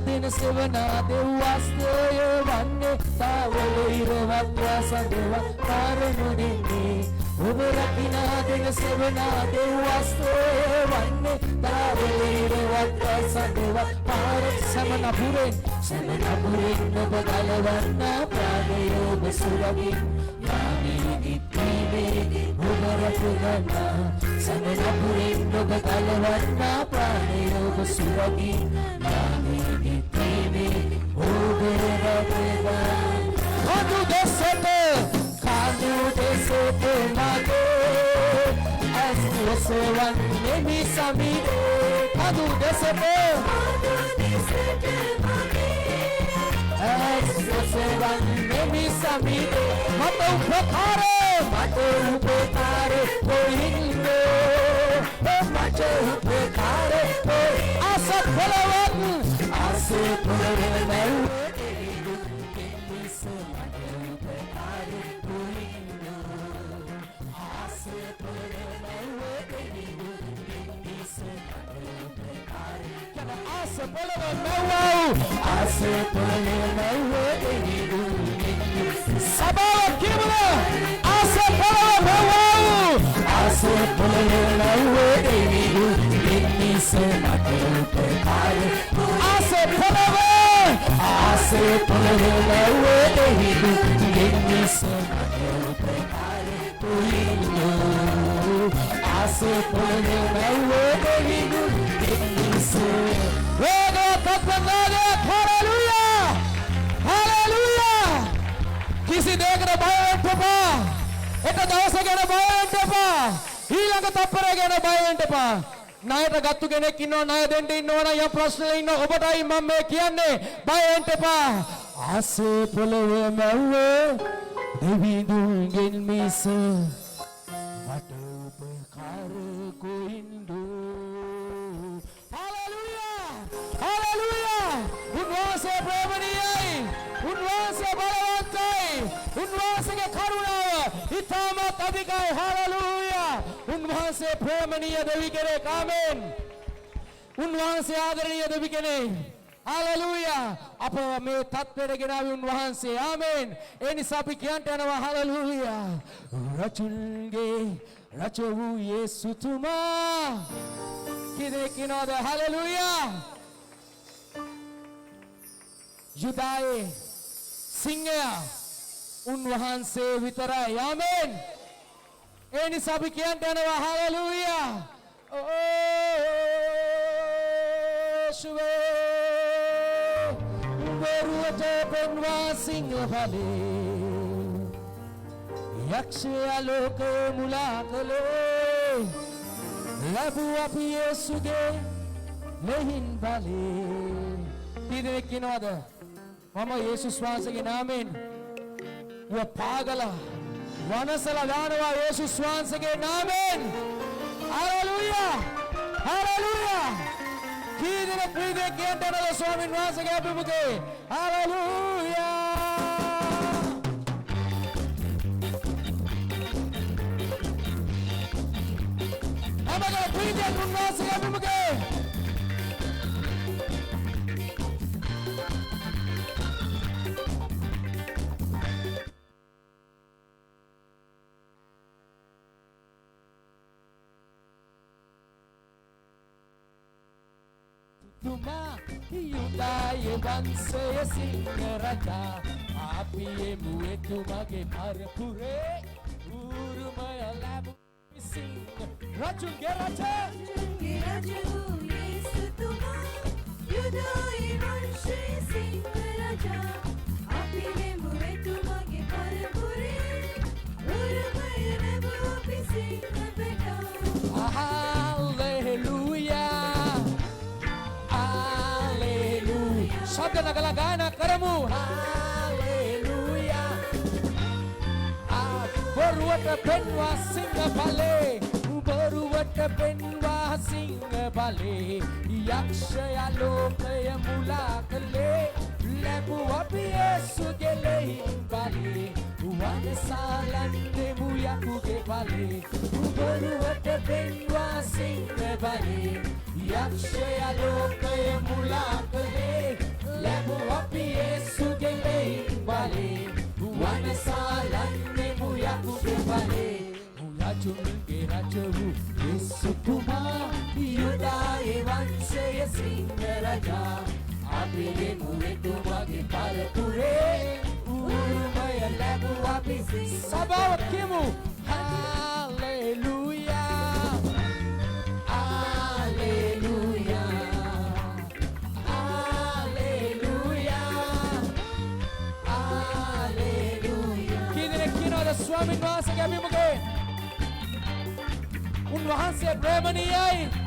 දින සෙවනා දෙව්වස්තය වන්නේ තාවල ඉරවත් සඳවත් කාරණුනින්නේ ඔබ රකිනා දින සෙවනා දෙව්වස්තය වන්නේ තාවල ඉරවත් සඳවත් පාර සමනපුරෙන් ඔබ ගලවන්න ප්‍රාණය ඔබ සුරකින් යාමේ දිත්තේ ඔබ රැකගන්න සමනපුරෙන් ඔබ ගලවන්න ප්‍රාණය ඔබ සුරකින් යාමේ දිත්තේ ඔබ රැකගන්න කඳු දෙසට මගේ ඇස් ඔසවන් නෙමි සමීරේ කඳු දෙසට Sevan nemi samide mata upekare koindo mata upekare asa polawan ase polawan किसी देखने बायंट पा एक दवस गेने बायंट पा ඊළඟ තප්පරය ගැන බය වෙන්න එපා. ණයට ගත්තු කෙනෙක් ඉන්නවා ණය දෙන්න ඉන්නවනම් යම් ප්‍රශ්නයක් ඉන්න ඔබටයි මම මේ කියන්නේ බය වෙන්න එපා. ආසේ පොළවේ මැව්වේ දෙවිඳුන්ගෙන් මිස මට උපකාර කොයින්දෝ. Hallelujah hallelujah. උන්වහන්සේ ප්‍රේමණීයයි. උන්වහන්සේ බලවන්තයි. උන්වහන්සේගේ කරුණාව ඉතාමත් අධිකයි. හalleluya. උන්වහන්සේ ප්‍රේමණීය දෙවි කෙනෙක්. ආමෙන්. උන්වහන්සේ ආදරණීය දෙවි කෙනෙක්. හalleluya. අප මේ තත්ත්වයට ගෙනාවි උන්වහන්සේ. ආමෙන්. ඒ නිසා අපි කියන්ට යනවා හalleluya. රජුන්ගේ රජ වූ යේසුතුමා කිදේ කිනෝද හalleluya. යුදායේ සිංහයා උන්වහන්සේ විතරයි. ආමෙන්. ඒ නිසා අපි කියන්ට යනවා හalleluya. උඹරුවට පෙන්වා සිංහලේ යක්ෂයා ලෝකය මුලා කළේ ලැබූ අපි යේසුගේ මෙහින් බලේ. කීදෙනෙක් කියනවද මම යේසුස් වහන්සේගේ නාමයෙන් පාගලා වනසලා දානවා යේසුස් වහන්සේගේ නාමයෙන්. Hallelujah hallelujah. කීදෙනෙක් කීදෙනෙක් කියනවද ස්වාමීන් වහන්සේගේ අභිමුඛේ හalleluya. අපගේ කීදෙනෙක් උන්වහන්සේගේ අභිමුඛේ Tuma Yudaye Banse Singaraja Apiye Mue Tumage Parapure Urumaya Labu Sing Rajun Geraja Yesu Tuma Yudaye Banse Singaraja Apiye Mue Tumage Parapure Urumaya Labu Sing Beta. Hallelujah. शब्द नगला गाना करमु हालेलुया. बरुवट पेन्वा सिंग बाले बरुवट पेन्वा सिंग बाले यक्षया लोकय मुलाकले लबु अभी येसुगे लेहिं बाले वन सालंदे मुयाकुगे बाले बरुवट पेन्वा सिंग बाले यक्षया लोकय मुलाकले රජා අපි දෙමු එතුමාගේ පරපුරේ උරුමය ලැබුව අපි සභාව කියමු හාලෙලූයා හාලෙලූයා හාලෙලූයා හාලෙලූයා කීදෙනෙක් කියනවාද ස්වාමීන් වහන්සේගේ අභිමුඛේ උන්වහන්සේ ප්‍රේමණීයයි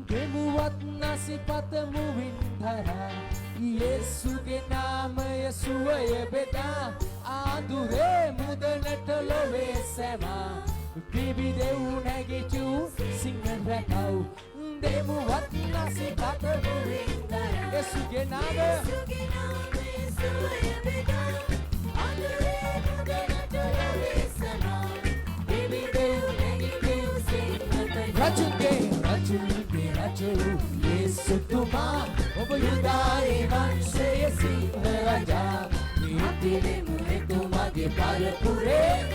ගෙමුවත් නසිපත මුවින් ධරා යේසුගේ නාමය සුවය බෙදා ආදුරේ මුදනට ලොවේ සැමා බිබි දෙව් නැගිචු සිංහ රැකව් දෙමුවත් නසිපත මුවින් ධරා යේසුගේ නාමය සුවය බෙදා ආදුරේ මුදනට ලොවේ සැමා බිබි දෙව් නැගිචු සිංහ රැකව් රජුගේ රජු යේසුතුමා ඔබ යුදායේ වංශයේ සිංහ රජා නීතිනෙමු එතුමාගේ පරපුරේ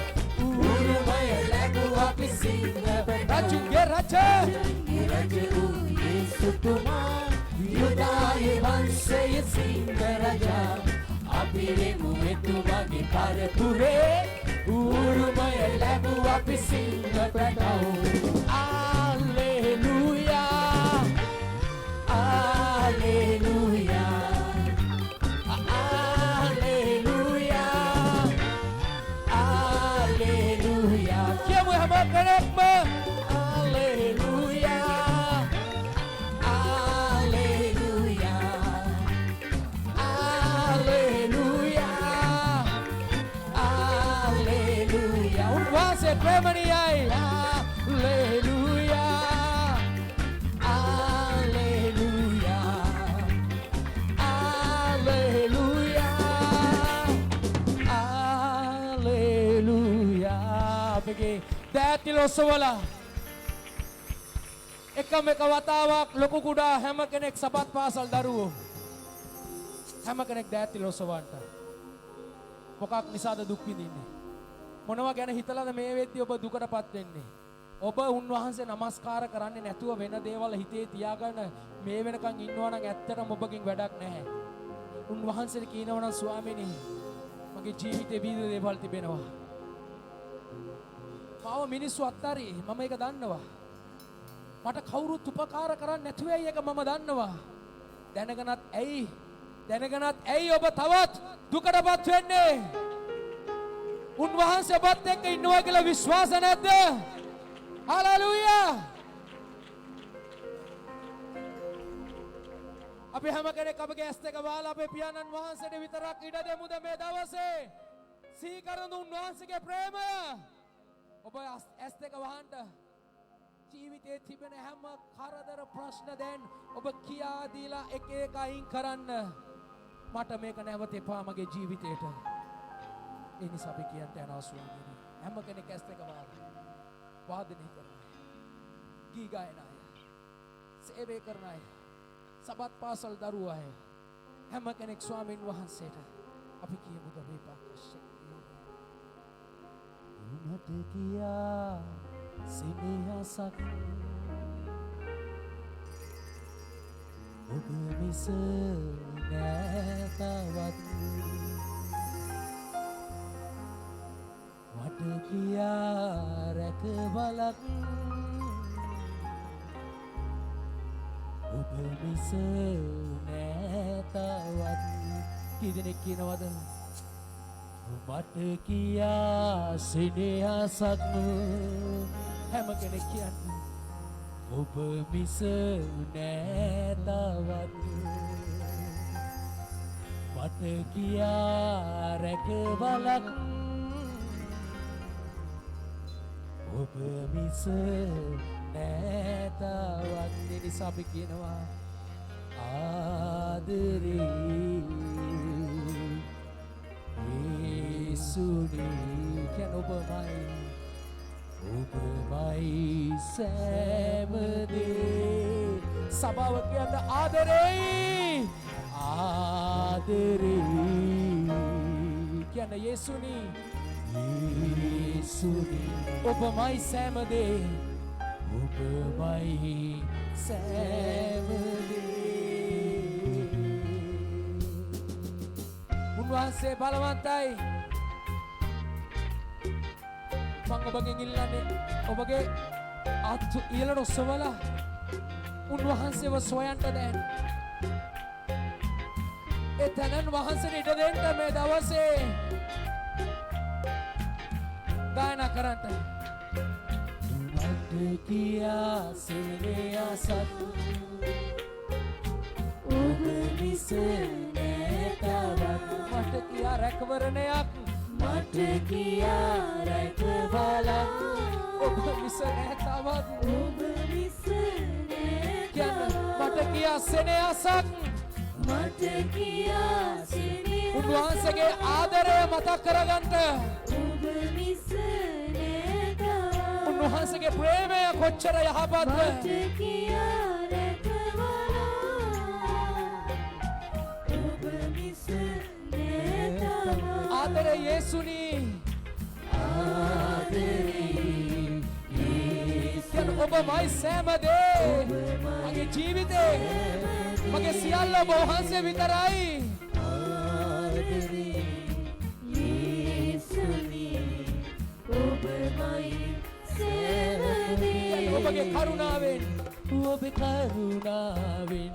උරුමය ලැබුව අපි සිංහ රජුගේ රජු යේසුතුමා යුදායේ වංශයේ සිංහ රජා අපි දෙමු එතුමාගේ පරපුරේ උරුමය ලැබුව අපි සිංහ පැටව් ප්‍රේමණීයයි හාලෙලූයා හාලෙලූයා හාලෙලූයා හාලෙලූයා අපගේ දෑතිල ඔසවලා එකම එක වතාවක් ලොකු කුඩා හැම කෙනෙක් සබත් පාසල් දරුවෝ හැම කෙනෙක් දෑතිල ඔසවන්න මොකක් නිසාද දුක් විඳින්නේ මොනවා ගැන හිතලාද මේ වෙද්දී ඔබ දුකටපත් වෙන්නේ ඔබ උන්වහන්සේ නමස්කාර කරන්නේ නැතුව වෙන දේවල් හිතේ තියාගෙන මේ වෙනකන් ඉන්නවා නම් ඇත්තටම ඔබකින් වැඩක් නැහැ උන්වහන්සේට කියනවා නම් ස්වාමීනි මගේ ජීවිතේ විවිධ දේවල් තිබෙනවා මාව මිනිස්සු අත්තරි මම ඒක දන්නවා මට කවුරුත් උපකාර කරන්නේ නැතුව ඇයි ඒක මම දන්නවා දැනගනත් ඇයි ඔබ තවත් දුකටපත් වෙන්නේ උන්වහන්සේ ඔබත් එක්ක ඉන්නවා කියලා විශ්වාස නැද්ද? හලෙලූයා! අපි හැම කෙනෙක් අපගේ ඇස් දෙක වහලා අපේ පියාණන් වහන්සේට විතරක් ඉඩ දෙමුද මේ දවසේ? සීකරන උන්වහන්සේගේ ප්‍රේමය ඔබ ඇස් දෙක වහන්න ජීවිතයේ තිබෙන හැම කරදර ප්‍රශ්න දැන් ඔබ කියා දීලා එක එක අයින් කරන්න මට මේක නැවත එපා මගේ ජීවිතේට ඒ නිසා අපි කියන්ට යනවා ස්වාමීනි හැම කෙනෙක් ඇස් දෙක වහලා වාදනය කරන ගී ගායන අය සේවය කරන අය සබත් පාසල් දරුවෝ අය හැම කෙනෙක් ස්වාමීන් වහන්සේට අපි කියමු දේ පාකෂේ උමට කියා සිනහසක් ඔබ මිස නැතවත් මට කියා රැකවලක් ඔබ මිස නැතවත් කීදෙනෙක් කියනවද මට කියා සිනහසක් හැම කෙනෙක් කියන්නේ ඔබ මිස නැතවත් මට කියා රැකවලක් ඔබ මිස නැතවත් නිසා අපි කියනවා ආදරේ යේසුනි කියන ඔබමයි සෑමදේ සභාව කියන්න ආදරේ ආදරේ කියන යේසුනි යේසුනි ඔබමයි සෑම දේ ඔබමයි සෑම දේ උන්වහන්සේ බලවන්තයි මං ඔබගෙන් ඉල්ලන්නේ ඔබගේ අත් ඉහළට ඔසවලා උන්වහන්සේව සොයන්න දැන් ඒ තැනන් වහන්සේට ඉඩ දෙන්න මේ දවසේ ගායනා කරන්න මට කියා සෙනෙහසක් ඔබ මිස නෑ තවත් මට කියා රැකවරණයක් මට කියා රැකවලක් ඔබ මිස නෑ තවත් ඔබ මිස නෑ කියන්න මට කියා සෙනෙහසක් මට කියා සෙනෙහසක් උන්වහන්සේගේ ආදරය මතක් කරගන්න ඔබ මිස නෑ තවත් උන්වහන්සේගේ ප්‍රේමය කොච්චර යහපත්ද මට කියා රැකවලක් ඔබ මිස නෑ තවත් ආදරය යේසුනි කියන්න ඔබමයි සෑම දේ මගේ ජීවිතේ මගේ සියල්ල ඔබ වහන්සේ විතරයි ඔබගේ කරුණාවෙන් ඔබ කරුණාවෙන්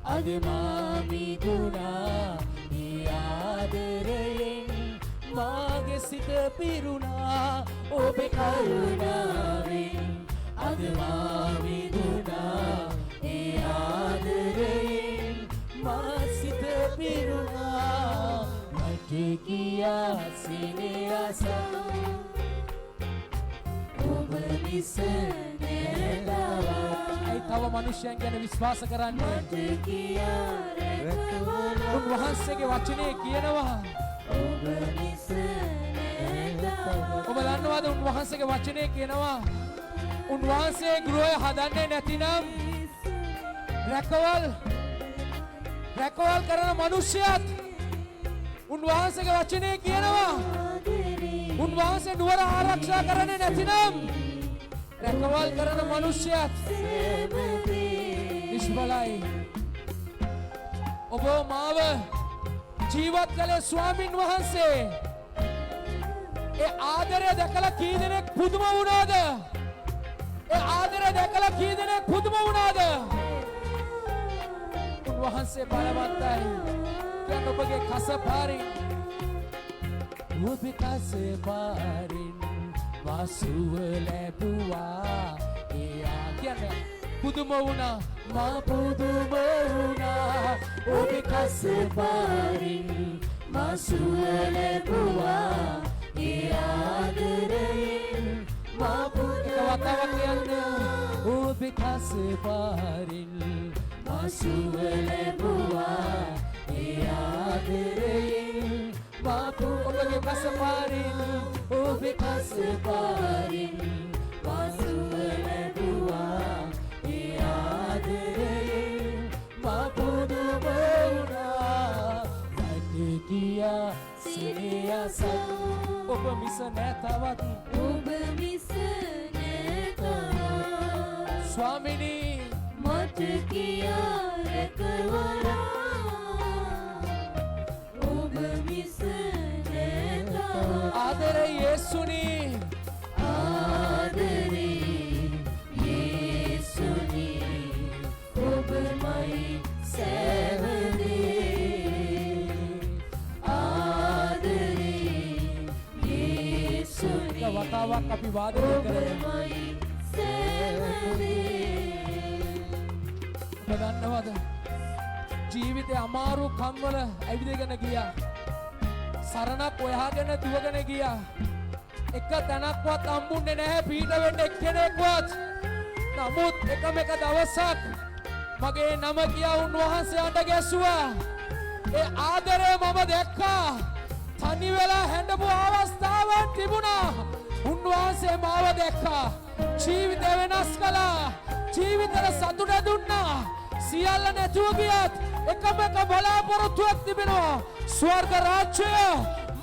අද මා මිදුණා ඒ ආදරයෙන් මාගේ සිත පිරුණා ඔබ කරුණාවෙන් අද මා මිදුණා ඒ ආදරයෙන් මා සිත පිරුණා මට කියා සෙනෙහසක් ඔබ මිස නෑ ඇයි තව මනුෂ්‍යයන් ගැන විශ්වාස කරන්නේ මට කියා රැකවලක් උන්වහන්සේගේ වචනේ කියනවා ඔබ මිස නෑ තවත් ඔබ දන්නවද උන්වහන්සේගේ වචනේ කියනවා උන්වහන්සේ ගෘහය හදන්නේ නැතිනම් රැකවල් කරන මිනිස්සුත් උන්වහන්සේගේ වචනේ කියනවා උන්වහන්සේ නුවර ආරක්ෂා කරන්නේ නැතිනම් රැකවල් කරන මිනිස්සුත් නිෂ්ඵලයි ඔබ මාව ජීවත් කළේ ස්වාමින් වහන්සේ ඒ ආදරය දැකලා කී දෙනෙක් පුදුම වුණාද ඒ ආදරය දැකලා කී දෙනෙක් පුදුම වුණාද උන්වහන්සේ බලවන්තයි කියන්න ඔබගේ කසපාරින් ඔබ කසපාරින් වාසුව ලැබුවා එයා කියන්න පුදුම වුණා මා පුදුම වුණා ඔබ කසපාරින් වාසුව ලැබුවා ඒ ආදරයෙන් මා වතාවක් කියන්න ඔබ කසපාරින් වාසුව ලැබුවා ඒ ආදරයෙන් මා ඔබගේ කසපාරින් ඔබ කසපාරින් වාසුව ලැබුවා ඒ ආදරයෙන් මා පුදුම වුණා මට කියා සෙනෙහසක් ඔබ මිස නෑ තවත් ඔබ මිස නෑ තවත් ස්වාමිනී මට කියා රැකවලක් ඔබ මිස නෑ තවත් ආදරය යේසුනි ආදරේ යේසුනි ඔබමයි සෑම දේ ආදරේ යේසුනි වතාවක් අපි වාදනය කරමු ඔබමයි සෑම දේ ඔබ දන්නවද ජීවිතේ අමාරු කම්වල ඇවිදගෙන ගියා සරණක් හොයාගෙන දුවගෙන ගියා එක තැනක්වත් හම්බුන්නේ නැහැ පීඩ වෙන්න එක්කෙනෙක්වත් නමුත් එකම එක දවසක් මගේ නම කියා උන්වහන්සේ අඬ ගැසුවා ඒ ආදරය මම දැක්කා තනි වෙලා හැඬපු අවස්ථාවක් තිබුණා උන්වහන්සේ මාව දැක්කා ජීවිතය වෙනස් කළා ජීවිතේ සතුට දුන්නා සියල්ල නැතුව ගියත් එකම එක බලාපොරොත්තුවක් තිබෙනවා ස්වර්ග රාජ්‍යය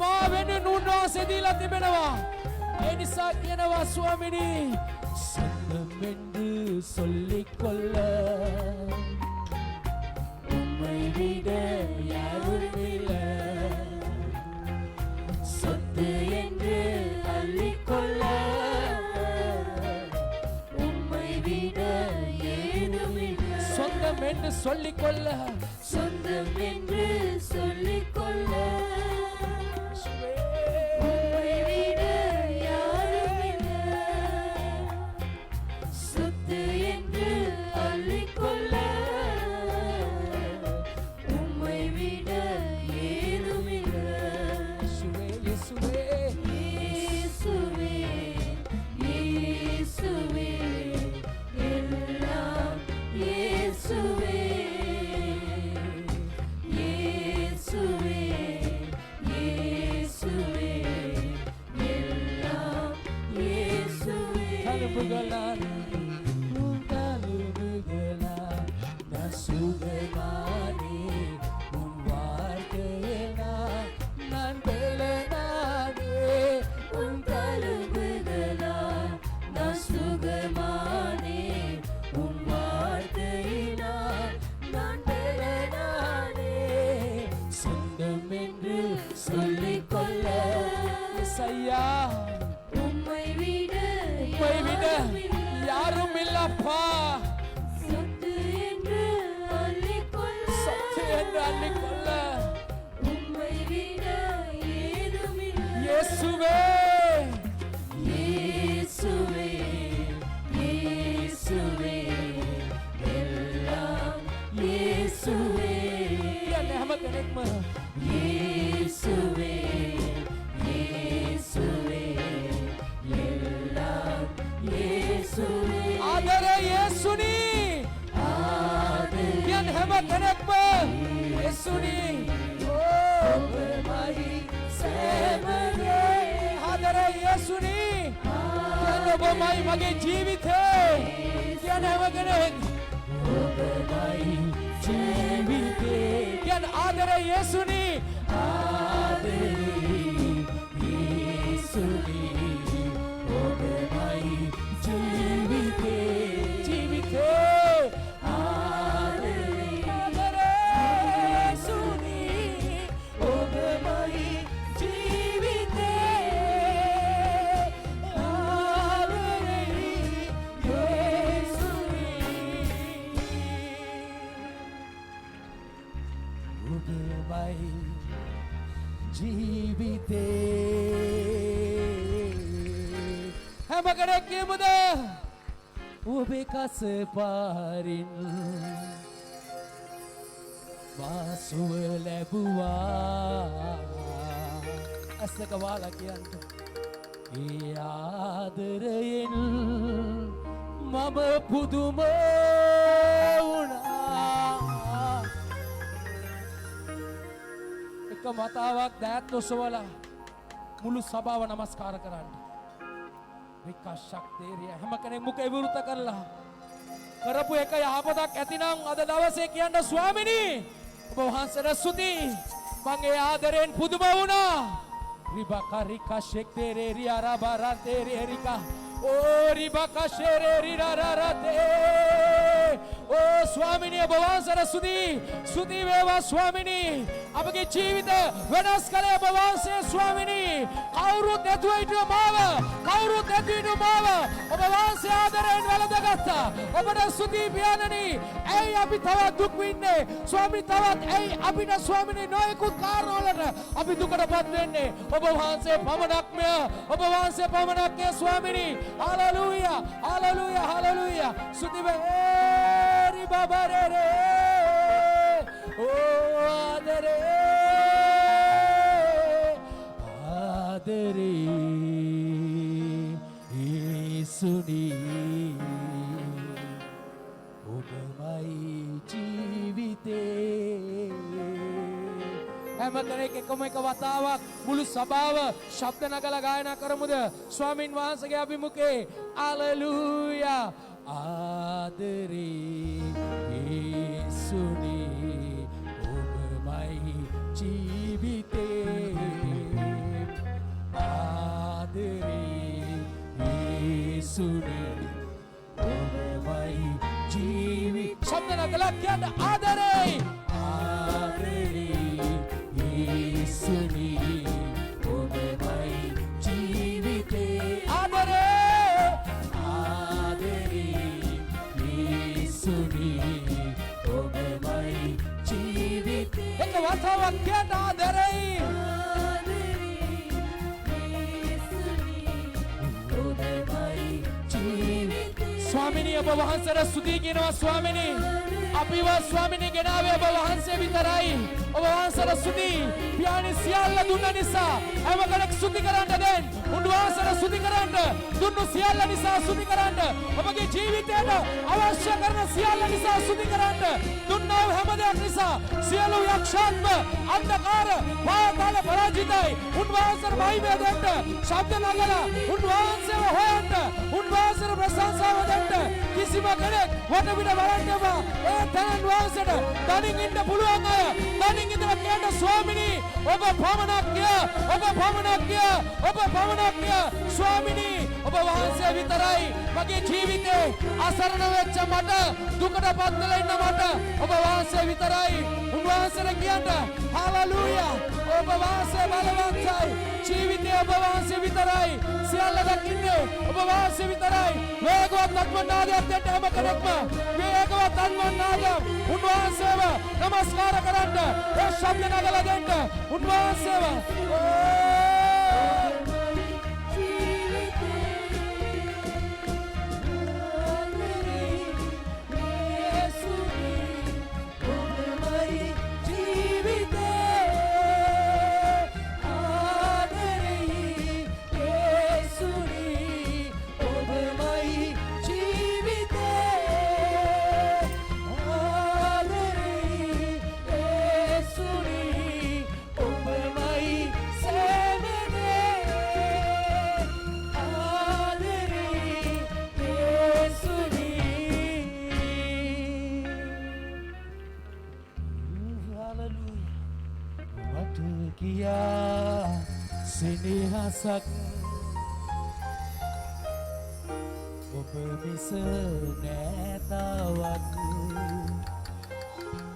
මා වෙනුවෙන් උන්වහන්සේ දීලා තිබෙනවා. ඒ නිසා කියනවා ස්වාමිනී சொந்தமென்று சொல்லிக்கொள்ள உம்மை விட யாரும் இல்லை. சொத்து என்று அள்ளிக்கொள்ள உம்மை விட ஏதுமில்லை. சொந்தம் என்று சொல்லிக்கொள்ள சொந்தம் என்று சொல்லிக்கொள்ள உம்மை விட யாருமில்லை. சொத்து என்று அள்ளிக்கொள்ள உம்மை விட ஏதுமில்லை. இயேசுவே இயேசுவே இயேசுவே இயேசுவே எல்லாம் இயேசுவே இயேசுவே இயேசுவே எல்லாம் இயேசுவே. தழும்புகளால் தழும்புகளால் நான் சுகமானே உன் வாழ்க்கையினால் நான் பெலனானே. உன் தழும்புகளால் நான் சுகமானே. உன் வார்த்தையினால் நான் பெலனானே. சொந்தம் என்று சொல்லிக்கொள்ள இசையா உம்மை விட உம்மை விட யாருமில்லை. யாரும் இல்லப்பா. சொத்து என்று அள்ளிக்கொள்ள சத்து என்று அள்ளிக்கொள்ள உம்மை விட ஏதுமில்லை. இயேசுவே இயேசுவே இயேசுவே எல்லாம் இயேசுவே කියන්නේ හැම කෙනෙක්ම இயேசுவே இயேசுவே எல்லாம் இயேசுவே. ආදරේ යේසුනි ආදරේ කියන්නේ හැම කෙනෙක්ම යේසුනි ඔබමයි සෑමදේ. ආදරේ යේසුනි කියන්නේ ඔබමයි මගේ ජීවිතේ කියන්නේ හැම කෙනෙක් ඔබමයි ජීවිතේ. කියන්නේ ආදරේ යේසුනි ආදරේ యేసుని ඔබමයි ජීවිතේ. ජීවිතේ ආදරේ ආදරේ යේසුනි ඔබමයි ජීවිතේ. ආදරේ యేసుని ඔබමයි ජීවිතේ. හැම කෙනෙක් කියමුද ඔබේ කස පාරින් වාසුව ලැබුවා. ඇසක වාලා කියන්න ඒ ආදරයෙන් මම පුදුම වුණා. එක මතාවක් දෑත් ඔසවලා මුළු සභාව නමස්කාර කරන්න. විකාශක්තේරිය හැම කෙනෙක් මුඛ විවෘත කරලා කරපු එක යහපතක් ඇතිනම් අද දවසේ කියන්න ස්වාමිනී ඔබ වහන්සේට ස්තුතියි. මං ඒ ආදරෙන් පුදුම වුණා. රිබකා රිකා ශෙක්තේරේරි අරබරතේරි එරිකා ඕ රිබකා ශෙරේරි රරරතේ. ඕ ස්වාමිනී ඔබ වහන්සේට ස්තුතියි වේවා ස්වාමිනී. අපගේ ජීවිත වෙනස් කළේ ඔබ වහන්සේ ස්වාමිනී. කවුරුත් නැතුව හිටිය මාව ඔබ වහන්සේ ආදරයෙන් වැළඳගත්තා. ඔබට ස්තුතියි පියාණනි. ඇයි අපි තවත් දුක් විඳින්නේ ස්වාමී? තවත් ඇයි අපිට ස්වාමිනී නොයෙකුත් කාරණවලට අපි දුකටපත් වෙන්නේ? ඔබ වහන්සේ පමණක්මය. ඔබ වහන්සේ පමණක්මය ස්වාමිනී. Hallelujah hallelujah hallelujah. ස්තුති වේරි බබරේ ඕ ආදරේ ආදරේ යේසුනි ඔබමයි ජීවිතේ. හැම කෙනෙක් එකම එක වතාවක් මුළු සභාව ශබ්ද නගලා ගායනා කරමුද ස්වාමින් වහන්සේගේ අභිමුඛේ. හalleluya ආදරේ යේසුනි ඔබමයි ජීවිතේ. යේසුනි ඔබමයි ජීවිතේ शब्द नकला क्या आदरे ආදරේ යේසුනි ඔබමයි ජීවිතේ आदरे ආදරේ යේසුනි ඔබමයි ජීවිතේ एक वाथावा क्या आदरे स्वामिनी अब वහන්සේට ස්තුති කියනවා ස්වාමිනී අපිව ස්වාමිනී ගෙනාවේ ඔබ වහන්සේ විතරයි ඔබ වහන්සේට ස්තුති පියාණි සියල්ල දුන්න නිසා හැම කෙනෙක් ස්තුති කරන්න දෙන්න උන්වහන්සේට ස්තුති කරන්න දුන්නු සියල්ල නිසා ස්තුති කරන්න ඔබගේ ජීවිතයට අවශ්‍ය කරන සියල්ල නිසා ස්තුති කරන්න දුන්නා හැම දෙයක් නිසා සියලු යක්ෂාත්ම අන්ධකාර පාතාල පරාජිතයි උන්වහන්සේට මහිමය දෙන්න ශබ්ද නගලා උන්වහන්සේව හොයන්න උන්වහන්සේට ප්‍රශංසාව දෙන්න කිසිම කෙනෙක් වටපිට බලන්න එපා ඒ තැන වහන්සේට තනින් ඉන්න පුළුවන් අය තනින් ඉඳලා කියන්න ස්වාමිනී ඔබ පමණක්ය ඔබ පමණක්ය ඔබ පමණක්ය ස්වාමිනී ඔබ වහන්සේ විතරයි මගේ ජීවිතේ අසරණ වෙච්ච මට දුකටපත් වෙලා ඉන්න මට ඔබ වහන්සේ විතරයි උන්වහන්සේට කියන්න හාලෙලූයා ඔබ වහන්සේ බලවන්තයි ජීවිතේ ඔබ වහන්සේ විතරයි සියල්ල දකින්නේ ඔබ වහන්සේ විතරයි වේගවත් අත්මනාදයක් දෙන්න හැම කෙනෙක්ම වේගවත් අත්මනාදයක් උන්වහන්සේව නමස්කාර කරන්න ඒ ශබ්ද නගලා දෙන්න උන්වහන්සේව සෙනෙහසක් ඔබ මිස නැතවත්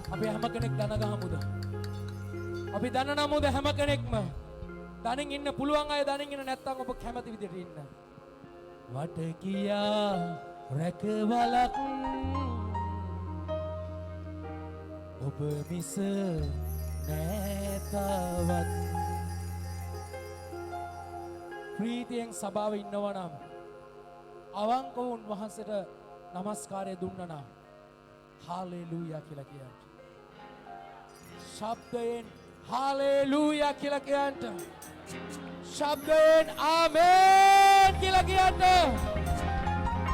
අපි හැම කෙනෙක් දැනගමුද අපි දැනනමුද හැම කෙනෙක්ම දනින් ඉන්න පුළුවන් අය දනින් ඉන්න නැත්නම් ඔබ කැමති විදිහට ඉන්න වට කියා රැකවලක් ඔබ මිස නැතවත් ප්‍රීතියෙන් සභාව ඉන්නවා නම් අවංකව උන්වහන්සේට নমස්කාරය දුන්නා නම් හාලෙලූයා කියලා කියන්න. ශබ්දයෙන් හාලෙලූයා කියලා කියන්න. ශබ්දයෙන් ආමේන් කියලා කියන්න.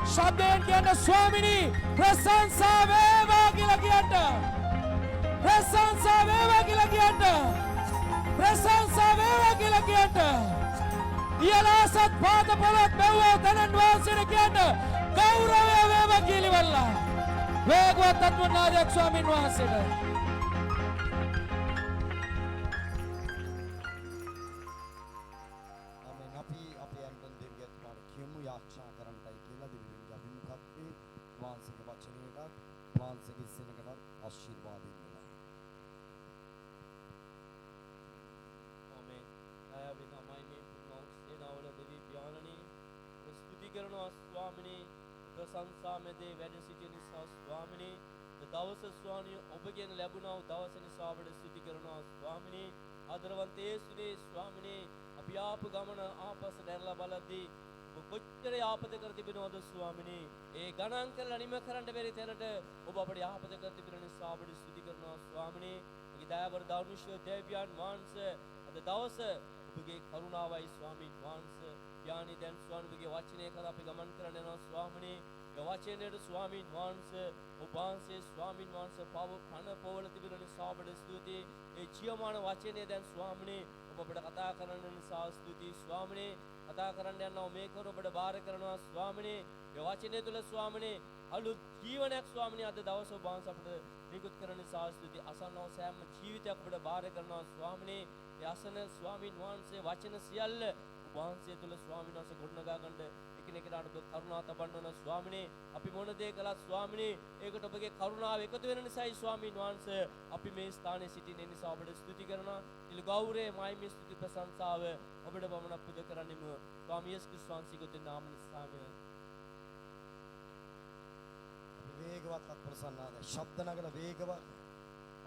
ශබ්දයෙන් කියන්න ස්වාමිනී ප්‍රශංසා වේවා කියලා කියන්න. ප්‍රශංසා වේවා කියලා කියන්න. ප්‍රශංසා වේවා කියලා කියන්න. ඉයලාසත් පාද පොළොත් බැව්වා තනන් වාසයට කියන්න ගෞරවය වේවා කියලිවල්ලා වේගවත් අත්මනාදයක් ස්වාමීන් වහන්සේට ආමෙන් අපි අපේ අන්තන් දෙවියන්ට කියමු යාච්ඡා කරන්නයි කියලා දෙවියන්ගේ අභිමුඛත්වයේ වාන්සේගේ වචනයකට වාන්සේගේ සෙනඟට ආශිර්වාද දෙන්න. आमेन आया बिना मायने पुनः सेनावल देवी प्यारणी स्तुति करනවා ස්වාමිනේ ප්‍රශංසා මෙදේ වැඩ සිටින නිසා ස්වාමිනේ දවස ස්වාමිනේ ඔබගෙන් ලැබුණා වූ දවස නිසා අපට स्तुति කරනවා ස්වාමිනේ ආදරවන්ත යේසුනේ ස්වාමිනේ අපි ආප ගමන ආපස දැරලා බලද්දී ඔබ කොච්චර යාපත කර තිබෙනවද ස්වාමිනේ ඒ ගණන් කරලා නිම කරන්න බැරි තැනට ඔබ අපට යාපත කර තිබෙන නිසා අපට स्तुति කරනවා ස්වාමිනේ ඔබගේ දයාබර දෞර්නිෂ්‍ය දෙවියන් වහන්සේ අද දවස ඔබගේ කරුණාවයි ස්වාමීන් වහන්සේ යානි දැන් ස්වාමීගේ වචනය කරලා අපි ගමන් කරන්න යනවා ස්වාමිනේ ඒ වචනයේ ස්වාමීන් වහන්සේ ඔබ වහන්සේ ස්වාමීන් වහන්සේ පණ පොවල තිබෙන නිසා අපට ස්තුතියි ඒ ජීවමාන වචනය දැන් ස්වාමිනේ ඔබ අපට කතා කරන්න නිසා ස්තුතියි ස්වාමිනේ කතා කරන්න යනවා මේක ඔබට බාර කරනවා ස්වාමිනේ ඒ වචනය තුල ස්වාමිනේ අලුත් ජීවනයක් ස්වාමිනේ අද දවස ඔබ වහන්සේ අපට නිකුත් කරන නිසා ස්තුතියි අසන්නව සෑම ජීවිතයක් ඔබට බාර කරනවා ස්වාමිනේ ඒ අසන ස්වාමීන් වහන්සේ වචන සියල්ල ඔබ වහන්සේ තුළ ස්වාමීන් වහන්සේ ගොඩනගා ගන්න එකිනෙකට ඔබ කරුණා තබන්න ඕන ස්වාමිනේ. අපි මොන දේ කළත් ස්වාමිනේ ඒකට ඔබගේ කරුණාව එකතු වෙන නිසායි ස්වාමීන් වහන්සේ අපි මේ ස්ථානයේ සිටින නිසා ඔබට ස්තුති කරනවා. ඉල ගෞරවය මහිමේ ස්තුති ප්‍රශංසාව ඔබට බමනක් පුද කරන්නෙමු. ස්වාමී යේසුස් ක්‍රිස්තුස් වහන්සේගේ නාම නිසාම. වේගවත් අත්ප්‍රසන්නාද ශබ්ද නගල වේගවත්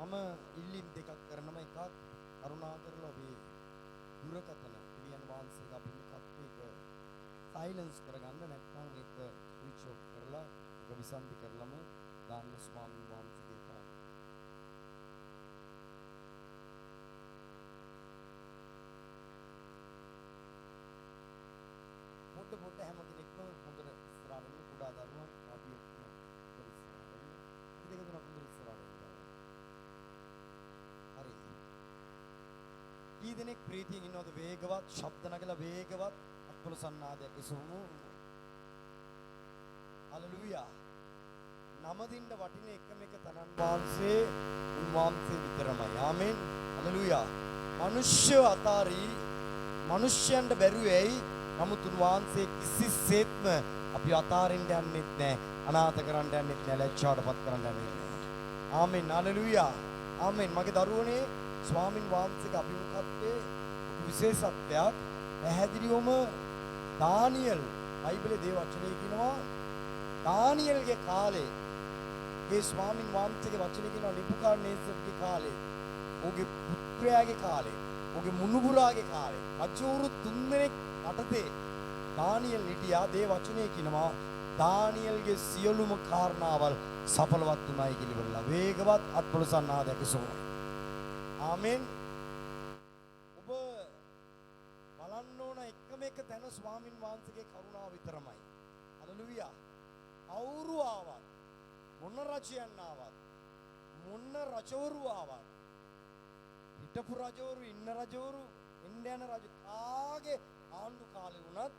මම ඉල්ලීම් දෙකක් කරනම එකක් කරුණා කරලා ඔබේ දුරකථන දෙවියන් වහන්සේගේ අභිමුඛත්වයක සයිලන්ස් කරගන්න නැත්නම් ඒක ස්විච් ඔෆ් කරලා ඒක විසන්ධි කරලම දාන්න ස්වාමීන් වහන්සේගේ පාද පොඩ හැම කෙනෙක්ම හොඳට ඉස්සරහට එන්න කුඩා දරුවන් අපි ඔක්කොම හොඳට ඉස්සරහට එන්න. දෙක තුනක් හොඳට ඉස්සරහට එන්න. හරි. කී දෙනෙක් ප්‍රීතියෙන් ඉන්නවද වේගවත් ශබ්ද නගලා වේගවත් අත්පොළ සන්නාදයක් ඉසුමු. හලෙලූයා. නම දින්න වටින එකම එක තනන් වහන්සේ උන්වහන්සේ විතරමයි. ආමෙන්. හලෙලූයා. මිනිස්ය අතාරි මිනිස්යන්ට බැරුවේයි නමුත් උන්වහන්සේ කිසිසේත්ම අපි අතාරින්න යන්නෙත් නැහැ. අනාථ කරන්න යන්නෙත් නැහැ. ලැජ්ජාවටපත් කරන්න යන්නෙත් නැහැ. ආමෙන්. හලෙලූයා. ආමෙන්. මගේ දරුවනේ ස්වාමින් වහන්සේගේ අභිමුඛත්වයේ විශේෂත්වයක් පැහැදිලිවම දානියෙල් බයිබලයේ දේව වචනේ කියනවා දානියෙල්ගේ කාලේ මේ ස්වාමින් වහන්සේගේ වචනේ කියනවා නිබුකඩ්නේසර්ගේ කාලේ ඔහුගේ පුත්‍රයාගේ කාලේ ඔහුගේ මුණුබුරාගේ කාලේ රජවරු 3 දෙනෙක් යටතේ දානියෙල් හිටියා. දේව වචනේ කියනවා දානියෙල්ගේ සියලුම කාරණාවල් සඵලවත් වුණායි කියලා. වේගවත් අත්පොළ සන්නාදයක් සෝ. ආමෙන්. ඔබ බලන්න ඕන එකම එක තැන ස්වාමින් වහන්සේගේ කරුණාව විතරමයි. හලෙලූයා. අවුරු ආවත් මොන රජයන් ආවත් මොන රජවරු ආවත් හිටපු රජවරු ඉන්න රජවරු එන්න යන රජ කාගේ ආණ්ඩු කාලේ වුණත්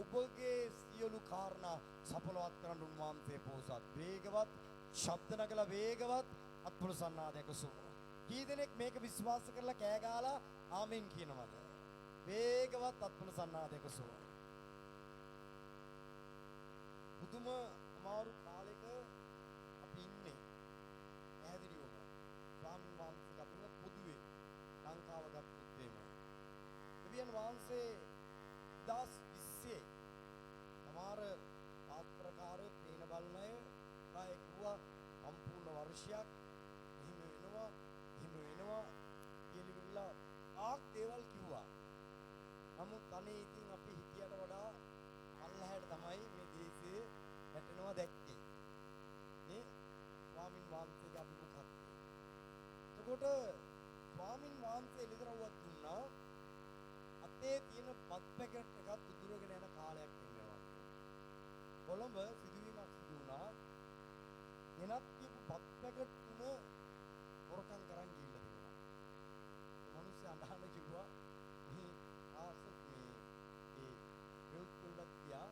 ඔබගේ සියලු කාරණා සඵලවත් කරන්න උන්වහන්සේ පොහොසත්. වේගවත් ශබ්ද නගලා වේගවත් අත්පොළ සන්නාදයක සෝ. කී දෙනෙක් මේක විශ්වාස කරලා කෑ ගාලා ආමෙන් කියනවද? වේගවත් අත්පොළ සන්නාදයක සෝ. පුදුම අමාරු කාලෙක අපි ඉන්නේ. පැහැදිලිවම ස්වාමීන් වහන්සේ අපිව පොදුවේ ලංකාව ගත්තොත් එහෙම. දෙවියන් වහන්සේ 2020 සමහර ආත්‍රකාරයෝ පේන බලන අය කායේ කිව්වා සම්පූර්ණ වර්ෂයක් එහෙම වෙනවා කියලා ආක් දේවල් කිව්වා. නමුත් අනේ ඉතින් අපි හිතියට වඩා අල්ලහැට තමයි මේ දේශේ වැටෙනවා දැක්කේ. නේ ස්වාමින් වහන්සේගේ අභිමුඛත්වය. එතකොට ස්වාමින් වහන්සේ එළිදරව්වක් දුන්නා. අතේ තියෙන පත් පැකට් එකක් උදුරගෙන යන කාලයක් ඉන්නවා. කොළඹ සිදුවීමක් සිදු වුණා. එනත් කියපු පත් පැකට් තුන හොරකම් කරන් ගිහිල්ලා තිබුණා. මිනිස්සු අඬන කිව්වා මේ ආසත් මේ ඒ බෙල්ට් වලක් තියා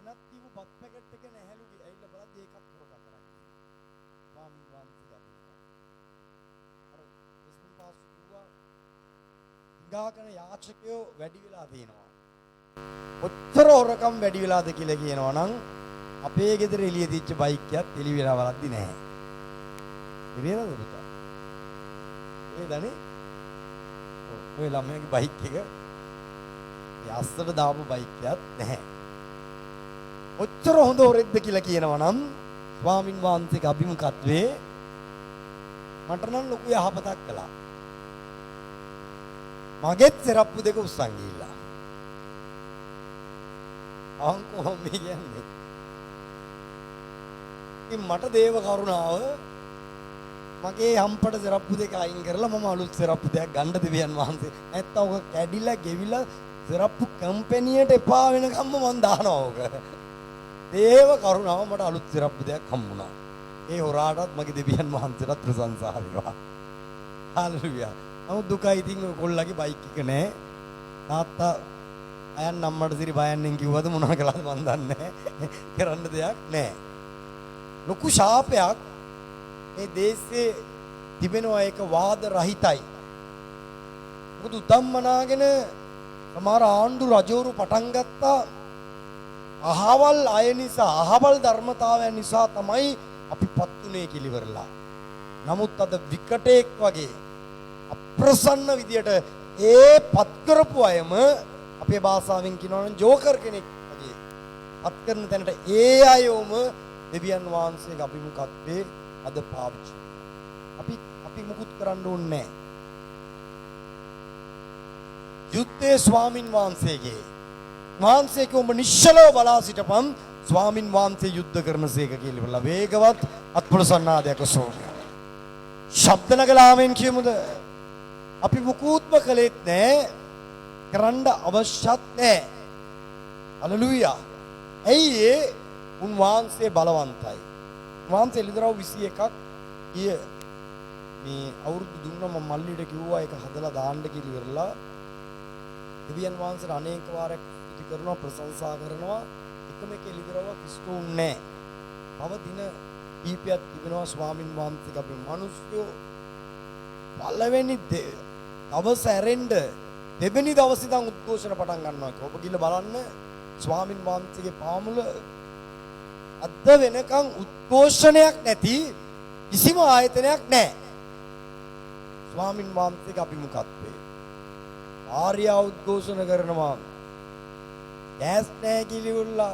එනත් කියපු පත් පැකට් එක නැහැලු ඇවිල්ලා බලද්දි ඒකත් හොරකම් කරන් ගිහිල්ලා. ස්වාමීන් වහන්සේ ගත්තා. අර ඉස්මින් පාස් කිව්වා ගාකන යාචකයෝ වැඩි වෙලා තියෙනවා. ඔච්චර හොරකම් වැඩි වෙලාද කියලා කියනවා නම් අපේ ගෙදර එළිය තිච්ච බයික් එකත් එළි වෙලා වලද්දි නැහැ. ඉරියනද පුතා? ඒ දනේ? ඔය ළමයාගේ බයික් එක යස්සට දාපු බයික් එකත් නැහැ. ඔච්චර හොඳ හොරෙක්ද කියලා කියනවා නම් ස්වාමින් වහන්සේගේ අභිමුඛත්වයේ මට නම් ලොකු යහපතක් කළා. මගෙත් සරප්පු දෙක උස්සන් ගිහිල්ලා. අංකෝ මේ කියන්නේ. ඉතින් මට දේව කරුණාව මගේ හම්පට සරප්පු දෙක අයින් කරලා මම අලුත් සරප්පු දෙකක් ගන්න දෙවියන් වහන්සේ. නැත්තම් ඔක කැඩිලා ගෙවිලා සරප්පු කම්පැනියට එපා වෙනකම්ම මම දානවා ඔක. දේව කරුණාව මට අලුත් සරප්පු දෙකක් හම්බුණා. ඒ හොරාටත් මගේ දෙවියන් වහන්සේටත් ප්‍රශංසා වේවා. හාලෙලූයා. නමුත් දුකයි ඉතින් ඔය කොල්ලගේ බයික් එක නෑ. තාත්තා අයන් අම්මට සිරි බයන්නෙන් කිව්වද මොනවා කළාද මන් දන්නේ නෑ. කරන්න දෙයක් නෑ. ලොකු ශාපයක් මේ දේශේ තිබෙනවා. ඒක වාද රහිතයි. මොකද උතම්මනාගෙන සමහර ආණ්ඩු රජවරු පටන් ගත්තා අහවල් අය නිසා අහවල් ධර්මතාවයන් නිසා තමයි අපි පත්ුනේ කිලිවරලා. නමුත් අද විකටෙක් වගේ අප්‍රසන්න විදියට ඒ පත් කරපු අයම අපේ භාෂාවෙන් කියනවා නම් ජෝකර් කෙනෙක් වගේ පත් කරන තැනට ඒ අයෝම දෙවියන් වහන්සේගේ අභිමුඛත්වයේ අද පාවිච්චි. අපි මුකුත් කරන්න ඕනේ නැහැ. යුද්ධේ ස්වාමින් වහන්සේගේ වහන්සේ කිව්ව ඔබ නිශ්චලව බලා සිටපන් ස්වාමින් වහන්සේ යුද්ධ කරනසේක කියලා වේගවත් අත්පොළසන්නාදයක සෝ ශබ්ද නගලා ආමෙන් කියමුද? අපි මුකුත්ම කළෙත් නැහැ, කරන්න අවශ්‍යත් නැහැ. හලෙලූයා. ඇයි උන්වහන්සේ බලවන්තයි. උන්වහන්සේ එළිදරව් 21ක් ගිය මේ අවුරුදු දුන්නා මම මල්ලිට කිව්වා ඒක හදලා දාන්න කියලා ඉවරලා දෙවියන් වහන්සේට අනේක වාරයක් ස්තුති කරනවා ප්‍රශංසා කරනවා එකම එක එළිදරව්වක් ඉස්තුන්නේ නැහැ. තව දින කීපයක් තිබෙනවා ස්වාමින් වහන්සේගේ අපි මිනිස්සු පළවෙනි දවස් ඇරෙන්න දෙවෙනි දවසේ ඉඳන් උද්ඝෝෂණ පටන් ගන්නවා කියලා. ඔබ ගිහලා බලන්න ස්වාමින් වහන්සේගේ පාමුල අද වෙනකන් උද්ඝෝෂණයක් නැති කිසිම ආයතනයක් නැහැ. ස්වාමින් වහන්සේගේ අභිමුඛත්වයේ ආර්යා උද්ඝෝෂණ කරනවා. ගෑස් නැහැ කිලිවලා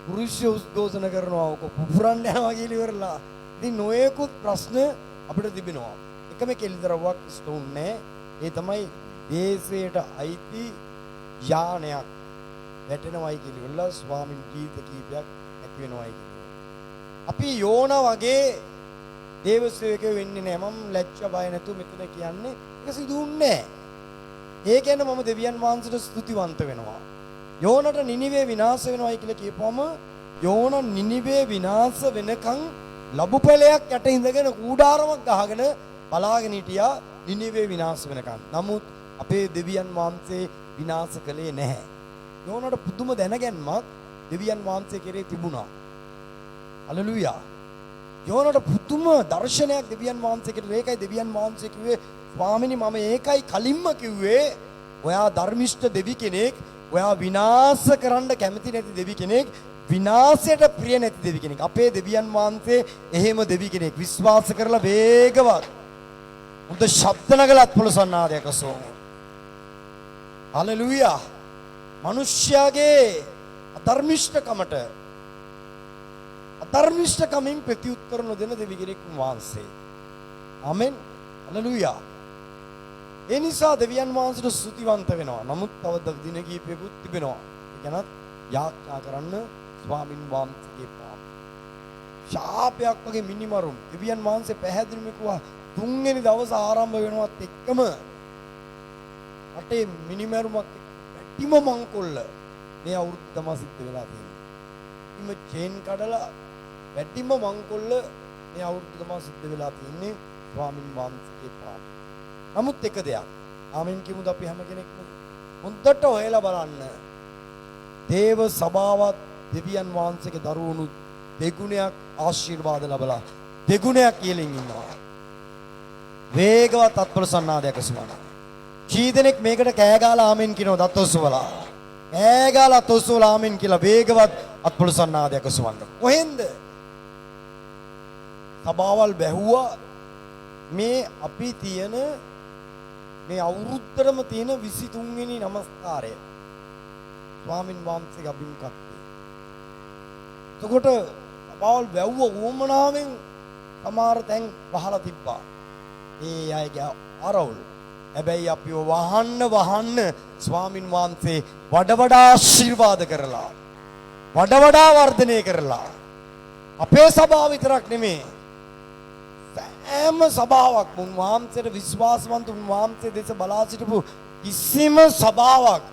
පුරුෂ උද්ඝෝෂණ කරනවා. ඔක පුපුරන්න යනවා කිලිවලා. ඉතින් නොයෙකුත් ප්‍රශ්න අපිට තිබෙනවා. එකම කෙලිදරවක් ඉස්තුන්නේ ඒ තමයි දේශයට අයිති යානයක් වැටෙනවයි කිලිවලා ස්වාමින් ගීත කීපයක් ඇති වෙනවයි කිලිවලා. අපි යෝන වගේ දේව සේවකයෝ වෙන්නේ නැහැ. මම ලැජ්ජ බය නැතුව මෙතන කියන්නේ ඒක සිදුුන්නේ නැහැ. ඒ කියන්නේ මම දෙවියන් වහන්සේට ස්තුතිවන්ත වෙනවා. යෝනට නිනිවේ විනාශ වෙනවයි කියලා කියපුවම යෝන නිනිවේ විනාශ වෙනකන් ලැබුපලයක් යට ඉඳගෙන කූඩාරමක් ගහගෙන බලාගෙන හිටියා නිනිවේ විනාශ වෙනකන්. නමුත් අපේ දෙවියන් වහන්සේ විනාශ කළේ නැහැ. යෝනට පුදුම දැනගැන්මක් දෙවියන් වහන්සේ කෙරේ තිබුණා. හලෙලූයා. යෝනට පුදුම දර්ශනයක් දෙවියන් වහන්සේ කෙරේ. ඒකයි දෙවියන් වහන්සේ කිව්වේ ස්වාමිනී මම ඒකයි කලින්ම කිව්වේ ඔයා ධර්මිෂ්ඨ දෙවි කෙනෙක්, ඔයා විනාශ කරන්න කැමති නැති දෙවි කෙනෙක්, විනාශයට ප්‍රිය නැති දෙවි කෙනෙක්. අපේ දෙවියන් වහන්සේ එහෙම දෙවි කෙනෙක්. විශ්වාස කරලා වේගවත් උද ශබ්ද නගලත් පොළසන්නාදයක සෝ. හලෙලූයා. මිනිස්යාගේ අධර්මිෂ්ඨකමින් ප්‍රතිඋත්තර නොදෙන දෙවි කෙනෙක් වහන්සේ. ආමෙන්. හලෙලූයා. ඒ නිසා දෙවියන් වහන්සේට ස්තුතිවන්ත වෙනවා. නමුත් තව දින කීපයකුත් තිබෙනවා. ඒ කියනත් යාඥා කරන්න ස්වාමින් වහන්සේගේ පාප. ශාපයක් වගේ මිනිමරුම්. දෙවියන් වහන්සේ පැහැදිලිවම කිව්වා තුන්වෙනි දවස ආරම්භ වෙනවත් එක්කම අටේ මිනිමරුමක් වැඩිම මංකොල්ල මේ අවුරුද්ද තමයි සිද්ධ වෙලා තියෙන්නේ. ඉතින් චේන් කඩලා වැඩිම මංකොල්ල මේ අවුරුද්ද තමයි සිද්ධ වෙලා තියෙන්නේ ස්වාමින් වහන්සේගේ පාප. නමුත් එක දෙයක් ආමෙන් කියමුද අපි හැම කෙනෙක්ම හොඳට හොයලා බලන්න. දේව සභාවත් දෙවියන් වහන්සේගේ දරුවුණු දෙගුණයක් ආශිර්වාද ලැබලා දෙගුණයක් ඉහළින් ඉන්නවා. වේගවත් අත්පොළසන්නාදයක සුවන. කී දෙනෙක් මේකට කෑ ගාලා ආමෙන් කියනවා දත් ඔස්සවලා. කෑ ගාලා දත් ඔස්සවලා ආමෙන් කියලා වේගවත් අත්පොළසන්නාදයක සුවන. කොහෙන්ද? සභාවල් බැහුවා මේ අපි තියෙන මේ අවුරුද්දටම තියෙන 23 වෙනි නමස්කාරය ස්වාමින් වහන්සේගේ අභිමුඛත්වය. එතකොට සභාවල් වැව්ව වුමනාවෙන් සමහර තැන් වහලා තිබ්බා. ඒ අයගේ ආරවුල්. හැබැයි අපිව වහන්න ස්වාමින් වහන්සේ වඩා ආශිර්වාද කරලා වඩා වර්ධනය කරලා අපේ සභාව විතරක් නෙමෙයි හැම සභාවක් උන්වහන්සේට විශ්වාසවන්ත උන්වහන්සේ දෙස බලා සිටපු කිසිම සභාවක්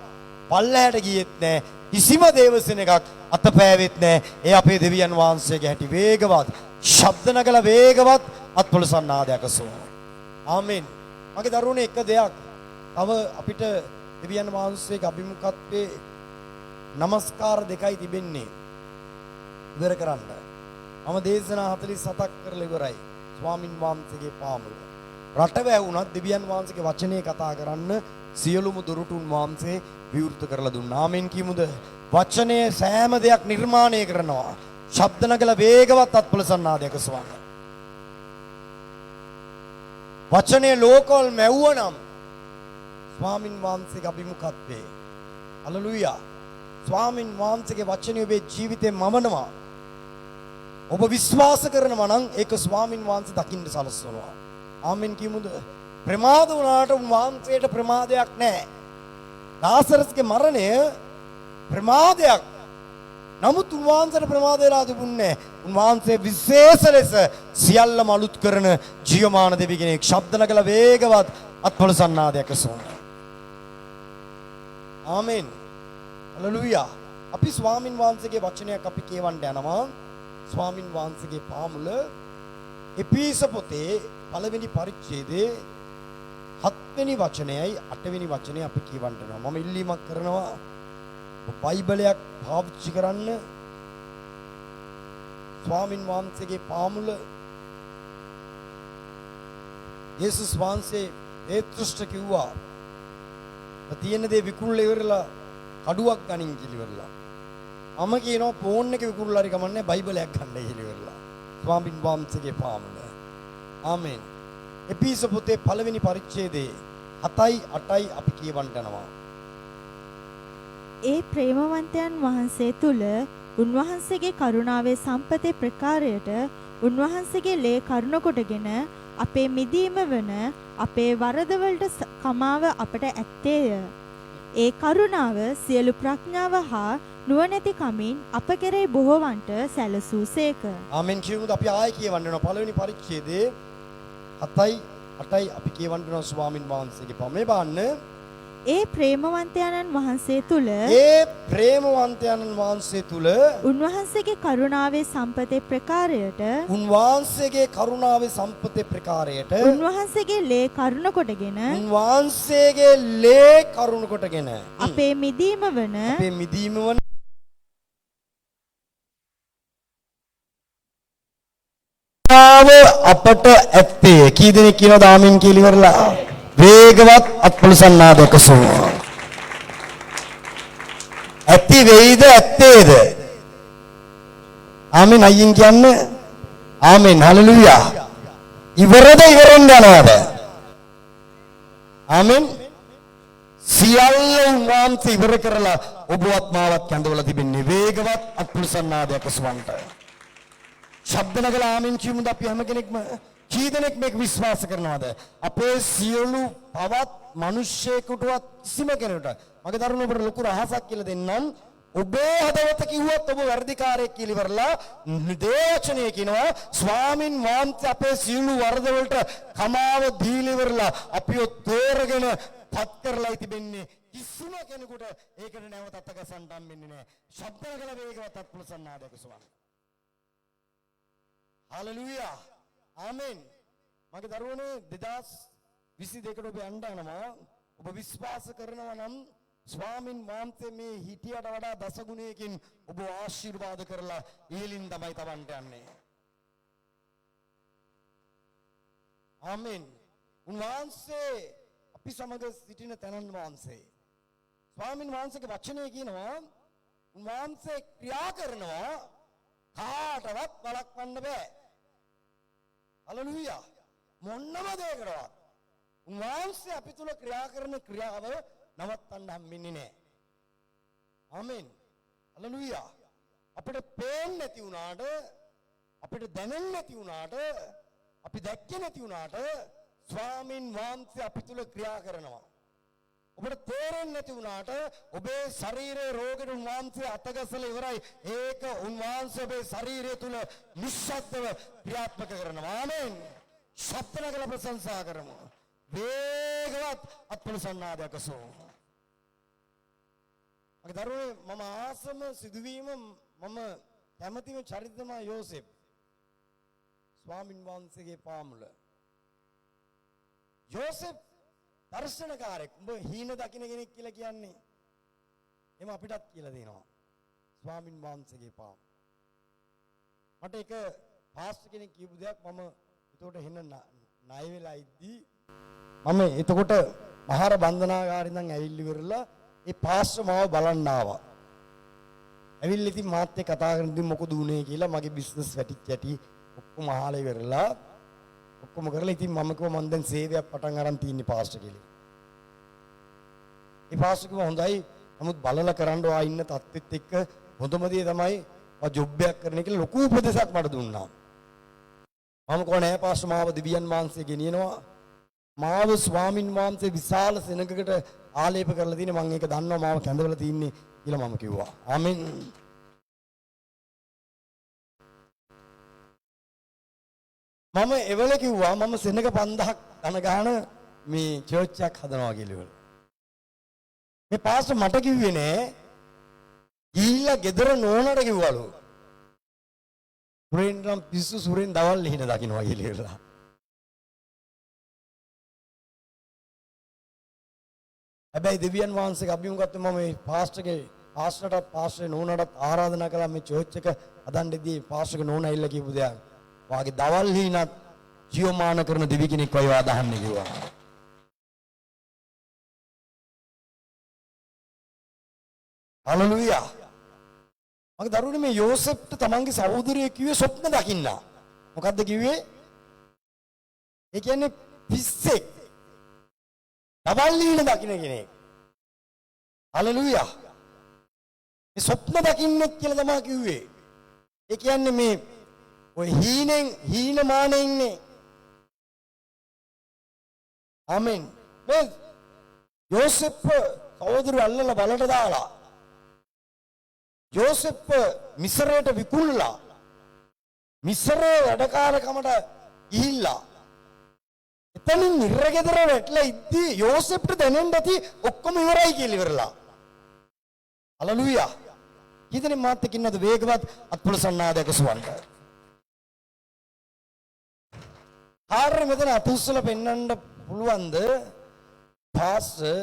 පල්ලහැට ගියෙත් නැහැ. කිසිම දේවසෙනකක් අතපෑවෙත් නැහැ. ඒ අපේ දෙවියන් වහන්සේගේ හැටි වේගවත් ශබ්ද නගලා වේගවත් අත්පොළසන්නාදයක සෝ. ආමෙන්. මගේ දරුවනේ එක දෙයක් තව අපිට දෙවියන් වහන්සේගේ අභිමුඛත්වයේ নমස්කාර දෙකයි තිබෙන්නේ ඉවර කරන්න. මම දේශනා 47ක් කරලා ඉවරයි. ස්වාමින් වහන්සේගේ පාමුල. රට වැහුණත් දෙවියන් වහන්සේගේ වචනේ කතා කරන්න සියලුම දොරටු උන්වහන්සේ විවෘත කරලා දුන්නා. ආමෙන් කියමුද? වචනයේ සෑම දෙයක් නිර්මාණය කරනවා. ශබ්ද නගල වේගවත් අත්පොළ සන්නාදයක ස්වාම. වචනයේ ලෝකවල මැව්වනම් ස්වාමින් වහන්සේගේ අභිමුඛත්වයේ හලෙලූයා. ස්වාමින් වහන්සේගේ වචනය ඔබේ ජීවිතේ මමනවා. ඔබ විශ්වාස කරනවා නම් ඒක ස්වාමින් වහන්සේ දකින්න සලස්වනවා. ආමෙන් කියමුද? ප්‍රමාද වුණාට උන්වහන්සේට ප්‍රමාදයක් නැහැ. ලාසරස්ගේ මරණය ප්‍රමාදයක්. නමුත් උන්වහන්සේට ප්‍රමාද වෙලා තිබුණේ නැහැ. උන්වහන්සේ විශේෂ ලෙස සියල්ලම අලුත් කරන ජීවමාන දෙවි කෙනෙක්. ශබ්ද නගල වේගවත් අත්පොළ සන්නාදයක සෝන. ආමෙන්. හලෙලූයා. අපි ස්වාමින් වහන්සේගේ වචනයක් අපි කියවන්න යනවා. ස්වාමින් වහන්සේගේ පාමුල එපීස පොතේ පළවෙනි පරිච්ඡේදයේ 7 වෙනි වචනයයි 8 වෙනි වචනය අපි කියවන්න යනවා. මම ඉල්ලීමක් කරනවා බයිබලයක් පාවිච්චි කරන්න. ස්වාමින් වහන්සේගේ පාමුල යේසුස් වහන්සේ පේත්‍රුස්ට කිව්වා තියෙන දේ විකුණලා ඉවරලා කඩුවක් ගනින් කියලා ඉවරලා. මම කියනවා ෆෝන් එක විකුණලා හරි කමන්නේ බයිබලයක් ගන්න කියලා ඉවරලා. ස්වාමින් වහන්සේගේ පාමුල. ආමෙන්. එපීස පොතේ පළවෙනි පරිච්ඡේදයේ 7යි 8යි අපි කියවන්න යනවා. ඒ ප්‍රේමවන්තයන් වහන්සේ තුල උන්වහන්සේගේ කරුණාවේ සම්පතේ ප්‍රකාරයට උන්වහන්සේගේ ලේ කරුණ කොටගෙන අපේ මිදීම වන අපේ වරදවලට කමාව අපට ඇත්තේය. ඒ කරුණාව සියලු ප්‍රඥාව හා නුවණැති කමින් අප කෙරෙහි බොහෝවන්ට සැලසූසේක. ආමෙන් කියමුද? අපි ආයෙ කියවන්න යනවා පළවෙනි පරිච්ඡේදයේ 7යි 8යි අපි කියවන්න යනවා ස්වාමින් වහන්සේගේ පාමුල. මේ බලන්න. ඒ ප්‍රේමවන්තයන්න් වහන්සේ තුල උන්වහන්සේගේ කරුණාවේ සම්පතේ ප්‍රකාරයට උන්වහන්සේගේ ලේ කරුණ කොටගෙන අපේ මිදීම වන අපට ඇත්තේ කී දෙනෙක් කියනවාද ආමෙන් කියලා ඉවරලා වේගවත් අත්පොළ සන්නාදයක සෝම. ඇති වෙයිද ඇත්තේද? ආමෙන් අයියෙන් කියන්න. ආමෙන් හලෙලූයා. ඉවරද ඉවරෙන් යනවාද? ආමෙන්. සියල්ල උන්වහන්සේ ඉවර කරලා ඔබවත් මාවත් කැඳවලා තිබෙන්නේ වේගවත් අත්පොළ සන්නාදයක සුවන්ට. ශබ්ද නගල ආමෙන් කියමුද? අපි හැම කෙනෙක්ම කී දෙනෙක් මේක විශ්වාස කරනවද? අපේ සියලු පවත් මිනිස්සෙකුටවත් කිසිම කෙනෙකුට මගේ දරුණු ඔබට ලොකු රහසක් කියලා දෙන්නම්. ඔබේ හදවත කිව්වොත් ඔබ වැඩිකාරයෙක් කියලා ඉවරලා දේවචනය කියනවා ස්වාමින් වහන්සේ අපේ සියලු වරද වලට කමාව දීලා ඉවරලා අපිව තෝරගෙන පත් කරලා තිබෙන්නේ. කිසිම කෙනෙකුට ඒකට නැවත අතගසන්න හම්බෙන්නේ නැහැ. ශබ්ද නගල වේගවත් අත්පොළ සන්නාදයක සුවඳ. හලෙලූයා. ආමෙන්. මගේ දරුවනේ 2022ට ඔබ යන්න යනවා. ඔබ විශ්වාස කරනවා නම් ස්වාමින් වහන්සේ මේ හිටියට වඩා දසගුණයකින් ඔබ ආශිර්වාද කරලා ඉහළින් තමයි තවන්ට යන්නේ. ආමෙන්. උන්වහන්සේ අපි සමග සිටින තැනන් වහන්සේ ස්වාමින් වහන්සේගේ වචනය කියනවා උන්වහන්සේ ක්‍රියා කරනවා කාටවත් වළක්වන්න බෑ. හලෙලූයා. මොන්නම දෙයකටවත් උන්වහන්සේ අපි තුල ක්‍රියා කරන ක්‍රියාව නවත්තන්න හම්බෙන්නේ නැහැ. ආමෙන්. හලෙලූයා. අපිට පේන්නේ නැති වුණාට අපිට දැනෙන්නේ නැති වුණාට අපි දැක්කේ නැති වුණාට ස්වාමින් වහන්සේ අපි තුල ක්‍රියා කරනවා. ඔබට තේරෙන්නේ නැති වුණාට ඔබේ ශරීරයේ රෝගෙට උන්වහන්සේ අතගසලා ඉවරයි. ඒක උන්වහන්සේ ඔබේ ශරීරය තුල නිශ්ශබ්දව ක්‍රියාත්මක කරනවා. ආමෙන්. ශබ්ද නගල ප්‍රශංසා කරමු. වේගවත් අත්පොළ සන්නාදයක සෝ. මගේ දරුවනේ මම ආසම සිදුවීම මම කැමතිම චරිත තමයි යෝසෙෆ්. ස්වාමින් වහන්සේගේ පාමුල. යෝසෙෆ් දර්ශනකාරයෙක්. උඹ හීන දකින්න කෙනෙක් කියලා කියන්නේ. එම අපිටත් කියලා දෙනවා. ස්වාමින් වහන්සේගේ පාමුල. මට එක පාස්ටර් කෙනෙක් කියපු දෙයක් මම එතකොට හෙන්න ණය වෙලා ඉද්දී මම එතකොට මහර බන්ධනාගාරේ ඉඳන් ඇවිල්ලි ඉවරලා ඒ පාස්ටර් මාව බලන්න ආවා. ඇවිල්ලා ඉතින් මාත් එක්ක කතා කරන ඉතින් මොකද උනේ කියලා මගේ බිස්නස් වැටිච්ච ඇටි ඔක්කොම අහලා ඉවරලා ඔක්කොම කරලා ඉතින් මම කිව්වා මම දැන් සේවයක් පටන් අරන් තියන්නේ පාස්ටර් කියලා. ඒ පාස්ටර් කිව්වා හොඳයි නමුත් බලලා කරන්න ඔයා ඉන්න තත්ත්වෙත් එක්ක හොඳම දේ තමයි ඔයා ජොබ් එකක් කරන එක ලොකු උපදෙසක් මට දුන්නා. මම කිව්වා නෑ පාස්ටර් මාව දෙවියන් වහන්සේ ගෙනියනවා. මාව ස්වාමින් වහන්සේ විශාල සෙනඟකට ආලේප කරලා තියෙන මම ඒක දන්නවා මාව කැඳවලා තින්නේ කියලා මම කිව්වා. ආමෙන්. මම එවල කිව්වා මම සෙනඟ 5000ක් ධන ගාන මේ චර්ච් එකක් හදනවා කියලා ඉවල. මේ පාස්ටර් මට කිව්වේ නෑ. ගිහිල්ලා ගෙදර නෝනට කිව්වලු. සුරෙන් නම් පිස්සු සුරෙන් දවල් හින දකින්නවා කියලා ඉවලා. හැබැයි දෙවියන් වහන්සේගේ අභිමුඛත්වය මම මේ පාස්ටර්ටත් පාස්ටර් නෝනටත් ආරාධනා කළා මේ චර්ච් එක හදන්නදී පාස්ටර්ගේ නෝනා ඉල්ල කියපු දෙයක්. වාගේ දවල් හිණත් ජීවමාන කරන දෙවි කෙනෙක් වයි වාදහන්නේ කිව්වා. හලෙලූයා. මගේ දරුවනේ මේ යෝසෙෆ්ට තමන්ගේ සහෝදරයෙක් කිව්වේ ස්වප්න දකින්න. මොකද්ද කිව්වේ? ඒ කියන්නේ පිස්සෙක්. දවල් හිණ දකින්න කෙනෙක්. හලෙලූයා. මේ ස්වප්න දකින්න කියලා තමයි කිව්වේ. ඒ කියන්නේ මේ ඔය හීනමානේ ඉන්නේ. ආමෙන්. මේ යෝසෙෆ් සහෝදරය අල්ලලා බලට දාලා යෝසෙෆ් මිස්රයට විකුණලා මිස්රේ වැඩකාරකමට ගිහිල්ලා එතනින් ඉරගෙදර වැටලා ඉද්දී යෝසෙෆ්ට දැනෙන්න ඇති ඔක්කොම ඉවරයි කියලා ඉවරලා. හලෙලූයා. කීදෙනෙක් මාත් එක්ක ඉන්නවද වේගවත් අත්පොළ සන්නාදයක සුවන්ට? කාර්ය මෙතන අතුස්සලා පෙන්වන්න පුළුවන්ද? පාස්ටර්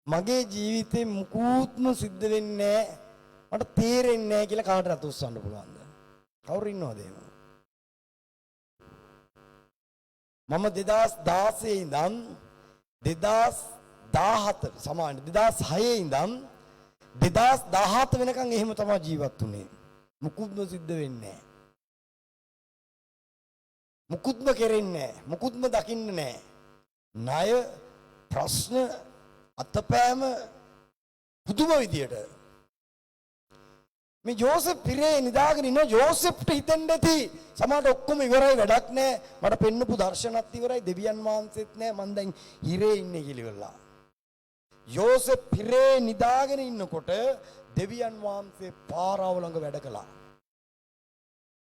මගේ ජීවිතේ මුකුත්ම සිද්ධ වෙන්නේ නැහැ. මට තේරෙන්නේ නැහැ කියලා කාටද අතුස්සන්න පුළුවන්ද? කවුරු ඉන්නවද එහෙම? මම 2016 ඉඳන් 2017 සමාන 2006 ඉඳන් 2017 වෙනකන් එහෙම තමයි ජීවත් වුනේ. මුකුත්ම සිද්ධ වෙන්නේ නැහැ. මුකුත්ම කෙරෙන්නේ නැහැ. මුකුත්ම දකින්නේ නැහැ. ණය ප්‍රශ්න අතපෑම පුදුම විදියට මේ යෝසෙෆ් පිරේ නිදාගෙන ඉන්න යෝසෙෆ්ට හිතෙන්න ඇති සමහරට ඔක්කොම ඉවරයි වැඩක් නැහැ මට පෙන්නපු දර්ශනත් ඉවරයි දෙවියන් වහන්සේත් නැහැ මං දැන් හිරේ ඉන්නේ කියලා ඉවරලා යෝසෙෆ් පිරේ නිදාගෙන ඉන්නකොට දෙවියන් වහන්සේ පාරාව ළඟ වැඩ කළා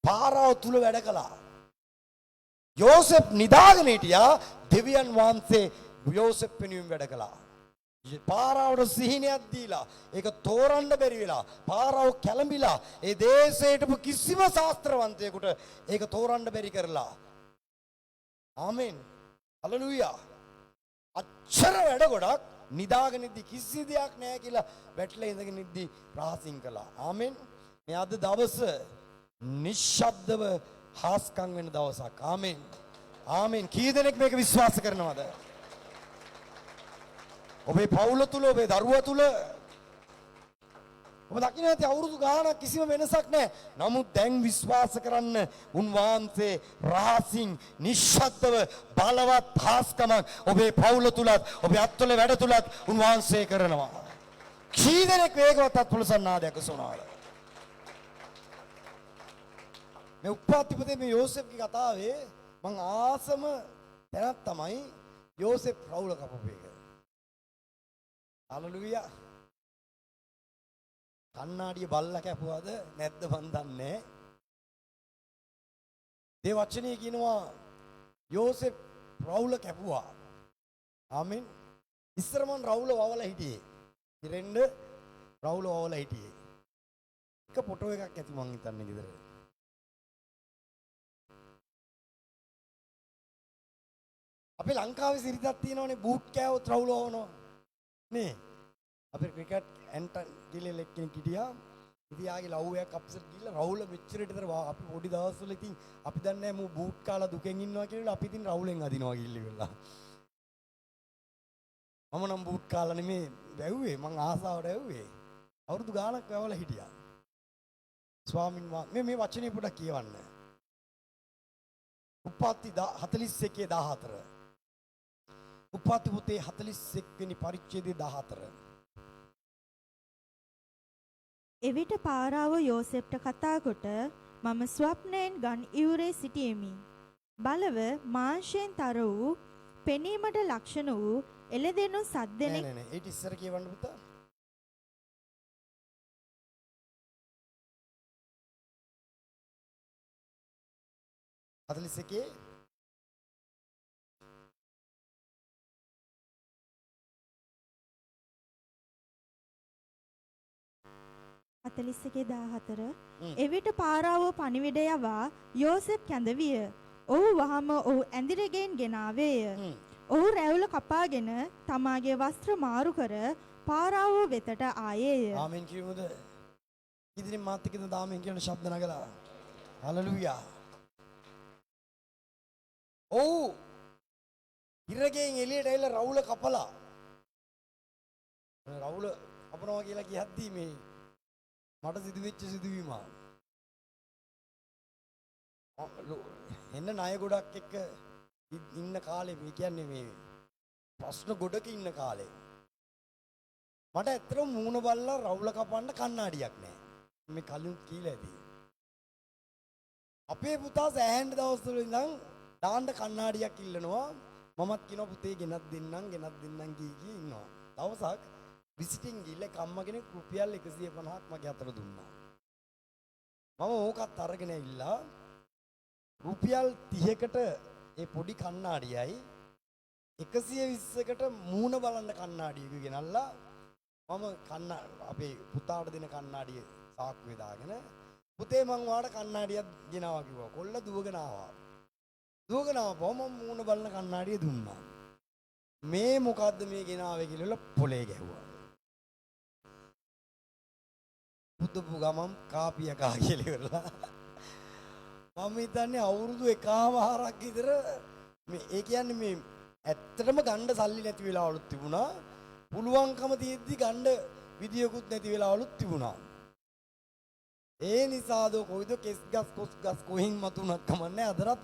පාරාව තුල වැඩ කළා යෝසෙෆ් නිදාගෙන හිටියා දෙවියන් වහන්සේ යෝසෙෆ් වෙනුවෙන් වැඩ කළා පාරාවට සිහිනයක් දීලා ඒක තෝරන්න බැරි වෙලා පාරාව කැළඹිලා ඒ දේශයට කිසිම ශාස්ත්‍රවන්තයෙකුට ඒක තෝරන්න බැරි කරලා ආමෙන් හලෙලූයා අච්චර වැඩ ගොඩක් නිදාගෙන ඉද්දි කිසි දෙයක් නැහැ කියලා වැටලා ඉඳගෙන ඉද්දි ප්‍රාසින් කළා ආමෙන් මේ අද දවස නිශ්ශබ්දව හාස්කම් වෙන දවසක් ආමෙන් ආමෙන් කී දෙනෙක් මේක විශ්වාස කරනවද ඔබේ පවුල තුල ඔබේ දරුවා තුල ඔබ දකින්න ඇති අවුරුදු ගාණක් කිසිම වෙනසක් නැහැ. නමුත් දැන් විශ්වාස කරන්න උන්වහන්සේ රහසින් නිශ්ශබ්දව බලවත් හාස්කමක් ඔබේ පවුල තුලත් ඔබේ අත්වල වැඩ තුලත් උන්වහන්සේ කරනවා. කී දෙනෙක් වේගවත් අත්පුලසන්නාදයක සෝනාවල. මේ උප්පාතිපතේ මේ යෝසෙෆ්ගේ කතාවේ මං ආසම තැනක් තමයි යෝසෙෆ් රවුල කපපු එක. හලෙලූයා කන්නාඩිය බල්ලා කැපුවාද නැද්ද මන් දන්නේ ඒ වචනේ කියනවා යෝසෙෆ් රවුල කැපුවා ආමෙන් ඉස්සර මන් රවුල වවලා හිටියේ ඉරෙන්න රවුල වවලා හිටියේ එක ෆොටෝ එකක් ඇති මං හිතන්නේ ගෙදර අපේ ලංකාවේ සිරිතක් තියෙනවනේ බූට් කෑවොත් රවුල වවනවා නේ අපේ ක්‍රිකට් ඇන්ටන් කියලා එක්කෙනෙක් හිටියා ඉතින් ආගේ ලව්වයක් අප්සෙට් ගිහලා රවුල මෙච්චර විතර අපි පොඩි දවස්වල ඉතින් අපි දන්නේ නැහැ මූ බූට් කාලා දුකෙන් ඉන්නවා කියලා අපි ඉතින් රවුලෙන් අදිනවා ගිහිල්ලා මම නම් බූට් කාලා නෙමේ වැව්වේ මං ආසාවට වැව්වේ. අවුරුදු ගාණක් වැවලා හිටියා. ස්වාමින් වහන්සේ මේ වචනේ පොඩක් කියවන්න. උප්පත්ති 41:14. උප්පත්ති පොතේ 41 වෙනි පරිච්ඡේදයේ 14. එවිට පාරාව යෝසෙෆ්ට කතා කොට මම ස්වප්නයෙන් ගන් ඉවුරේ සිටියෙමි. බලව මාංශයෙන් තර වූ පෙනීමට ලක්ෂණ වූ එළදෙනු සද්දෙනෙක් නෑ ඊට ඉස්සර කියවන්න පුතා. අතලිසකේ 41:14 එවිට පාරාව පණිවිඩ යවා යෝසෙෆ් කැඳවිය. ඔහු වහම ඔහු ඇඳිරගෙන් ගෙනාවේය. ඔහු රැවුල කපාගෙන තමාගේ වස්ත්‍ර මාරු කර පාරාව වෙතට ආයේය. ආමෙන් කියමුද? ඉදිරින් මාත් එක්කද ආමෙන් කියන ශබ්ද නගලා. හලෙලූයා. ඔව් ඉරගෙන් එළියට ඇවිල්ලා රවුල කපලා. රවුල කපනවා කියලා කියද්දී මේ මට සිදුවෙච්ච සිදුවීම. එන්න ණය ගොඩක් එක්ක ඉන්න කාලේ මේ කියන්නේ මේ ප්‍රශ්න ගොඩක ඉන්න කාලේ මට ඇත්තටම මූණ බලලා රවුල කපන්න කණ්ණාඩියක් නැහැ. මේ කලින් කියලා ඇති. අපේ පුතා සෑහෙන දවස්වල ඉඳන් දාන්න කණ්ණාඩියක් ඉල්ලනවා. මමත් කියනවා පුතේ ගෙනත් දෙන්නම් කී ඉන්නවා. දවසක් විසිටින් ගිහලා අම්මා කෙනෙක් රුපියල් 150ක් මගේ අතට දුන්නා. මම ඕකත් අරගෙන ඇවිල්ලා රුපියල් 30කට ඒ පොඩි කණ්ණාඩියයි 120කට මූණ බලන්න කණ්ණාඩියක ගෙනල්ලා මම අපේ පුතාට දෙන කණ්ණාඩිය සාක්කුවේ දාගෙන පුතේ මං ඔයාලට කණ්ණාඩියක් ගෙනාවා කිව්වා. කොල්ල දුවගෙන ආවා. දුවගෙන ආවම මම මූණ බලන කණ්ණාඩිය දුන්නා. මේ මොකද්ද මේ ගෙනාවේ කියලා පොලේ ගැහුවා. පුදුපු ගමම් කාපිය කා කියලා ඉවරලා මම හිතන්නේ අවුරුදු 1.5ක් විතර මේ ඒ කියන්නේ මේ ඇත්තටම ගන්න සල්ලි නැති වෙලාවලුත් තිබුණා. පුළුවන්කම තියෙද්දි ගන්න විදියකුත් නැති වෙලාවලුත් තිබුණා. ඒ නිසාද කොයිද කෙස් ගස් කොහින් මතුණක් කමන්නේ අදරත්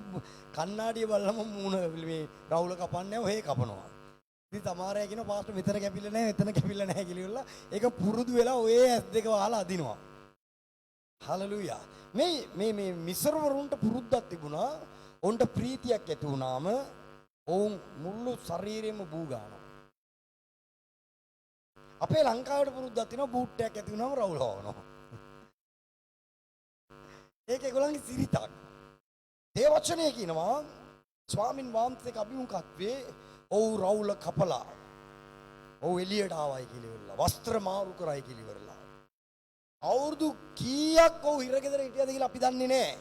කණ්ණාඩිය බලලම මූණ මේ රවුල කපන්නේ ඔහේ කපනවා. ඉතින් තමාරය කියන පාස්ටර් මෙතන කැපිලා නැහැ මෙතන කැපිලා නැහැ කියලා ඒක පුරුදු වෙලා ඔය ඇස් දෙක වහලා අදිනවා. හලෙලූයා. මේ මිසරවරුන්ට පුරුද්දක් තිබුණා. ඔවුන්ට ප්‍රීතියක් ඇති වුණාම ඔවුන් මුළු ශරීරෙම බූ ගන්නවා. අපේ ලංකාවට පුරුද්දක් තියෙනවා බූට් එකක් ඇති වුණාම රවුල හොවනවා. ඒක ඒගොල්ලන්ගේ සිරිතක්. ඒ වචනේ කියනවා ස්වාමින් වහන්සේක අභිමුඛත්වයේ ඔව් රවුල කපලා ඔව් එළියට ආවයි කියලා ඉවරලා වස්ත්‍ර මාරු කරයි කියලා ඉවරලා අවුරුදු කීයක් ඔව් හිරගෙදර හිටියද කියලා අපි දන්නේ නැහැ.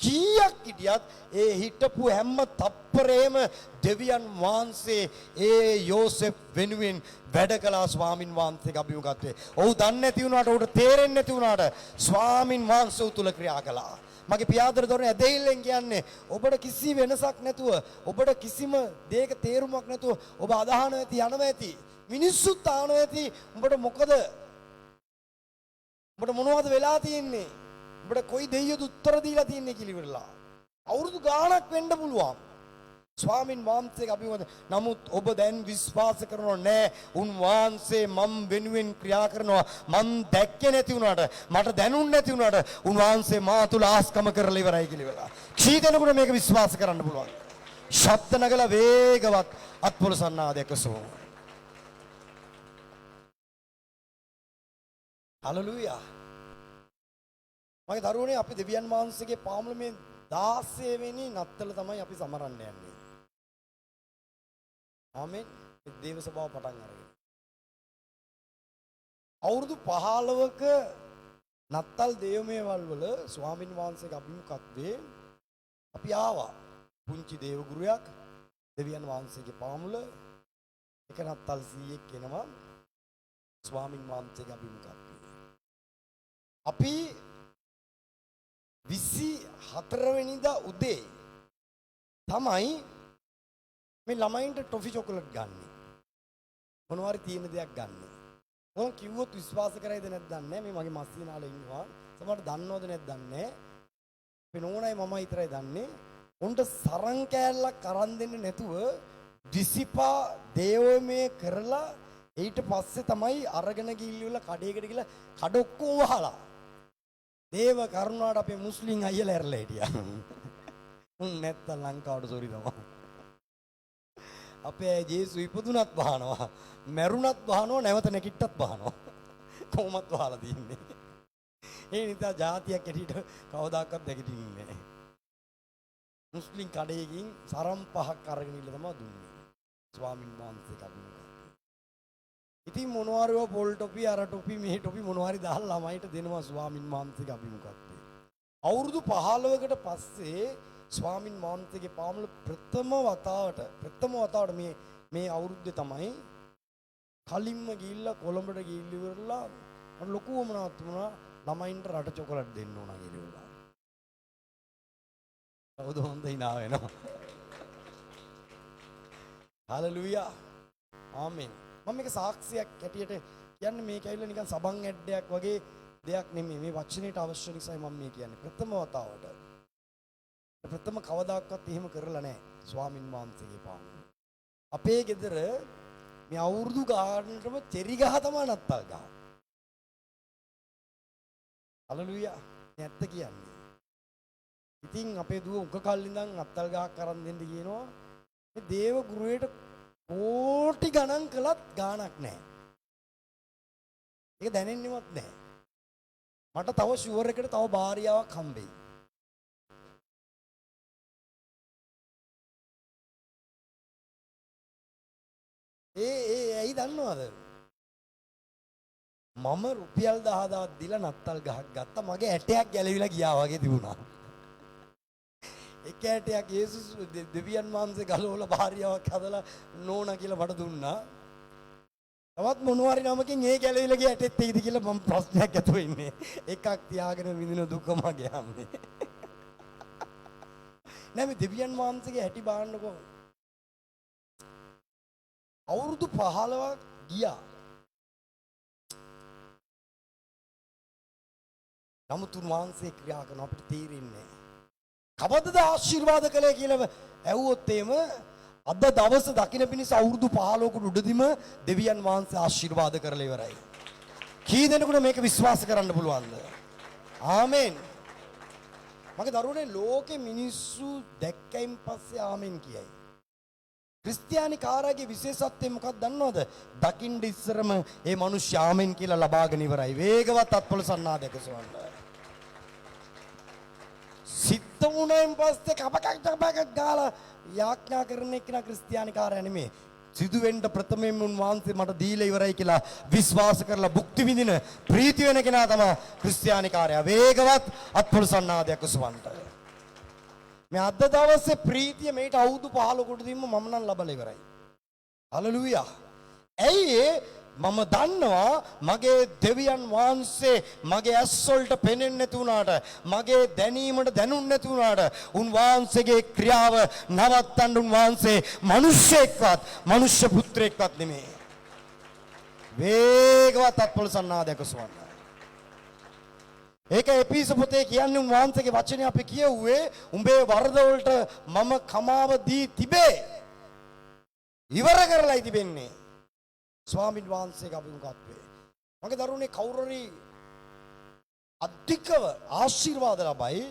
කීයක් හිටියත් ඒ හිටපු හැම තප්පරේම දෙවියන් වහන්සේ ඒ යෝසෙෆ් වෙනුවෙන් වැඩ කළා ස්වාමින් වහන්සේගේ අභිමුඛත්වයේ. ඔව් දන්නේ නැති වුණාට උට තේරෙන්නේ නැති වුණාට ස්වාමින් වහන්සේ උතුල ක්‍රියා කළා. මගේ පියාදර දොරේ ඇදහිල්ලෙන් කියන්නේ ඔබට කිසි වෙනසක් නැතුව ඔබට කිසිම දෙයක තේරුමක් නැතුව ඔබ අදහන ඇති යනවා ඇති මිනිස්සුත් ආනවා ඇති උඹට මොකද උඹට මොනවද වෙලා තියෙන්නේ උඹට කොයි දෙයියද උත්තර දීලා තියෙන්නේ කියලා ඉවරලා අවුරුදු ගාණක් වෙන්න පුළුවන් ස්වාමින් වහන්සේගේ අභිමුඛ නමුත් ඔබ දැන් විශ්වාස කරනව නෑ උන්වහන්සේ මම් වෙනුවෙන් ක්‍රියා කරනවා මන් දැක්කේ නැති වුණාට මට දැනුන්නේ නැති වුණාට උන්වහන්සේ මා තුල ආස්කම කරලා ඉවරයි කියලා වෙලා කීදෙනෙකුට මේක විශ්වාස කරන්න පුළුවන් ශබ්ද නගලා වේගවත් අත්පොළ සන්නාදයක් සෝ හලෙලූයා මගේ දරුවනේ අපි දෙවියන් වහන්සේගේ පාමුල මේ 16 වෙනි නත්තල තමයි අපි සමරන්න යන්නේ ආමෙන් දේව සභාව පටන් අරගෙන අවුරුදු 15ක නත්තල් දේවමේවල් වල ස්වාමින් වහන්සේගේ අභිමුඛත්වයේ අපි ආවා පුංචි දේව ගුරුයක් දෙවියන් වහන්සේගේ පාමුල එක නත්තල් 100ක් එනවා ස්වාමින් වහන්සේගේ අභිමුඛත්වයේ අපි 24 වෙනිදා උදේ තමයි මේ ළමයින්ට ටොෆි චොකලට් ගන්න. මොනවාරි තියෙන දෙයක් ගන්න. මම කිව්වොත් විශ්වාස කරයිද නැද්ද දන්නේ නැහැ. මේ මගේ මස්සිනාලේ ඉන්නවා. සමහරට දන්නවද නැද්ද දන්නේ නැහැ. මේ නෝනයි මම විතරයි දන්නේ. උන්ට සරන් කෑල්ලක් අරන් දෙන්න නැතුව දිසිපා දේවමය කරලා ඊට පස්සේ තමයි අරගෙන ගිහිල්ලා කඩේකට ගිහලා කඩ ඔක්කොම වහලා දේව කරුණාට අපේ මුස්ලිම් අයියලා ඇරලා හිටියා. උන් නැත්තම් ලංකාවට සෝරි තමයි. අපේ ජේසු ඉපදුනත් බහනවා, මැරුණත් බහනවා, නැවත නැකිට්ටත් බහනවා. කොහොමත් වහලා තින්නේ. ඒ නිසා જાතියක් ඇටියට කවදාකවත් නැගිටින්නේ නැහැ. මුස්ලිම් කඩේකින් සරම් 5ක් අරගෙන ඉල්ල තමයි දුන්නේ. ස්වාමින් වහන්සේ කපුණා. ඉතින් මොනවාරි පොල් ටොපි අර ටොපි මේ ටොපි මොනවාරි දාලා ළමයිට දෙනවා ස්වාමින් වහන්සේගේ අභිමුඛත්වය. අවුරුදු 15කට පස්සේ ස්වාමින් වහන්සේගේ පාමුල ප්‍රථම වතාවට මේ අවුරුද්දේ තමයි කලින්ම ගිහිල්ලා කොළඹට ගිහිල්ලා මට ලොකු වමනාවක් තිබුණා ළමයින්ට රට චොකලට් දෙන්න ඕන කියලා. කවුද හොඳ hina වෙනවා. හලෙලූයා. ආමෙන්. මම මේක සාක්ෂියක් ඇටියට කියන්නේ මේක ඇවිල්ලා නිකන් සබන් ඇඩ්ඩයක් වගේ දෙයක් නෙමෙයි. මේ වචනේට අවශ්‍ය නිසායි මම මේ කියන්නේ. ප්‍රථම වතාවට. ප්‍රථම කවදාකවත් එහෙම කරලා නැහැ. ස්වාමින් වහන්සේගේ පාමුල. අපේ ගෙදර මේ අවුරුදු ගානටම චෙරි ගහ තමයි නත්තල් ගහ. හලෙලූයා. නැත්ත කියන්නේ. ඉතින් අපේ දුව උක කල් ඉඳන් නත්තල් ගහක් අරන් දෙන්න කියනවා. මේ දේව ගුරුවේට කෝටි ගණන් කළත් ගාණක් නැහැ. ඒක දැනෙන්නේවත් නැහැ. මට තව ෂුවර් එකට තව භාර්යාවක් හම්බෙයි. ඇයි දන්නවද? මම රුපියල් 10000ක් දීලා නත්තල් ගහක් ගත්තා. මගේ ඇටයක් ගැලවිලා ගියා වගේ තිබුණා. එක ඇටයක් යේසුස් දෙවියන් වහන්සේ ගලවලා භාර්යාවක් හදලා නෝනා කියලා මට දුන්නා. තවත් මොනවාරි නමකින් ඒ ගැලවිලා ගිය ඇටෙත් එයිද කියලා මම ප්‍රශ්නයක් ඇතුව ඉන්නේ. එකක් තියාගෙන විඳින දුක මගේ යන්නේ. නෑ මේ දෙවියන් වහන්සේගේ ඇටි බාන්නකෝ. අවුරුදු 15ක් ගියා. නමුත් උන්වහන්සේ ක්‍රියා කරන අපිට තේරෙන්නේ කවදද ආශිර්වාද කළේ කියලා ඇහුවොත් එහෙම අද දවස දකින්න පිණිස අවුරුදු 15කට උඩදීම දෙවියන් වහන්සේ ආශිර්වාද කරලා ඉවරයි. කී දෙනෙකුට මේක විශ්වාස කරන්න පුළුවන්ද? ආමෙන්. මගේ දරුවනේ ලෝකේ මිනිස්සු දැක්කයින් පස්සේ ආමෙන් කියයි. ක්‍රිස්තියානි කාරාගේ විශේෂත්වය මොකක්ද දන්නවද? දකින්න ඉස්සරම මේ මිනිස්සු ආමෙන් කියලා ලබාගෙන ඉවරයි. වේගවත් අත්පොළ සන්නාදයක සවන්න. සිද්ධ වුණායින් පස්සේ කපකක් ගාලා යාඥා කරන එක නා ක්‍රිස්තියානි කාරය නෙමෙයි. සිදු වෙන්න ප්‍රථමයෙන්ම උන්වහන්සේ මට දීලා ඉවරයි කියලා විශ්වාස කරලා භුක්ති විඳින ප්‍රීති වෙන කෙනා තමයි ක්‍රිස්තියානි කාරය. වේගවත් අත්පොළ සන්නාදයක සවන්න. මේ අද දවසේ ප්‍රීතිය මේට අවුරුදු 15කට දීම මම නම් ලබලා ඉවරයි. හලෙලූයා. ඇයි මම දන්නවා මගේ දෙවියන් වහන්සේ මගේ ඇස් වලට පෙනෙන්නේ නැති වුණාට මගේ දැනීමට දැනුන්නේ නැති වුණාට උන්වහන්සේගේ ක්‍රියාව නවත්තන්න උන්වහන්සේ මිනිස්සෙක්වත් මනුෂ්‍ය පුත්‍රයෙක්වත් නෙමෙයි. වේගවත් අත්පොළ සන්නාදයක සවන්න. ඒක එපිස පොතේ කියන්නේ උන්වහන්සේගේ වචනේ අපි කියුවේ උඹේ වරද වලට මම කමාව දී තිබේ. ඉවර කරලායි තිබෙන්නේ. ස්වාමින් වහන්සේගේ අභිමුඛත්වයේ. මගේ දරුවනේ කවුරුරි අධිකව ආශිර්වාද ලබයි.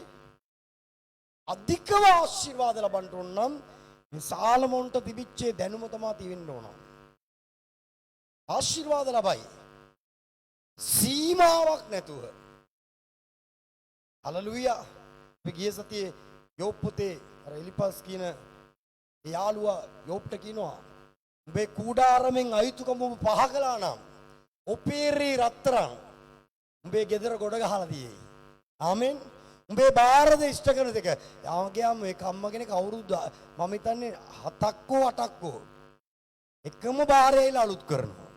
අධිකව ආශිර්වාද ලබන්න ඕන නම් මේ සාලමොන්ට තිබිච්ච දැනුම තමයි තියෙන්න ඕන. ආශිර්වාද ලබයි. සීමාවක් නැතුව. හලෙලූයා. අපි ගිය සතියේ යෝබ් පොතේ අර එලිපස් කියන යාළුවා යෝබ්ට කියනවා උඹේ කුඩාරමෙන් අයිතුකම ඔබ පහ කළා නම් ඔපේරේ රත්තරන් උඹේ ගෙදර ගොඩ ගහලා තියෙයි. ආමෙන්. උඹේ බාරද ඉෂ්ට කරන දෙක. යාගයාම මේ කම්ම කෙනෙක් අවුරුදු මම හිතන්නේ 7ක්කෝ 8ක්කෝ එකම බාරේලා අලුත් කරනවා.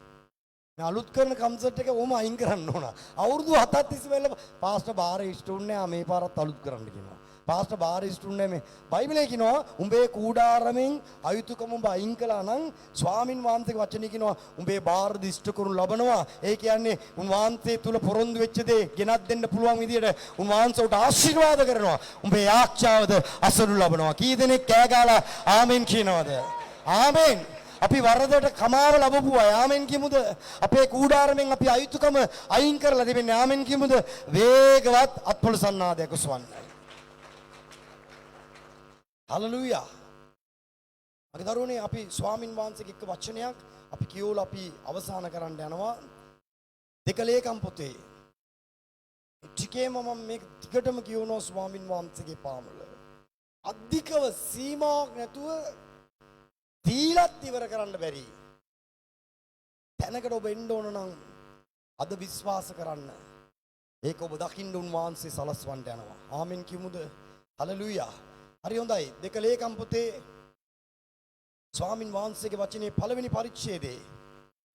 මේ අලුත් කරන කන්සර්ට් එක ඕම අයින් කරන්න ඕන. අවුරුදු 7ක් තිස්සේ වෙලා පාස්ටර් බාරේ ඉෂ්ට උන්නේ මේ පාරත් අලුත් කරන්න කියනවා. පාස්ටර් බාරිස්ටුන්නේ මේ බයිබලයේ කියනවා උඹේ කූඩාරමෙන් අයුතුකම උඹ අයින් කළා නම් ස්වාමින් වහන්සේගේ වචනේ කියනවා උඹේ බාර දිෂ්ට කරනු ලබනවා. ඒ කියන්නේ උන්වහන්සේ තුල පොරොන්දු වෙච්ච දේ ගෙනත් දෙන්න පුළුවන් විදියට උන්වහන්සේට ආශිර්වාද කරනවා. උඹේ යාච්ඡාවද අසනු ලබනවා. කී දෙනෙක් කෑ ගාලා ආමෙන් කියනවද? ආමෙන්. අපි වරදට කමාව ලැබපු අය ආමෙන් කියමුද? අපේ කූඩාරමෙන් අපි අයුතුකම අයින් කරලා දෙන්නේ ආමෙන් කියමුද? වේගවත් අත්පොළ සන්නාදයක් උස්වන්නයි. හලෙලූයා. මගේ දරුවනේ අපි ස්වාමින් වහන්සේගේ එක්ක වචනයක් අපි කියවලා අපි අවසන් කරන්න යනවා. දෙක ලේකම් පොතේ. ටිකේම මම මේක ටිකටම කියවනවා ස්වාමින් වහන්සේගේ පාමුල. අධිකව සීමාවක් නැතුව දීලත් ඉවර කරන්න බැරි. තැනකට ඔබ එන්න ඕන නම් අද විශ්වාස කරන්න. ඒක ඔබ දකින්න උන්වහන්සේ සලස්වන්න යනවා. ආමෙන් කියමුද? හලෙලූයා. හරි හොඳයි. දෙක ලේකම් පොතේ ස්වාමින් වහන්සේගේ වචනේ පළවෙනි පරිච්ඡේදයේ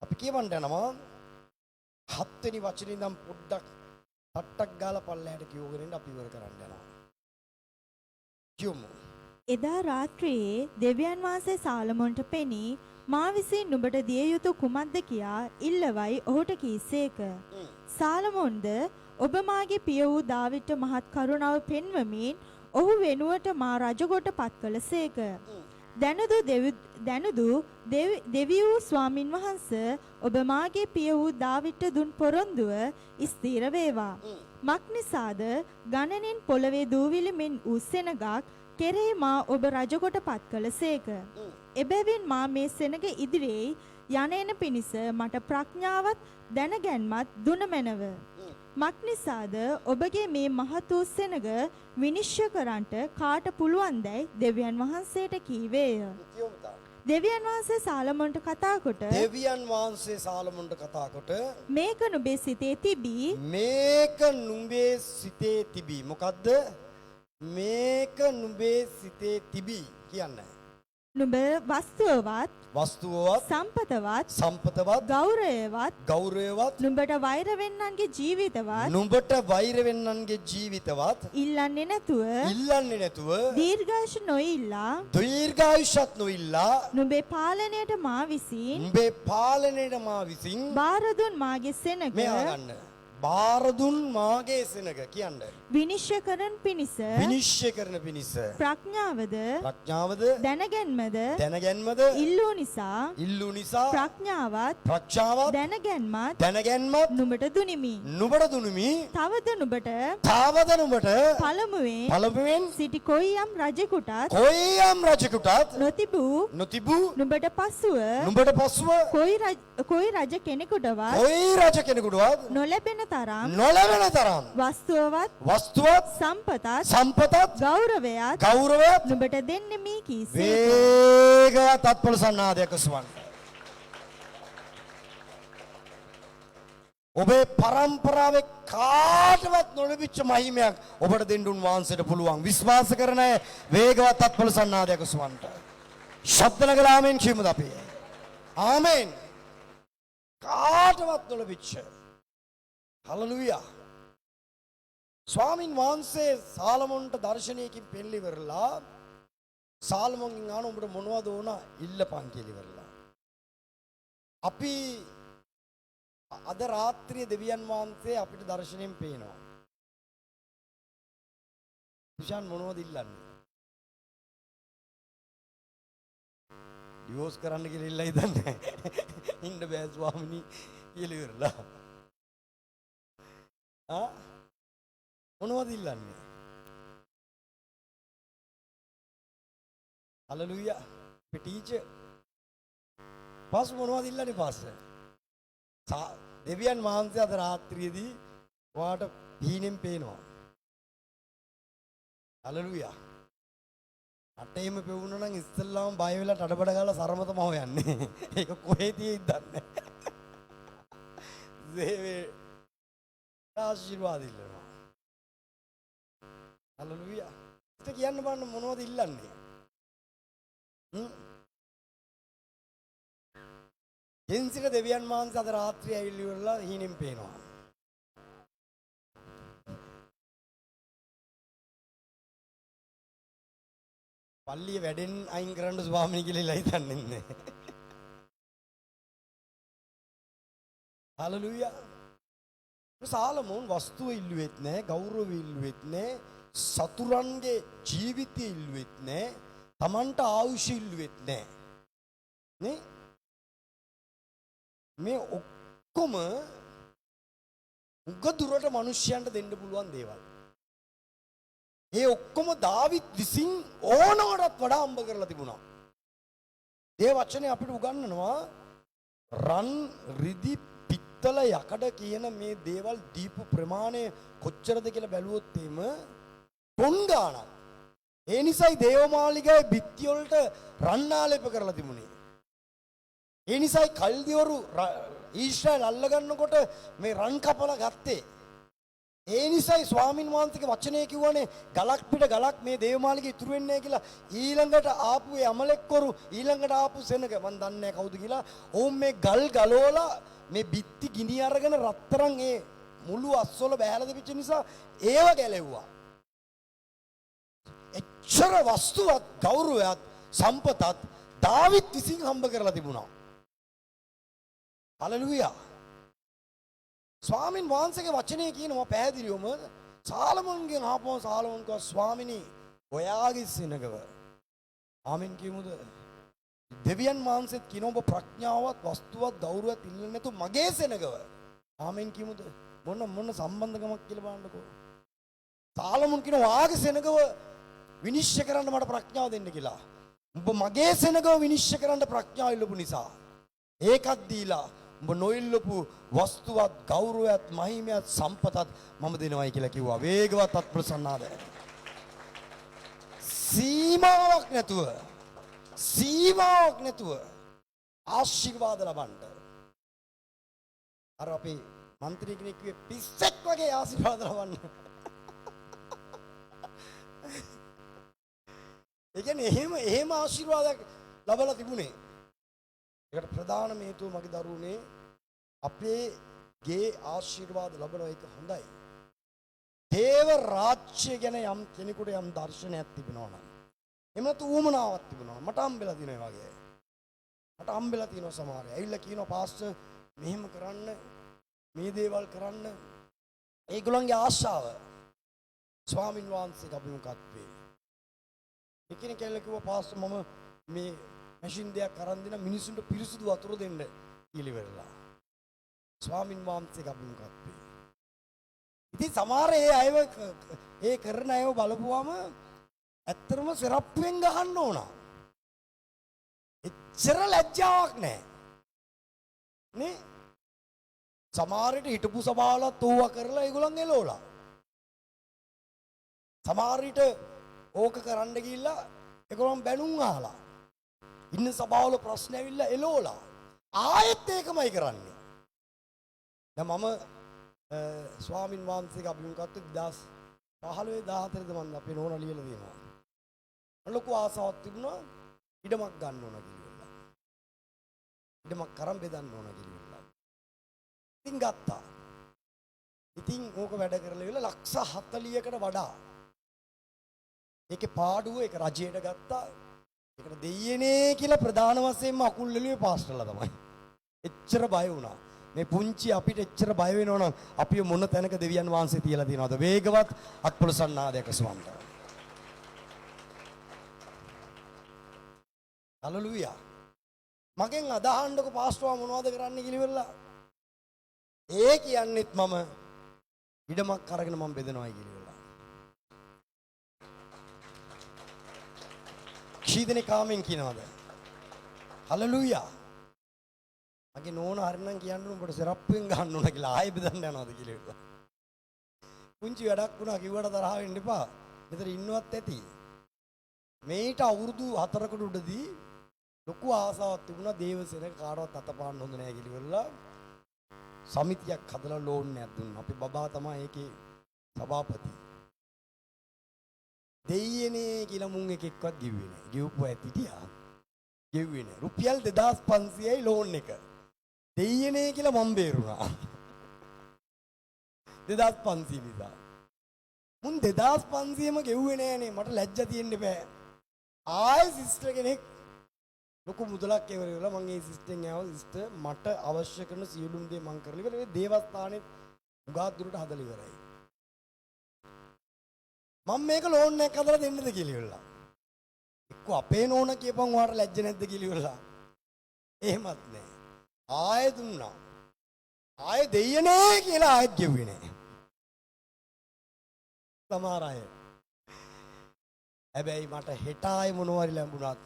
අපි කියවන්න යනවා. 7 වෙනි වචනේ ඉඳන් පොඩ්ඩක් ටට්ටක් ගාලා පල්ලෙහාට කියවගෙන ඉන්න අපි ඉවර කරන්න යනවා. කියමු. එදා රාත්‍රියේ දෙවියන් වහන්සේ සාලමොන්ට පෙනී මා විසින් නුඹට දිය යුතු කුමක්ද කියා ඉල්ලවයි ඔහුට කීසේක. සාලමොන්ද ඔබ මාගේ පිය වූ දාවිට මහත් කරුණාව පෙන්වමින් ඔහු වෙනුවට මා රජකොට පත් කළසේක. දැනුදු දෙවි වූ ස්වාමින් වහන්සේ ඔබ මාගේ පිය වූ දාවිට දුන් පොරොන්දුව ස්ථීර වේවා. මක් නිසාද ගණනින් පොළවේ දූවිලි මෙන් වූ සෙනගක් කෙරෙහි මා ඔබ රජකොට පත් කළසේක. එබැවින් මා මේ සෙනග ඉදිරියේ යන්නේන පිණිස මට ප්‍රඥාවත් දැනගැන්මත් දුන මැනව. මක් නිසාද ඔබගේ මේ මහත් වූ සෙනග විනිශ්චය කරන්නට කාට පුළුවන්දයි දෙවියන් වහන්සේට කීවේය. දෙවියන් වහන්සේ සාලමොන්ට කතා කොට දෙවියන් වහන්සේ සාලමොන්ට කතා කොට මේක නුඹේ සිතේ තිබී මේක නුඹේ සිතේ තිබී. මොකද්ද? මේක නුඹේ සිතේ තිබී කියන්නේ. නුඹ වස්තුවවත් සම්පතවත් ගෞරවයවත් නුඹට වෛර වෙන්නන්ගේ ජීවිතවත් ඉල්ලන්නේ නැතුව දීර්ඝායුෂ නොඉල්ලා නුඹේ පාලනයට මා විසින් බාර දුන් මාගේ සෙනග බාර දුන් මාගේ සෙනග කියන්නේ විනිශ්චය කරන පිණිස ප්‍රඥාවද දැනගැන්මද ඉල්ලූ නිසා ප්‍රඥාවත් දැනගැන්මත් නුඹට දුනිමි. තවද නුඹට පළමුවෙන් සිටි කොයියම් රජෙකුටත් නොතිබූ නුඹට පසුව කොයි රජ කෙනෙකුටවත් නොලැබෙන තරම් වස්තුවත් සම්පතත් ගෞරවයත් නුඹට දෙන්නේ මී කීසේ. වේගවත් අත්පොළ සන්නාදයක් උස්වන්න. ඔබේ පරම්පරාවේ කාටවත් නොලැබිච්ච මහිමයක් ඔබට දෙන්න උන්වහන්සේට පුළුවන්. විශ්වාස කරන අය වේගවත් අත්පොළ සන්නාදයක් උස්වන්න. ශබ්ද නගලා ආමෙන් කියමුද අපි? ආමෙන්. කාටවත් නොලැබිච්ච. හලෙලූයා. ස්වාමින් වහන්සේ සාලමොන්ට දර්ශනයකින් පෙන්ලි ඉවරලා සාලමොන්ගෙන් අහන උඹට මොනවද ඕන ඉල්ලපන් කියලා ඉවරලා. අපි අද රාත්‍රියේ දෙවියන් වහන්සේ අපිට දර්ශනයෙන් පේනවා. විශාන් මොනවද ඉල්ලන්නේ? ඩිවෝස් කරන්න කියලා ඉල්ලයි දන්නේ. ඉන්න බෑ ස්වාමිනී කියලා ඉවරලා. මොනවද ඉල්ලන්නේ? හලෙලූයා. ටීචර් පාස් මොනවද ඉල්ලන්නේ පාස්? දෙවියන් වහන්සේ අද රාත්‍රියේදී ඔයාට හීනෙන් පේනවා. හලෙලූයා. අටේම පෙවුණා නම් ඉස්සල්ලාම බය වෙලා ටඩබඩ ගාලා සරමතම හොයන්නේ. ඒක කොහේ තියෙයිද දන්නේ නැහැ. ආශිර්වාද ඉල්ලනවා. හලෙලූයා. ඉත කියන්න බලන්න මොනවද ඉල්ලන්නේ? එන්සිට දෙවියන් වහන්සේ අද රාත්‍රියේ ඇවිල්ලි වල හීනෙන් පේනවා. පල්ලිය වැඩෙන් අයින් කරන්න ස්වාමීන් කියලා හිතන්නේ ඉන්නේ. හලෙලූයා. සාලමෝන් වස්තුව ඉල්ලුවෙත් නැහැ, ගෞරව ඉල්ලුවෙත් නැහැ, සතුරන්ගේ ජීවිතය ඉල්ලුවෙත් නැහැ, Tamanට ආයුෂ ඉල්ලුවෙත් නැහැ. නේ? මේ ඔක්කොම උගදුරට මිනිස්යන්ට දෙන්න පුළුවන් දේවල්. ඒ ඔක්කොම දාවිත් විසින් ඕනකටත් වඩා අම්බ කරලා තිබුණා. ඒ වචනේ අපිට උගන්වනවා රන් රිදි පිත්තල යකඩ කියන මේ දේවල් දීපු ප්‍රමාණය කොච්චරද කියලා බැලුවොත් එීම ටොන් ගාණක්. ඒ නිසායි දේවමාලිගාවේ බිත්ති වලට රන් ආලේප කරලා තිබුණේ. ඒ නිසායි කල්දිවරු ඊශ්‍රායල් අල්ල ගන්නකොට මේ රන් කපලා ගත්තේ. ඒ නිසායි ස්වාමින් වහන්සේගේ වචනේ කිව්වනේ ගලක් පිට ගලක් මේ දේවමාලිගේ ඉතුරු වෙන්නේ නැහැ කියලා. ඊළඟට ආපු ඒ අමලෙක්වරු ඊළඟට ආපු සෙනග මන් දන්නේ නැහැ කවුද කියලා. ඕම් මේ ගල් ගලවලා මේ බිත්ති ගිනි අරගෙන රත්තරන් ඒ මුළු අස්වල බෑලා දෙපිච්ච නිසා ඒව ගැලෙව්වා. එච්චර වස්තුවත් ගෞරවයත් සම්පතත් දාවිත් විසින් හම්බ කරලා තිබුණා. හලෙලූයා. ස්වාමින් වහන්සේගේ වචනේ කියනවා පැහැදිලිවම සාලමෝන්ගෙන් ආපුවම සාලමෝන් කව ස්වාමිනී ඔයාගේ සෙනගව. ආමෙන් කියමුද? දෙවියන් වහන්සේත් කියන ඔබ ප්‍රඥාවත් වස්තුවත් ගෞරවයක් ඉල්ලන්නේ නැතු මගේ සෙනගව. ආමෙන් කියමුද? මොන සම්බන්ධකමක් කියලා බලන්නකෝ. සාලමෝන් කියන ඔයාගේ සෙනගව විනිශ්චය කරන්න මට ප්‍රඥාව දෙන්න කියලා. ඔබ මගේ සෙනගව විනිශ්චය කරන්න ප්‍රඥාව ඉල්ලපු නිසා ඒකත් දීලා ඔබ නොඉල්ලපු වස්තුවත් ගෞරවයත් මහිමයත් සම්පතත් මම දෙනවයි කියලා කිව්වා. වේගවත් අත්ප්‍රසන්නාද. සීමාවක් නැතුව ආශිර්වාද ලබන්න. අර අපේ മന്ത്രി කෙනෙක් කිව්වේ පිස්සෙක් වගේ ආශිර්වාද ලබන්න. ඒ කියන්නේ එහෙම ආශිර්වාදයක් ලබලා තිබුණේ. ඒකට ප්‍රධානම හේතුව මගේ දරුවනේ අපේ ගේ ආශිර්වාද ලබන එක හොඳයි. දේව රාජ්‍ය ගැන යම් කෙනෙකුට යම් දර්ශනයක් තිබෙනවා නම් එහෙම නැතු උවමනාවක් තිබෙනවා. මට හම්බෙලා තියෙනවා වගේ. මට හම්බෙලා තියෙනවා සමහර අය. ඇවිල්ලා කියනවා පාස්ටර් මෙහෙම කරන්න මේ දේවල් කරන්න. ඒගොල්ලන්ගේ ආශාව ස්වාමින් වහන්සේගේ අභිමුඛත්වයේ. එකෙනෙක් කියලා කිව්වා පාස්ටර් මම මේ මැෂින් දෙයක් අරන් දෙන මිනිසුන්ට පිරිසුදු වතුර දෙන්න කියලා ඉවරලා. ස්වාමින් වහන්සේගේ අභිමුඛත්වයේ. ඉතින් සමහර ඒ කරන අයව බලපුවම ඇත්තටම සරප්පුවෙන් ගහන්න ඕන. එච්චර ලැජ්ජාවක් නැහැ. නේ? සමහරට හිටපු සභාවලත් ඕවා කරලා ඒගොල්ලන් එලෝලා. සමහරට ඕක කරන්න ගිහිල්ලා ඒගොල්ලන් බැනුම් අහලා. ඉන්න සභාවල ප්‍රශ්න ඇවිල්ලා එලෝලා. ආයෙත් ඒකමයි කරන්නේ. දැන් මම ස්වාමින් වහන්සේගේ අභිමුඛත්වයේ 2015 14ද මම අපේ නෝනා ලියලා දෙනවා. ලොකු ආසාවක් තිබුණා ඉඩමක් ගන්න ඕන කියලා. ඉඩමක් කරන් බෙදන්න ඕන කියලා. ඉතින් ගත්තා. ඉතින් ඕක වැඩ කරලා ඉවරලා ලක්ෂ 40කට වඩා. ඒකේ පාඩුව ඒක රජයට ගත්තා. ඒකට දෙයියනේ කියලා ප්‍රධාන වශයෙන්ම අකුල් එළුවේ පාස්ටර්ලා තමයි. එච්චර බය වුණා. මේ පුංචි අපිට එච්චර බය වෙනවනම් අපි මොන තැනක දෙවියන් වහන්සේ තියලා තියෙනවද? වේගවත් අත්පොලසන්නාදයක සුවන්ත. හලෙලූයා. මගෙන් අදහන්නකො පාස්ටර්වා මොනවද කරන්න කියලා ඉවරලා. ඒ කියන්නේත් මම ඉඩමක් අරගෙන මම බෙදනවායි කියලා ඉවරලා. කීදෙනෙක් කාමෙන් කියනවද? හලෙලූයා. මගේ නෝනා හරිනම් කියන්න උඹට සරප්පුවෙන් ගන්න ඕන කියලා ආයෙ බෙදන්න යනවාද කියලා ඉවරලා. පුංචි වැඩක් වුණා කිව්වට තරහ වෙන්න එපා. මෙතන ඉන්නවත් ඇති. මේට අවුරුදු 4කට උඩදී ලොකු ආසාවක් තිබුණා දේවසේනක කාටවත් අතපාන්න හොඳ නැහැ කියලා ඉවරලා සමිතියක් හදලා ලෝන් එකක් දුන්නා. අපේ බබා තමයි ඒකේ සභාපති. දෙයියනේ කියලා මුන් එකෙක්වත් ගිව්වේ නැහැ. ගිව්පුවා ඇති තියා. ගෙව්වේ නැහැ. රුපියල් 2500යි ලෝන් එක. දෙයියනේ කියලා මම බේරුණා. 2500 නිසා. මුන් 2500ම ගෙව්වේ නෑනේ. මට ලැජ්ජා තියෙන්න බෑ. ආයෙ සිස්ටර් කෙනෙක් ලොකු මුදලක් එවරලා මම ඒ සිස්ටර්ෙන් ආව සිස්ටර් මට අවශ්‍ය කරන සියලුම දේ මම කරලා ඉවරයි. මේ දේවස්ථානෙත් උගා දුරට හදලා ඉවරයි. මම මේක ලෝන් එකක් හදලා දෙන්නද කියලා ඉවරලා. එක්ක අපේ නෝන කියපන් ඔයාට ලැජ්ජ නැද්ද කියලා ඉවරලා. එහෙමත් නෑ. ආයෙ දුන්නා. ආයෙ දෙයියනේ කියලා ආයෙත් ගෙව්වේ නෑ. සමහර අය. හැබැයි මට හෙට ආයෙ මොනවාරි ලැබුණත්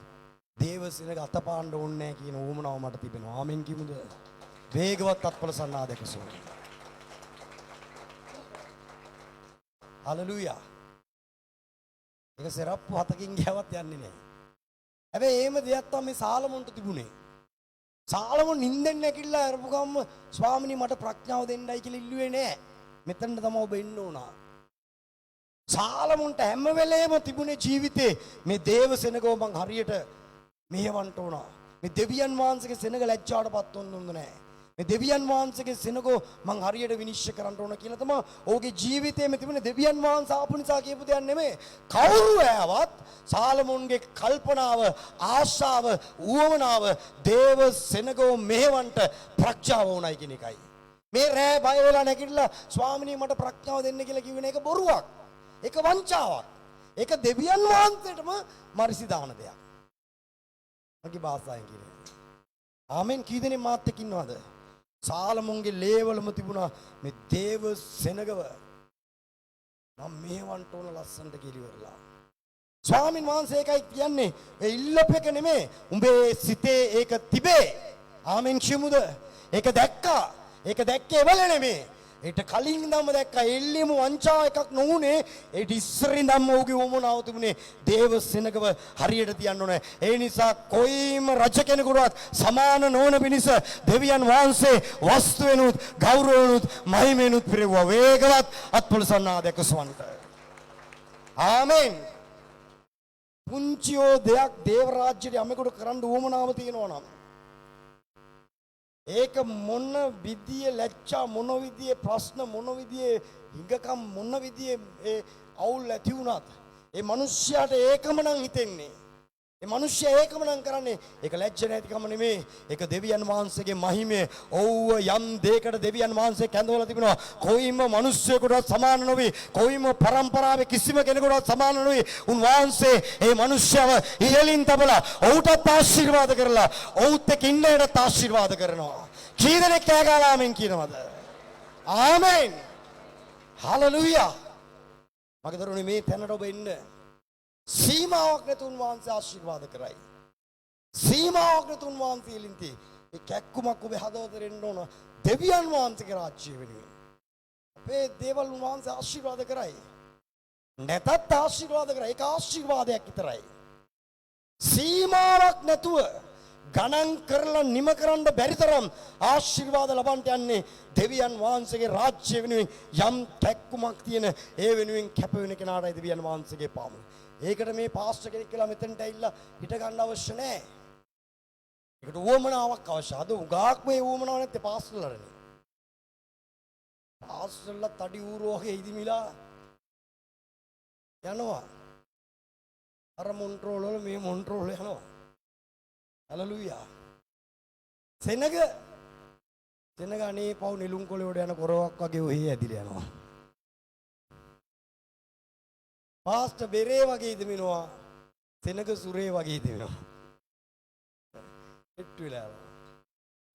දේවසෙනග අතපාන්න ඕනේ නැහැ කියන ඕමනාව මට තිබෙනවා. ආමෙන් කිමුද? වේගවත් අත්පල සන්නාදකසෝ. හලෙලූයා. ඒක සරප්පු හතකින් ගියවත් යන්නේ නැහැ. හැබැයි එහෙම දෙයක් තමයි මේ සාලමොන්ට තිබුණේ. සාලමොන් නිින්දෙන් නැගිටලා අරපු ගම්ම ස්වාමිනී මට ප්‍රඥාව දෙන්නයි කියලා ඉල්ලුවේ නැහැ. මෙතනට තමයි ඔබ එන්න ඕන. සාලමොන්ට හැම වෙලේම තිබුණේ ජීවිතේ මේ දේවසෙනගව මං හරියට මෙහෙවන්න ඕන. මේ දෙවියන් වහන්සේගේ සෙනග ලැජ්ජාවටපත් වෙන්න හොඳ නැහැ. මේ දෙවියන් වහන්සේගේ සෙනග මං හරියට විනිශ්චය කරන්න ඕන කියලා තමයි ඔහුගේ ජීවිතයේ මේ තිබුණේ. දෙවියන් වහන්සේ ආපු නිසා කියපු දෙයක් නෙමෙයි. කවුරු ආවත් සාලමොන්ගේ කල්පනාව, ආශාව, උවමනාව දේව සෙනගව මෙහෙවන්න ප්‍රඥාව ඕනයි කියන එකයි. මේ රෑ බය වෙලා නැගිටලා ස්වාමිනී මට ප්‍රඥාව දෙන්න කියලා කිව්වෙන එක බොරුවක්. ඒක වංචාවක්. ඒක දෙවියන් වහන්සේටම මරිසි දාන දෙයක්. මගේ භාෂාවෙන් කියන්නේ. ආමෙන් කී දෙනෙක් මාත් එක්ක ඉන්නවද? සාලමොන්ගේ ලේවලම තිබුණා මේ දේව සෙනගව. මම මෙහෙවන්ට ඕන ලස්සනට කිලිවරලා. ස්වාමින් වහන්සේ ඒකයි කියන්නේ. ඒ ඉල්ලපෙක නෙමෙයි. උඹේ සිතේ ඒක තිබේ. ආමෙන් කියමුද? ඒක දැක්කා. ඒක දැක්කේ එවල නෙමෙයි. ඊට කලින් ඉඳන්ම දැක්කා. එල්ලීම වංචාව එකක් නොවුනේ. ඊට ඉස්සරින් ඉඳන්ම ඔහුගේ වමනාව තිබුණේ දේව සෙනගව හරියට තියන්න ඕනේ. ඒ නිසා කොයිම රජ කෙනෙකුටවත් සමාන නොවන පිණිස දෙවියන් වහන්සේ වස්තු වෙනුත් ගෞරව වෙනුත් මහිමෙනුත් පිරෙවුවා. වේගවත් අත්පොළ සන්නාදයක සවන්ට. ආමෙන්. පුංචියෝ දෙයක් දේව රාජ්‍යයේ යමෙකුට කරන්න උවමනාව තියෙනවා නම් ඒක මොන විදියේ ලැජ්ජා, මොන විදියේ ප්‍රශ්න, මොන විදියේ හිඟකම්, මොන විදියේ ඒ අවුල් ඇති වුණත් ඒ මිනිස්යාට ඒකම නම් හිතෙන්නේ. ඒ මිනිස්යා ඒකම නම් කරන්නේ. ඒක ලැජ්ජ නැතිකම නෙමෙයි. ඒක දෙවියන් වහන්සේගේ මහිමය. ඔව්ව යම් දෙයකට දෙවියන් වහන්සේ කැඳවලා තිබෙනවා. කොයිම මිනිස්සෙකුටවත් සමාන නොවේ. කොයිම පරම්පරාවේ කිසිම කෙනෙකුටවත් සමාන නොවේ. උන්වහන්සේ ඒ මිනිස්යාව ඉහළින් තබලා ඔහුටත් ආශිර්වාද කරලා ඔහුත් එක්ක ඉන්නයටත් ආශිර්වාද කරනවා. කී දෙනෙක් කෑගාලා ආමෙන් කියනවද? ආමෙන්. හලෙලූයා. මගේ දරුවනේ මේ තැනට ඔබ එන්න. සීමාවක් නැතුන් වහන්සේ ආශිර්වාද කරයි. සීමාවක් නැතුන් වහන්සේ ලින්ති. ඒ කැක්කුමක් ඔබේ හදවතට එන්න ඕන දෙවියන් වහන්සේගේ රාජ්‍යය වෙනුවෙන්. අපේ දේවල් වහන්සේ ආශිර්වාද කරයි. නැතත් ආශිර්වාද කරයි. ඒක ආශිර්වාදයක් විතරයි. සීමාවක් නැතුව ගණන් කරලා නිම කරන්න බැරි තරම් ආශිර්වාද ලබන්ට යන්නේ දෙවියන් වහන්සේගේ රාජ්‍ය වෙනුවෙන්. යම් කැක්කුමක් තියෙන ඒ වෙනුවෙන් කැප වෙන කෙනාටයි දෙවියන් වහන්සේගේ පාමුල. ඒකට මේ පාස්ටර් කෙනෙක් කියලා මෙතනට ඇවිල්ලා හිට ගන්න අවශ්‍ය නැහැ. ඒකට උවමනාවක් අවශ්‍යයි. අද උගාක් මේ උවමනාවක් නැත්තේ පාස්ටර්ලරනේ. පාස්ටර්ලා තඩි ඌරෝ වගේ ඉදිමිලා යනවා. අර මොන්ට්‍රෝල් වල මේ මොන්ට්‍රෝල් යනවා. හලෙලූයා. සෙනග අනේ පව් නිලුම් කොළේ උඩ යන කොරවක් වගේ ඔහි ඇදිලා යනවා. පාස්ටර් බෙරේ වගේ ඉදමිනවා. සෙනග සුරේ වගේ ඉදමිනවා. එට්ටු වෙලා.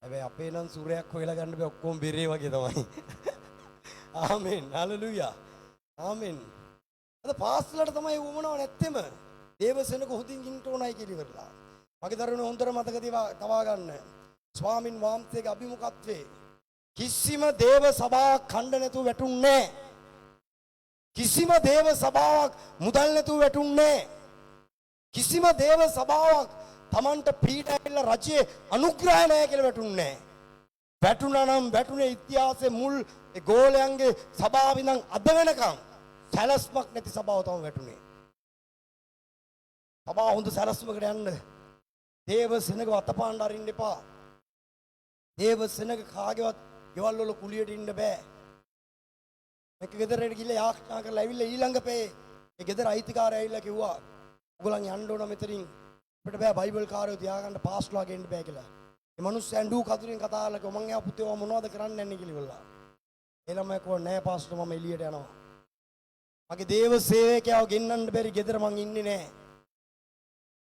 හැබැයි අපේ නම් සුරයක් හොයලා ගන්න බෑ, ඔක්කොම බෙරේ වගේ තමයි. ආමෙන්. හලෙලූයා. ආමෙන්. අද පාස්ටර්ලාට තමයි වුමනාව නැත්තෙම. දේව සෙනග හොදින් ඉන්න ඕනයි කියලා ඉවරලා. මගේ දරුවනේ හොඳට මතක තබා ගන්න. ස්වාමින් වහන්සේගේ අභිමුඛත්වයේ කිසිම දේව සභාවක් ඛණ්ඩ නැතුව වැටුන්නේ නැහැ. කිසිම දේව සභාවක් මුදල් නැතුව වැටුන්නේ නැහැ. කිසිම දේව සභාවක් Tamanට පීඩාවෙලා රජයේ අනුග්‍රහය නැහැ කියලා වැටුන්නේ නැහැ. වැටුණා නම් වැටුනේ ඉතිහාසයේ මුල් ඒ ගෝලයන්ගේ සභාව ඉඳන් අද වෙනකම් සැලැස්මක් නැති සභාව තමයි වැටුනේ. සභාව හොඳ සැලැස්මකට යන්න දේව සෙනග අතපාන්න අරින්න එපා. දේව සෙනග කාගේවත් ගෙවල් වල කුලියට ඉන්න බෑ. මේක ගෙදරට ගිහලා යාඥා කරලා ඇවිල්ලා ඊළඟ පේ ඒ ගෙදර අයිතිකාරය ඇවිල්ලා කිව්වා ඔයගොල්ලන් යන්න ඕන මෙතනින්. අපිට බෑ බයිබල් කාර්යෝ තියාගන්න පාස්ටර්ලා ගෙන්න බෑ කියලා. මේ මිනිස්සු ඇඬු කතුරින් කතා කරලා කිව්වා මං එයා පුතේ ඔයා මොනවද කරන්න යන්නේ කියලා ඉවරලා. ඒ ළමයා කිව්වා නෑ පාස්ටර් මම එළියට යනවා. මගේ දේව සේවකයව ගෙන්නන්න බැරි ගෙදර මං ඉන්නේ නෑ.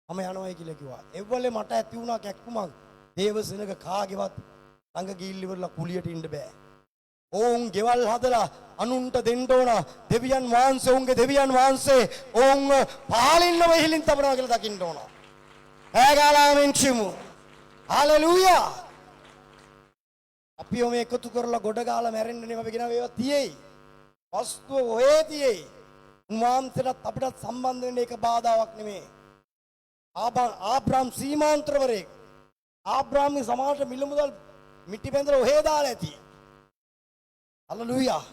මම යනවායි කියලා කිව්වා. එව්වලේ මට ඇති වුණා කැක්කුමක්. දේව සෙනග කාගේවත් ළඟ ගිහිල්ල ඉවරලා කුලියට ඉන්න බෑ. ඕන් ගෙවල් හදලා අනුන්ට දෙන්න ඕන. දෙවියන් වහන්සේ උන්ගේ දෙවියන් වහන්සේ ඕන් පාලින්නව හිලින් තබනවා කියලා දකින්න ඕන. ඈගාලාමෙන් චිමු. හලෙලූයා. අපි ඔම එකතු කරලා ගොඩ ගාලා මැරෙන්න නෙමෙයි අපි කියනවා ඒවා තියෙයි. වස්තුව ඔහේ තියෙයි. උන්වහන්සේට අපිට සම්බන්ධ වෙන්න ඒක බාධාවක් නෙමෙයි. ආබ්‍රාම් සීමාන්තරවරයෙක්. ආබ්‍රාම්ගේ සමාජයට මිල මුදල් මිටි බැඳලා ඔහේ දාලා ඇති. හලෙලූයා.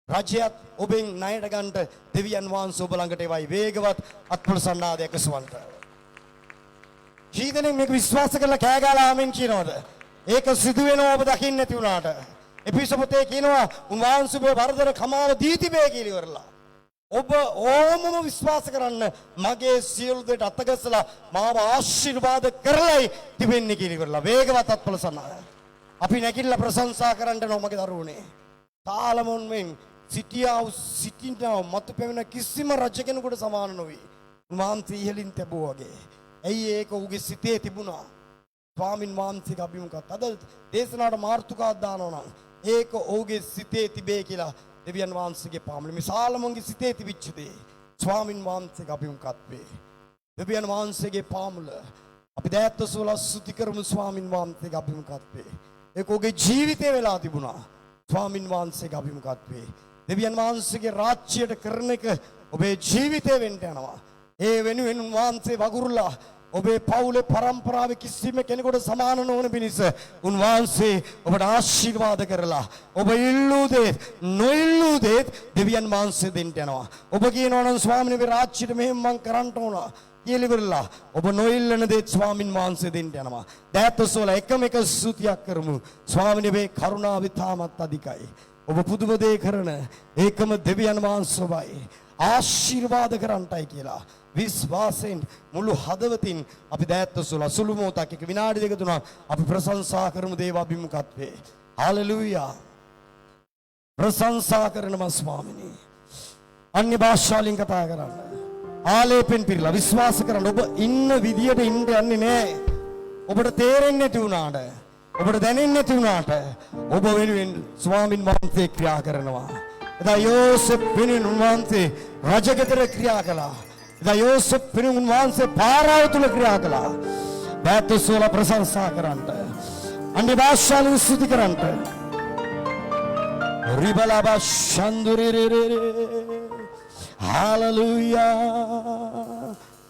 රජයත් ඔබෙන් ණයට ගන්න දෙවියන් වහන්සේ ඔබ ළඟට එවයි වේගවත් අත්පොළසන්නාදයක් සවන්ට. ජීවිතේ මේක විශ්වාස කරලා කෑ ගාලා ආමෙන් කියනවද? ඒක සිදු වෙනවා ඔබ දකින්න නැති වුණාට. එපිසොපතේ කියනවා උන්වහන්සේ ඔබ වරදර කමාව දී තිබේ කියලා ඉවරලා. ඔබ ඕමම විශ්වාස කරන්න මගේ සියලු දෙයට අතගසලා මාව ආශිර්වාද කරලයි තිබෙන්නේ කියලා ඉවරලා. වේගවත් අත්පොළසන්නාද. අපි නැගිටලා ප්‍රශංසා කරන්න ඕන මගේ දරුවනේ. තාලමොන් මෙන් සිටිනා මතු පෙවෙන කිසිම රජ කෙනෙකුට සමාන නොවේ. උන්වහන්සේ ඉහළින් තැබුවා වගේ. ඇයි ඒක උගේ සිතේ තිබුණා. ස්වාමින් වහන්සේගේ අභිමුඛත් අද දේශනාවට මාර්තුකාවක් දානවා නම් ඒක ඔහුගේ සිතේ තිබේ කියලා දෙවියන් වහන්සේගේ පාමුල මේ සාලමොන්ගේ සිතේ තිබිච්ච දේ ස්වාමින් වහන්සේගේ අභිමුඛත්වේ දෙවියන් වහන්සේගේ පාමුල අපි දෑත්වසවල ස්තුති කරමු ස්වාමින් වහන්සේගේ අභිමුඛත්වේ ඒක ඔහුගේ ජීවිතේ වෙලා තිබුණා ස්වාමින් වහන්සේගේ අභිමුඛත්වේ දෙවියන් වහන්සේගේ රාජ්‍යයට කරන එක ඔබේ ජීවිතේ වෙන්න යනවා ඒ වෙනුවෙන් වහන්සේ වගුරුලා ඔබේ පවුලේ පරම්පරාවේ කිසිම කෙනෙකුට සමාන නොවන පිණිස උන්වහන්සේ ඔබට ආශිර්වාද කරලා ඔබ ඉල්ලූ දේ නොඉල්ලූ දේ දෙවියන් වහන්සේ දෙන්න යනවා. ඔබ කියනවා නම් ස්වාමීන් වහන්සේ රාජ්‍යයට මෙහෙම මං කරන්න ඕන කියලා ඉවරලා ඔබ නොඉල්ලන දේ ස්වාමින් වහන්සේ දෙන්න යනවා. දෑත්වසවල එකම එක ස්තුතියක් කරමු. ස්වාමීන් වහන්සේ කරුණාව තාමත් අධිකයි. ඔබ පුදුම දේ කරන ඒකම දෙවියන් වහන්සේවයි ආශිර්වාද කරන්ටයි කියලා. විශ්වාසයෙන් මුළු හදවතින් අපි දෑත්වසවල සුළු මොහොතක් එක විනාඩි දෙක තුනක් අපි ප්‍රශංසා කරමු දේව අභිමුඛත්වේ. හලෙලූයා. ප්‍රශංසා කරනවා ස්වාමිනේ. අන්‍ය භාෂාවලින් කතා කරන්න. ආලේපෙන් පිරලා විශ්වාස කරන්න. ඔබ ඉන්න විදියට ඉන්න යන්නේ නැහැ. ඔබට තේරෙන්නේ නැති වුණාට ඔබට දැනෙන්නේ නැති වුණාට ඔබ වෙනුවෙන් ස්වාමින් වහන්සේ ක්‍රියා කරනවා. එදා යෝසෙෆ් වෙනුවෙන් උන්වහන්සේ රජගෙදර ක්‍රියා කළා. එදා යෝසෙෆ් වෙනුවෙන් උන්වහන්සේ පාරාව තුල ක්‍රියා කළා. දෑත්වසවල ප්‍රශංසා කරන්නට අන්‍ය භාෂාවෙන් ස්තුති කරන්නට රිබලබා ශන්දුරිරිරි හalleluya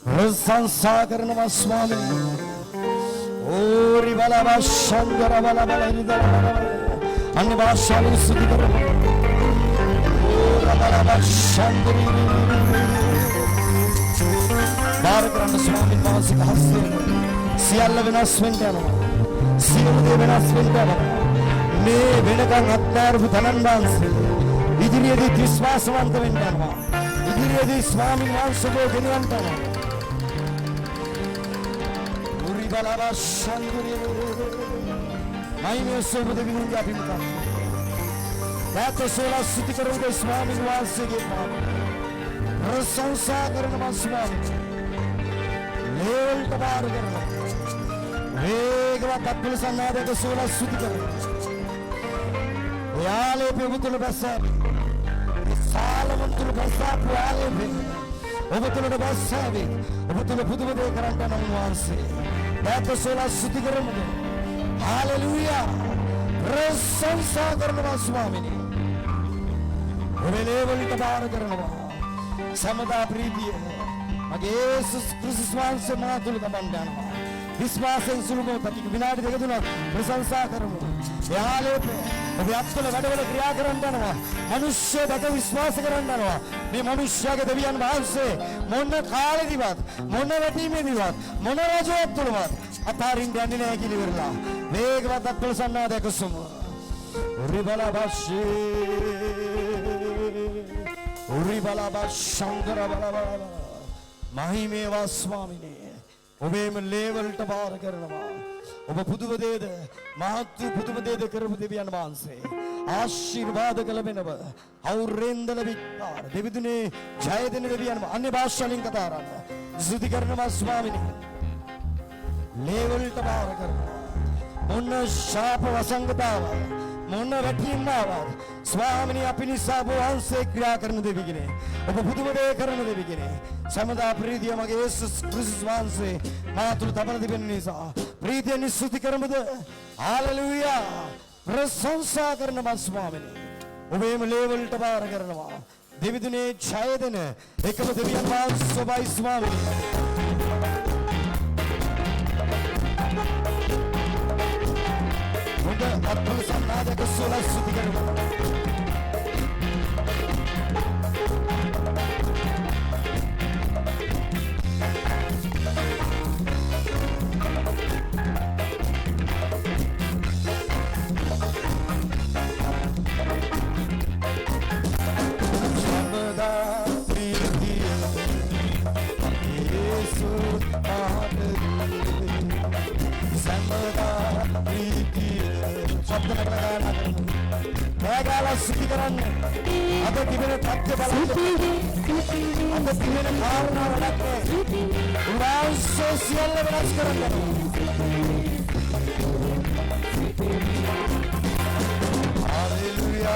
ප්‍රශංසා කරනවා ස්වාමී. ඕ රිබලබා ශන්දරබලබල ඉදලා අන්‍ය භාෂාවෙන් ස්තුති කරනවා. ඕ රිබලබා ශන්දුරිරිරි බාරකරන්න ස්වාමීන් වහන්සේගේ හස්තයෙන් සියල්ල වෙනස් වෙන්න යනවා. සියලු දේ වෙනස් වෙන්න යනවා. මේ වෙනකන් අත්හැරපු තනන් වහන්සේ ඉදිරියේදී විශ්වාසවන්ත වෙන්න යනවා. ඉදිරියේදී ස්වාමීන් වහන්සේගේ ගෙනියන්න යනවා. උරි බලවා ශන්දුරිය මයිනේ සෝබද විමුක්ති අභිමුඛ. දෑත්වසවල ස්තුති කරමු ස්වාමීන් වහන්සේගේ පාද. ප්‍රශංසා කරනවා ස්වාමී. ලේල්ට බාර කරනවා. වේගවත් අත්පොළසන්නාදයක සෝල ස්තුති කරනවා. ඔයාලේ ප්‍රමුතුල බැස්සා. සාලමන් තුල බැස්සා ඔයාලේ. ඔබ තුලට බැස්සාවේ. ඔබ තුල පුදුම දේ කරන්න නම් වහන්සේ. දෑත්වසවල ස්තුති කරමු. හalleluya. ප්‍රශංසා කරනවා ස්වාමීනි. ඔබේ ලේවලට බාර කරනවා. සමදා ප්‍රීතිය මගේ යේසුස් ක්‍රිස්තුස් වහන්සේ මා තුල තබන්න යනවා. විශ්වාසයෙන් සුළු මොහොතක් විනාඩි දෙක තුනක් ප්‍රශංසා කරමු. යාලේප ඔබේ අත්වල වැඩවල ක්‍රියා කරන්න යනවා. මිනිස්සු දැක විශ්වාස කරන්න යනවා. මේ මිනිස්යාගේ දෙවියන් වහන්සේ මොන කාලෙදිවත් මොන රැටීමේදිවත් මොන රජයක් තුලවත් අතාරින්න යන්නේ නැහැ කියලා ඉවරලා. වේගවත් අත්පොළසන්නාදයක සුමු. රිබලබෂේ උරි බලබා ශංකර බලබා මහිමේවා ස්වාමිනේ. ඔබේම ලේවලට බාර කරනවා. ඔබ පුදුම දේද මහත් වූ පුදුම දේද කරපු දෙවියන් වහන්සේ ආශිර්වාද කළ වෙනව අවුරෙන්දල විකාර දෙවිදුනේ ජය දෙන දෙවියන් අන්‍ය භාෂාවෙන් කතා කරන්න ස්තුති කරනවා ස්වාමිනේ. ලේවලට බාර කරනවා. මොන ශාප වසංගතාව මොන වැටීමාව ස්වාමිනේ අපි නිසා වහන්සේ ක්‍රියා කරන දෙවියනේ. ඔබ පුදුම දේ කරන දෙවියනේ. සමදා ප්‍රීතිය මගේ යේසුස් ක්‍රිස්තුස් වහන්සේ මාතුළු තබන දෙවියන් නිසා ප්‍රීතිය නිස්තුති කරමුද? හාලෙලූයා. ප්‍රශංසා කරනවා ස්වාමිනේ. ඔබේම ලේවලට බාර කරනවා. දෙවිදුනේ ජය දෙන එකම දෙවියන් වහන්සේ ඔබයි ස්වාමිනේ. ඔබ අත්පොළ සන්නාදක සොලස් ස්තුති කරනවා. ස්තුති කරන්න. අද තිබෙන තත්ත්ව බලන්න. අද තිබෙන කාරණා වලට උන්වහන්සේ සියල්ල වෙනස් කරන්න. හalleluya.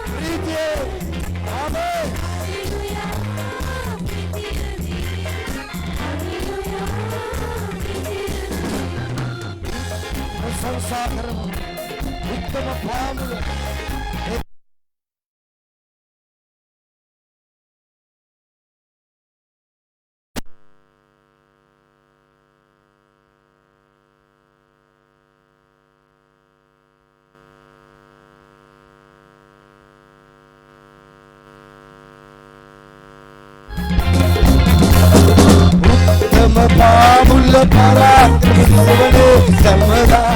ප්‍රීතිය. ආමේන්. ප්‍රශංසා කරමු. උත්තම පාමුල උත්තම පාමුල පරාක්‍රමවනේ සමදා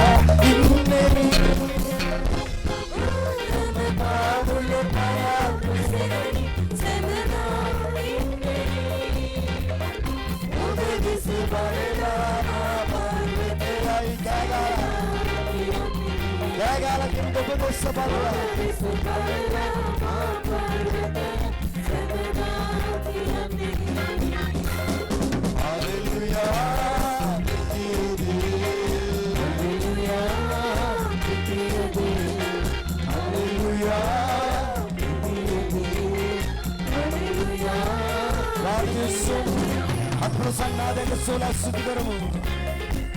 ප්‍රසන්නාදක සෝලා ස්තුති කරමු.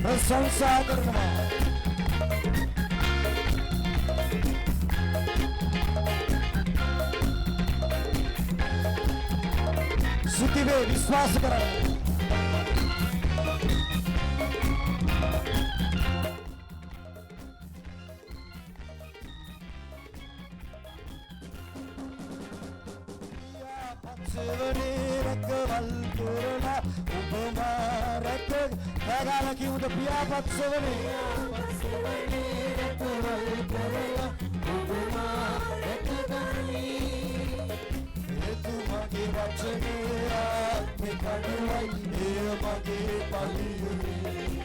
ප්‍රශංසා කරනවා. ස්තුති වේ විශ්වාස කරනවා. කිව්ද පියාපත් සෙවනේ එතුමගේ වචනේ ආත්මේ කඩුවයි එය මගේ පලියුනේ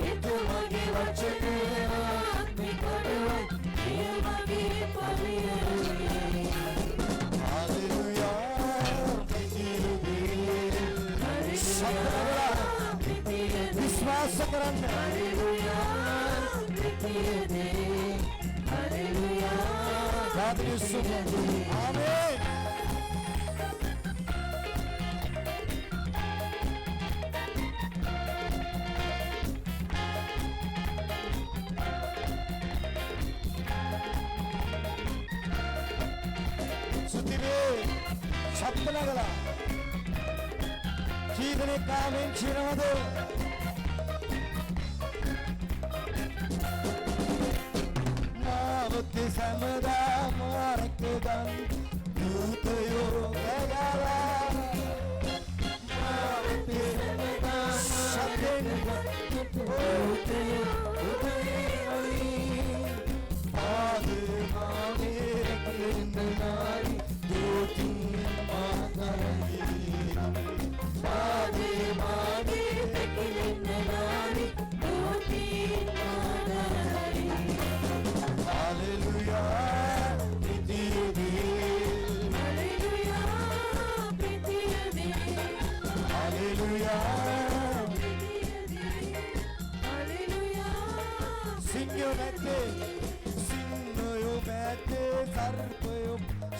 එතුමගේ වචනේ ආත්මේ කඩුවයි එය මගේ පලියුනේ විශ්වාස කරන්න. ආමේන්. සුතිවේ ශබ්දනගලා ජීවනේ කාමෙන් චිරවද නාවකේ සමදා මාරකදන් දුතයෝ ගගලා නාවකේ සමදා ශබ්දෙන් දුතයෝ උදේ ආදේ මාගේ රකින්න නායි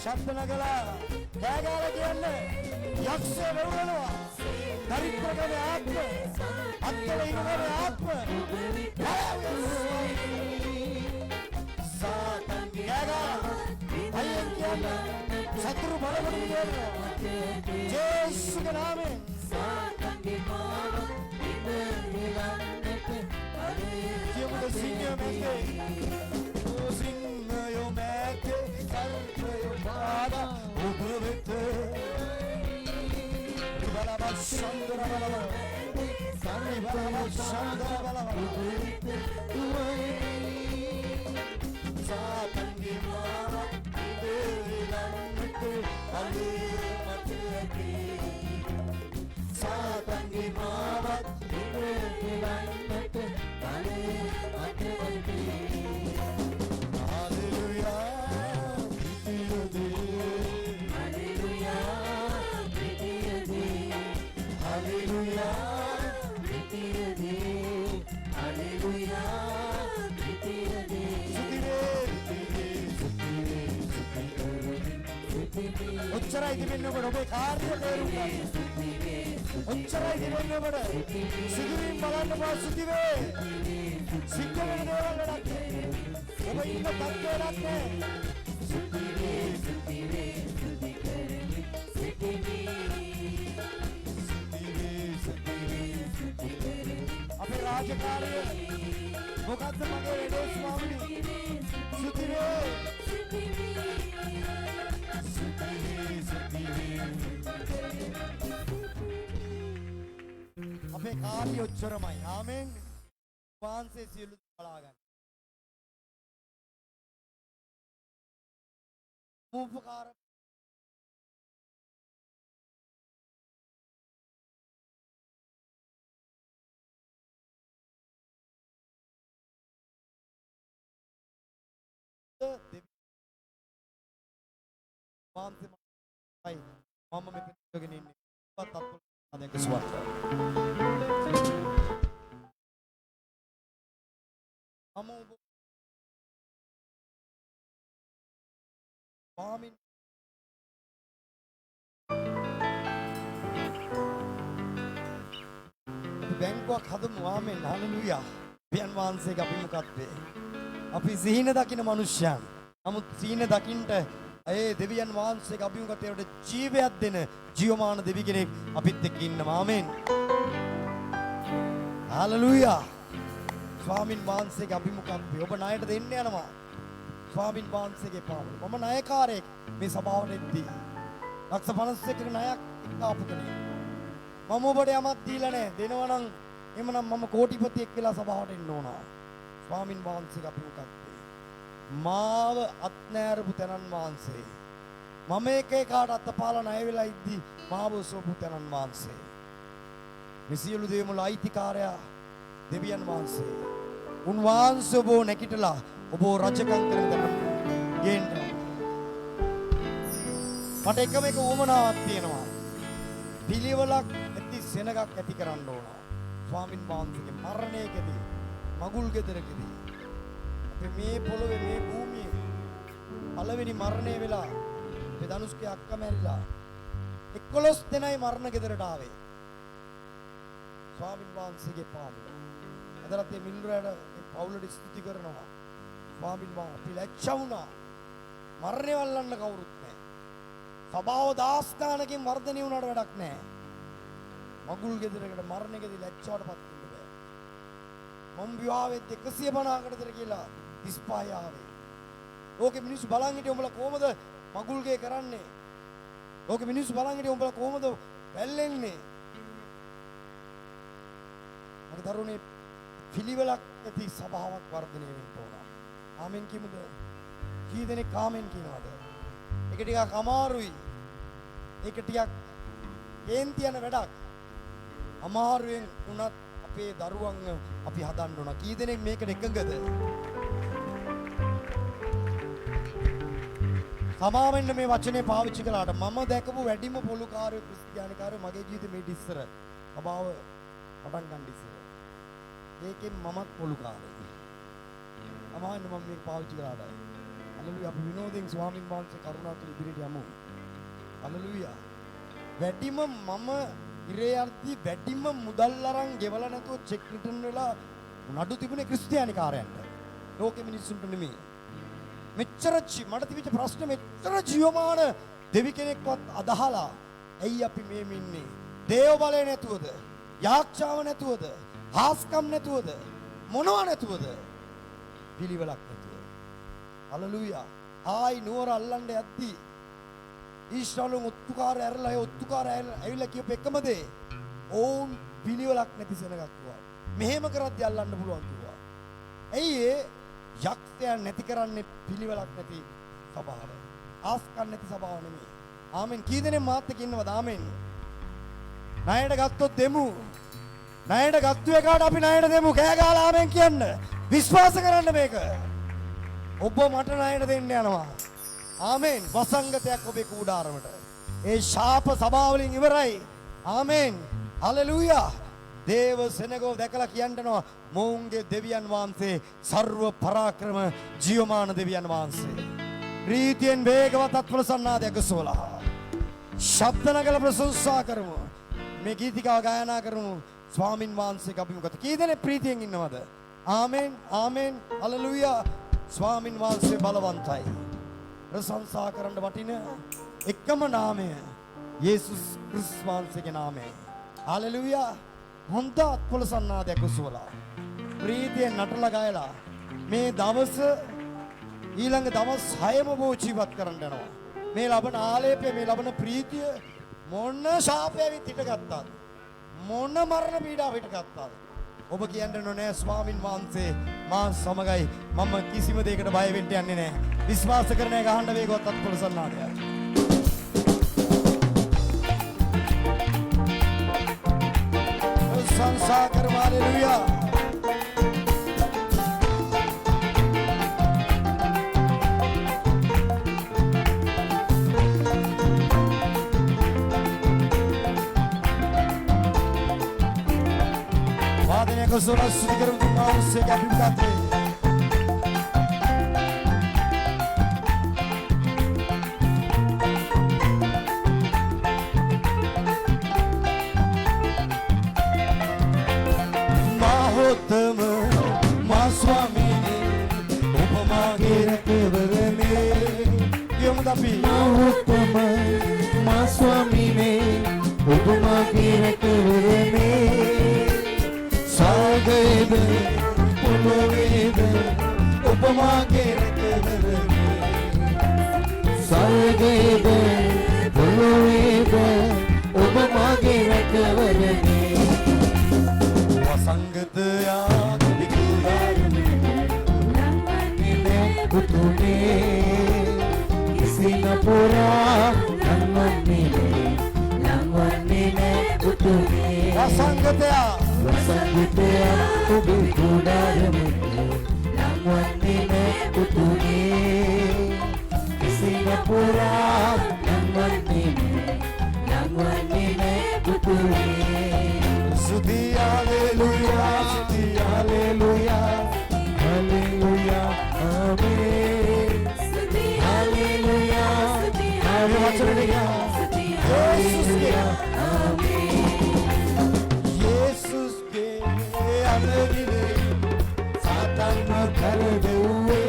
ශබ්ද නගලා කෑ ගහලා කියන්නේ යක්ෂය වෙවුලනවා. දරිද්‍රකමේ ආත්ම, අත්තල ඉරකමේ ආත්ම. සාතන් ගෑගා අයියෙන් කියන්නේ සතුරු බලවලින් කියනවා. ජේසුගේ නාමයෙන් කියමුද සිංහයෝ මැකේ සිංහයෝ මැකේ සර්පයෝ පාදා ඔබ වෙත බලවත් සඳර බලව සරි බලවත් සඳර බලව සාතන්ගේ මාව ඉදෙලන්නට අලේ මතකේ සාතන්ගේ මාවත් ඉදෙලන්නට අලේ මතකේ හalleluya hallelujah hallelujah hallelujah ඔච්චරයි දෙන්න ඔබ ඔබේ කාර්ය තේරුම් ගන්න. ඔච්චරයි දෙන්න ඔබට සිදුවීම් බලන්න පාසුති වේ. සිද්ධ වෙන දේවල් වැඩක් නෑ. ඔබ ඉන්න තත්ත්වයක් නෑ. අපේ රාජකාරිය මොකද්ද මගේ වැඩේ ස්වාමීනි? සුති වේ. අපේ කාර්ය ඔච්චරමයි. ආමෙන්. වහන්සේ සියලු බලා ගන්න. උපකාර වහන්සේ මම මෙතන ඉඳගෙන ඉන්නේ. තත්ත්ව අධ්‍යක්ෂ ස්වාමීන් බැංකුවක් හදමු. ආමෙන්. හalleluya. පියන් වහන්සේගේ අභිමුඛත්වයේ අපි සිහින දකින මිනිස්යන්. නමුත් සිහින දකින්ට ඒ දෙවියන් වහන්සේගේ අභිමුඛත්වයට ජීවයක් දෙන ජීවමාන දෙවි කෙනෙක් අපිත් එක්ක ඉන්නවා. ආමෙන්. හalleluya. ස්වාමින් වහන්සේගේ අභිමුඛත්වය ඔබ ණයට දෙන්න යනවා. ස්වාමින් වහන්සේගේ පාවල. මම ණයකාරයෙක් මේ සභාවට එද්දී. ලක්ෂ 51ක ණයක් එක්ක ආපු කෙනෙක්. මම ඔබට යමක් දීලා නැහැ. දෙනවා නම් එමනම් මම කෝටිපතියෙක් වෙලා සභාවට එන්න ඕන. ස්වාමින් වහන්සේගේ අභිමුඛත්වය. මාව අත්නෑරපු තනන් වහන්සේ. මම එක එකාට අතපාලා ණය වෙලා ඉද්දී මාව සෝපු තනන් වහන්සේ. මේ සියලු දේවල් අයිතිකාරයා දෙවියන් වහන්සේ. උන්වහන්සේ ඔබ නැකිටලා ඔබ රජකම් කරන තැන ගේන්න. මට එකම එක උවමනාවක් තියෙනවා. පිළිවෙලක් ඇති සෙනගක් ඇති කරන්න ඕන. ස්වාමින් වහන්සේගේ මරණයකදී මගුල් ගෙදරකදී අපි මේ පොළොවේ මේ භූමියේ පළවෙනි මරණය වෙලා මේ ධනුෂ්ගේ අක්කා මැරිලා 11 දෙනයි මරණ ගෙදරට ආවේ. ස්වාමින් වහන්සේගේ පාමුල. අදරත් මේ මිල්රට පවුලට ස්තුති කරනවා. ස්වාමින් වහන්සේ අපි ලැජ්ජා වුණා. මරණය වල්ලන්න කවුරුත් නැහැ. සබාව දාස් ගානකින් වර්ධනය වුණාට වැඩක් නැහැ. මගුල් ගෙදරකට මරණයකදී ලැජ්ජාවටපත් වෙන්න බෑ. මම විවාහ වෙද්දී 150කටතර කියලා 35 ආවේ. ලෝකෙ මිනිස්සු බලන් හිටියේ උඹලා කොහමද මගුල්ගේ කරන්නේ? ලෝකෙ මිනිස්සු බලන් හිටියේ උඹලා කොහමද වැල්ලෙන්නේ? මගේ දරුවනේ පිළිවෙලක් ඇති සභාවක් වර්ධනය වෙන්න ඕන. ආමෙන් කිමුද? කී දෙනෙක් ආමෙන් කියනවද? ඒක ටිකක් අමාරුයි. ඒක ටිකක් කේන්ති යන වැඩක්. අමාරුවෙන් වුණත් අපේ දරුවන් අපි හදන්න ඕන. කී දෙනෙක් මේකට එකඟද? සමාවෙන්න මේ වචනේ පාවිච්චි කළාට මම දැකපු වැඩිම පොලුකාරයෝ ක්‍රිස්තියානිකාරයෝ මගේ ජීවිතේ මේ ඉස්සර අභාව පටන් ගන්න ඉස්සර. ඒකෙන් මමත් පොලුකාරයෙක්. අමාන්න මම මේක පාවිච්චි කළාට. හලෙලුයා. අපි විනෝදෙන් ස්වාමීන් වහන්සේ කරුණාකර ඉදිරියට යමු. හලෙලුයා. වැඩිම මම ඉරේ යද්දි වැඩිම මුදල් අරන් ගෙවලා නැතුව චෙක් රිටර්න් වෙලා නඩු තිබුණේ ක්‍රිස්තියානිකාරයන්ට. ලෝකෙ මිනිස්සුන්ට නෙමෙයි. මෙච්චර මට තිබිච්ච ප්‍රශ්න මෙච්චර ජීවමාන දෙවි කෙනෙක්වත් අදහලා ඇයි අපි මේ ඉන්නේ? දේව බලය නැතුවද? යාක්ෂාව නැතුවද? හාස්කම් නැතුවද? මොනවා නැතුවද? පිළිවෙලක් නැතුව. හලෙලුයා. ආයි නුවර අල්ලන්න යද්දි ඊශ්‍රායලුන් ඔත්තුකාර ඇරලා ඒ ඔත්තුකාර ඇවිල්ලා කියපු එකම දේ ඕන් පිළිවෙලක් නැති සෙනගක් කිව්වා. මෙහෙම කරද්දි අල්ලන්න පුළුවන් කිව්වා. ඇයි ඒ යක්ෂයන් නැති කරන්නේ පිළිවෙලක් නැති සභාව. ආස්කම් නැති සභාව නෙමෙයි. ආමෙන්. කී දෙනෙක් මාත් එක්ක ඉන්නවද? ආමෙන්. ණයට ගත්තොත් දෙමු. ණයට ගත්තු එකාට අපි ණයට දෙමු. කෑ ගහලා ආමෙන් කියන්න. විශ්වාස කරන්න මේක. ඔබ මට ණයට දෙන්න යනවා. ආමෙන්. වසංගතයක් ඔබේ කූඩාරමට. ඒ ශාප සභාවලින් ඉවරයි. ආමෙන්. හලෙලූයා. දේව සෙනගෝ දැකලා කියන්නවා මොවුන්ගේ දෙවියන් වහන්සේ සර්ව පරාක්‍රම ජීවමාන දෙවියන් වහන්සේ. ප්‍රීතියෙන් වේගවත් අත්පලසන්නාදයක් සෝලා. ශබ්ද නගල ප්‍රශංසා කරමු. මේ ගීතිකාව ගායනා කරමු. ස්වාමින් වහන්සේගේ අභිමුඛත. කී දෙනෙක් ප්‍රීතියෙන් ඉන්නවද? ආමෙන්. ආමෙන්. හලෙලූයා. ස්වාමින් වහන්සේ බලවන්තයි. ප්‍රශංසා කරන්න වටින එකම නාමය යේසුස් ක්‍රිස්තුස් වහන්සේගේ නාමය. හලෙලූයා. හොඳ අත්පොලසන්නාදයක් උසවලා ප්‍රීතියෙන් නටලා ගායලා මේ දවස ඊළඟ දවස් 6ම බෝ ජීවත් කරන්න යනවා. මේ ලබන ආලේපය, මේ ලබන ප්‍රීතිය මොන ශාපයවිත් හිටගත්තත්, මොන මරණ පීඩාව හිටගත්තත් ඔබ කියන්න නෑ ස්වාමින් වහන්සේ මා සමගයි, මම කිසිම දෙයකට බය වෙන්න යන්නේ නෑ. විශ්වාස කරන එක අහන්න වේගවත් අත්පොලසන්නාදයක්. संसार कर हालेलुया. वादने को सुना सुधी करूं तुम्हारे से क्या बिकाते. उत्तम मां स्वामी ने उपमा के रखवरने क्यों दापी उत्तम मां स्वामी ने उपमा के रखवरने सागेद पुलवेद उपमा के रखवरने सागेद पुलवेद उपमा के रखवरने संगतया विकुरारने लंगने कुतुने किसी न पुरा लंगने कुतुने संगतया विकुरारने लंगने कुतुने किसी न पुरा लंगने कुतुने. Stuti hallelujah, stuti hallelujah, hallelujah, amen. Stuti hallelujah, stuti hallelujah, hallelujah, amen. Jesus ke anagile Satan kar dewe.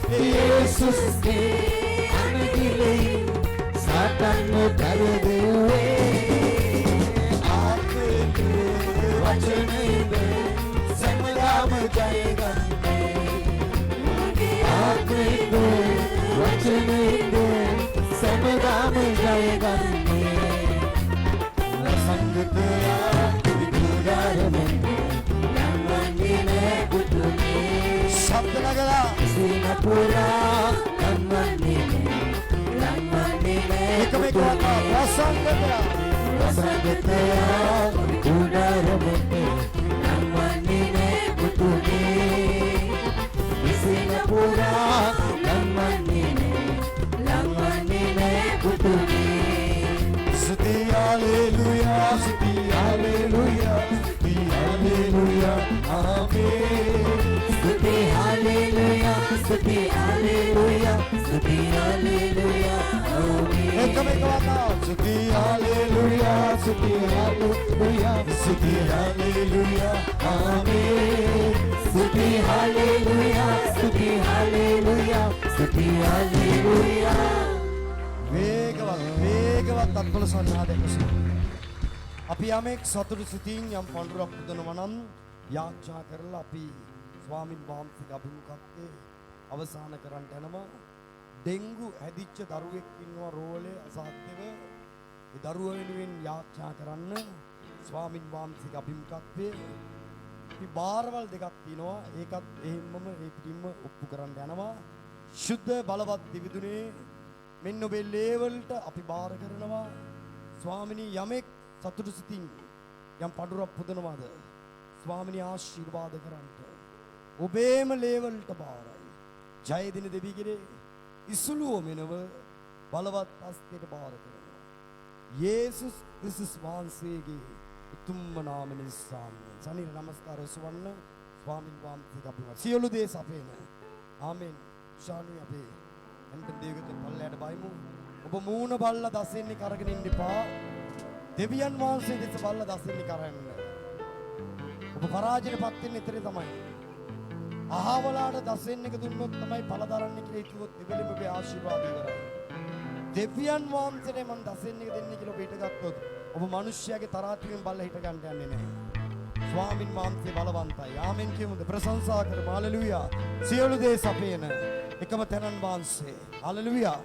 Jesus ke anagile Satan kar dewe. समदाम जाएगा समदाम जाएगा संगत शब्द लगला पूरा Hallelujah, hallelujah, amen. Hallelujah. స్తుతి హల్లెలూయా స్తుతి హల్లెలూయా ఆమేన్ එකම එක වතාවක් සුති హల్లెలూయా స్తుతి హల్లెలూయా స్తుతి హల్లెలూయా ఆమేన్ స్తుతి హల్లెలూయా స్తుతి హల్లెలూయా స్తుతి హల్లెలూయా වේගවත් අත්වල සන්නාදයක් ලෙස අපි යමෙක් සතුටු සිතින් යම් පඬුරක් පුදනවා නම් යාඥා කරලා අපි ස්වාමින් වහන්සේගේ අභිමුඛත්වයේ අවසන් කරන්නට යනවා. ඩෙන්ගු හැදිච්ච දරුවෙක් ඉන්නවා රෝලේ අසාධ්‍යව. ඒ දරුවා වෙනුවෙන් යාඥා කරන්න ස්වාමින් වහන්සේගේ අභිමුඛත්වයේ අපි බාරවල් දෙකක් තියෙනවා. ඒකත් එහෙම්මම ඒ පිටින්ම ඔප්පු කරන්න යනවා. ශුද්ධ බලවත් දිවිදුනේ මෙන්න ඔබේ ලේවලට අපි බාර කරනවා. ස්වාමිනී යමෙක් සතුටු සිතින් යම් පඬුරක් පුදනවාද ස්වාමිනී ආශිර්වාද කරන්නට ඔබේම ලේවලට බාරයි. ජය දින දෙවියගේ ඉසුලුව මෙනව බලවත් හස්තයට බාර කරනවා. යේසුස් ක්‍රිස්තුස් වහන්සේගේ උතුම්ම නාම නිසා සනීර නමස්කාර සවන්න ස්වාමින් වහන්සේට අපි සියලු දේ සපේන. ආමෙන්. ශානුයි අපේ එන්ට දෙවියන්ට පල්ලයට බයිමු. ඔබ මූණ බල්ලා දසෙන්නේ කරගෙන ඉන්න එපා. දෙවියන් වහන්සේ දෙස බල්ලා දසෙන්නේ කරන්න. ඔබ පරාජයටපත් වෙන්නේ ඉතරේ තමයි. අහවලාට දසෙන් එක දුන්නොත් තමයි පළ දරන්නේ කියලා හිතුවොත් දෙවියන් ඔබේ ආශිර්වාද ඉවරයි. දෙවියන් වහන්සේට මම දසෙන් එක දෙන්නේ කියලා ඔබ හිතගත්තොත් ඔබ මිනිස්යාගේ තරාතියෙන් බල්ලා හිට ගන්න යන්නේ නැහැ. ස්වාමින් වහන්සේ බලවන්තයි. ආමෙන් කියමුද? ප්‍රශංසා කරමු. හලෙලූයා. සියලු දේ සපේන එකම තැනන් වහන්සේ. හලෙලූයා.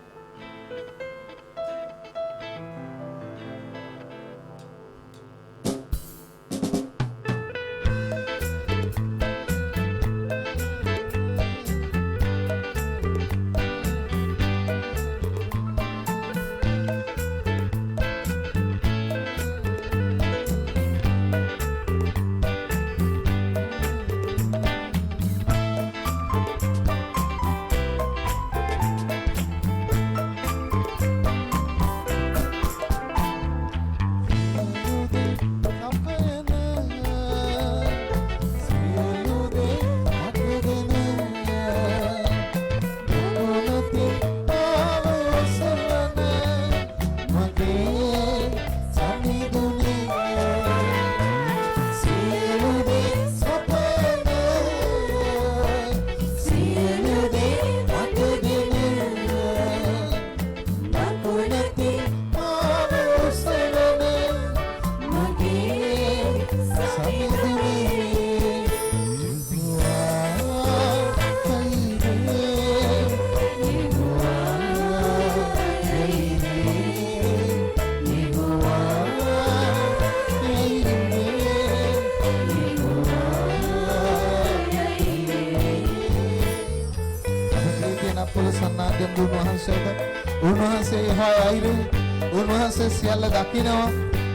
උන්වහන්සේ හා අයිරේ උන්වහන්සේ සියල්ල දකිනවා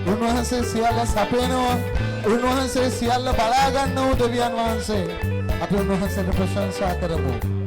උන්වහන්සේ සියල්ල සපයනවා උන්වහන්සේ සියල්ල බලා ගන්න වූ දෙවියන් වහන්සේ අපි උන්වහන්සේට ප්‍රශංසා කරමු.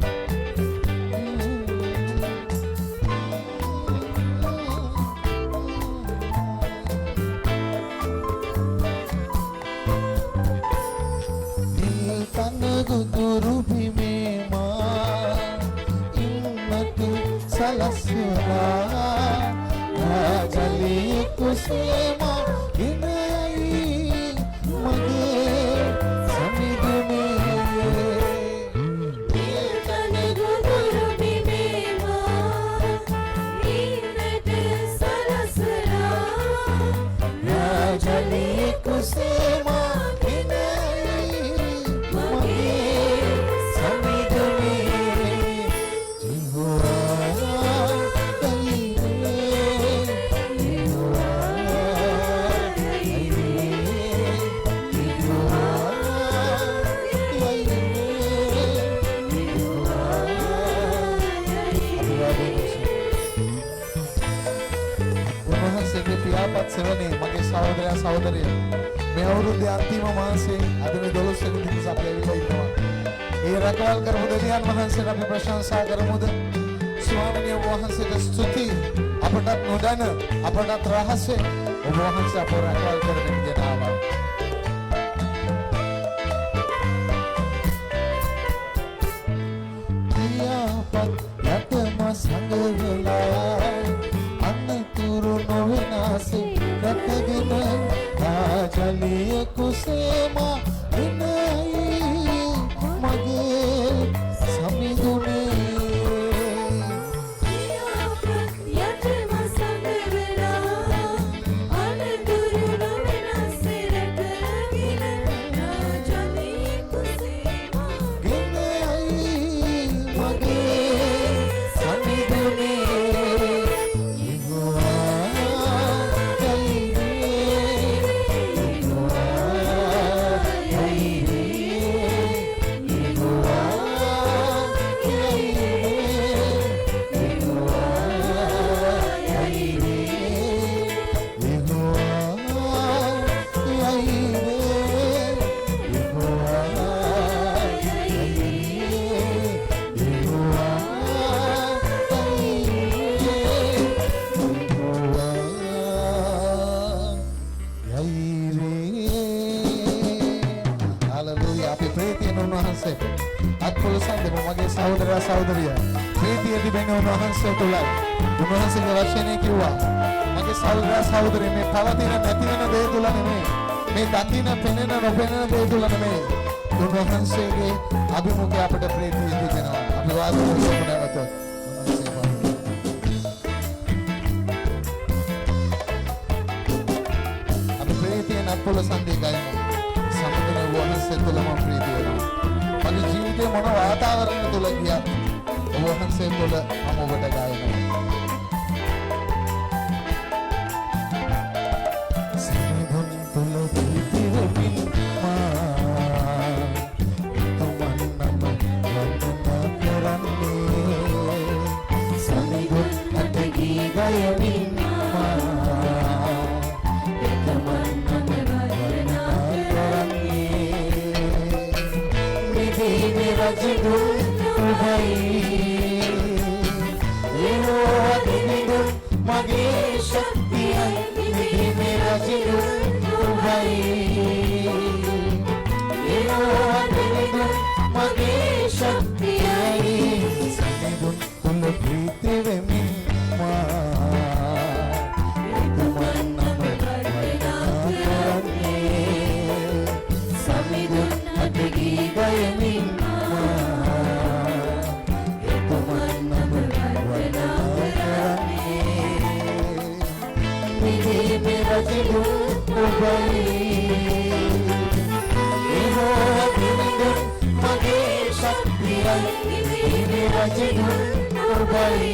ප්‍රශංසා කරමුද ස්වාමීන් වහන්සේට ස්තුති අපටත් නොදැන අපටත් රහසේ ඔබ වහන්සේ අපව රැකවල් කරගෙන ගෙනාවා. යටම සංගවලා අනතුරු නොවෙනසේ රැකගෙන රාජලිය කුසේම විනයි මගේ සමිඳුනේ සහෝදරයා ප්‍රීතිය තිබෙන උන්වහන්සේ තුලයි. උන්වහන්සේගේ වචනේ කිව්වා මගේ සහෝදරයා සහෝදරි මේ පවතින නැති වෙන දේ තුල නෙමෙයි. මේ දකින්න පෙනෙන නොපෙනෙන දේ තුල නෙමෙයි. උන්වහන්සේගේ අභිමුඛය අපට ප්‍රීතිය තිබෙනවා. අපි වාසය කරමු නැවත. අපි ප්‍රීතිය නප්පුල සන්දේ ගයමු. සම්පූර්ණ උන්වහන්සේ තුලම ප්‍රීතිය වෙනවා. මගේ ජීවිතේ මොන වාතාවරණය තුල ගියත් වහන්සේ තුල මම ඔබට ගායනා සමගුණ තුල පිටිරපින් මා තුමන් නම් වන්දනා කරන්නේ සමගුණ අතගී ගයමින් මා තුමන් නම් වන්දනා කරන්නේ මිදී රජුන් මගේ ශක්තියයි නිදි රජු උභයි මගේ ශක්තියයි සමගුණ තුල ප්‍රීති වෙමින් මා තුමන් නම් වන්දනා කරන්නේ සමගුණ අතගී ගයමින් රජු උබයි මගේ ශක්තියයි රජු උබයි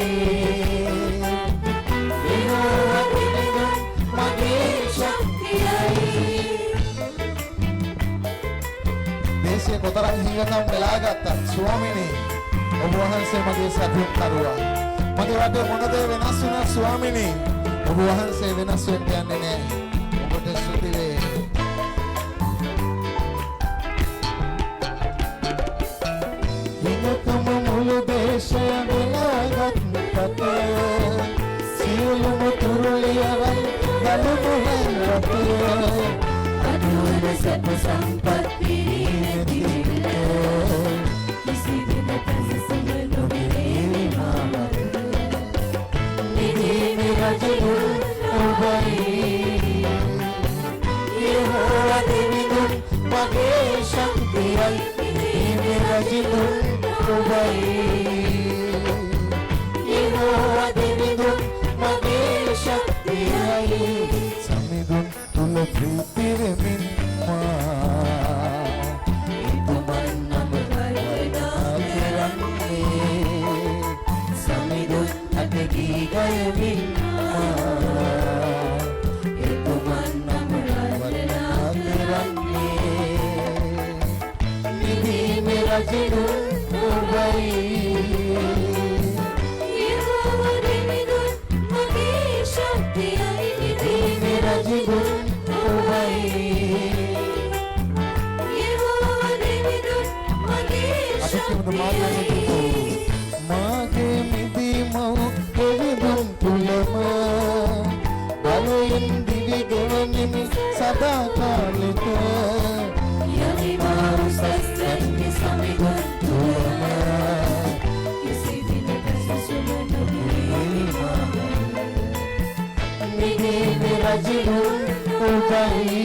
මගේ ශක්තියයි දේශයේ කොතරම් හිඟකම් වෙලා ගත්තා ස්වාමිනේ ඔබ වහන්සේ මගේ සතුන් කරුවා මගේ වටේ මොන දේ වෙනස් වුණා ස්වාමිනේ ඔබ වහන්සේ වෙනස් වෙන්න යන්නේ නැහැ. ඔබට ස්තුති වේ. විනකම මුළු දේශය වෙලාගත් පතේ සියලුම තුරුලියවල් ගලුමුලන් රතේ අනුර සැප සම්පත්ති නැතිවේ කිසි දිනක සසල නොවේ මාවත නිදි රජු උබයි යහෝවා දෙවිඳුන් මගේ ශක්තියයි නිදි රජු උබයි යහෝවා දෙවිඳුන් මගේ ශක්තියයි සමිඳුන් තුල ප්‍රීති වෙමින් මා තුමන් නම් වර්ණනා කරන්නේ සමිඳුන් අතගී ගයමින් රජු උබයි යහෝවා දෙවිඳුන් මගේ ශක්තියයි නිදි රජු උබයි යහෝවා දෙවිඳුන් මගේ ශක්තියයි මාගේ මිදීම දෙවිඳුන් තුලම බලයෙන් දිවි ගෙවන්නේ සදා කාලෙක යලි මාරු සත්‍යනි සමිගුණ තුලම රජුන් ඔබයි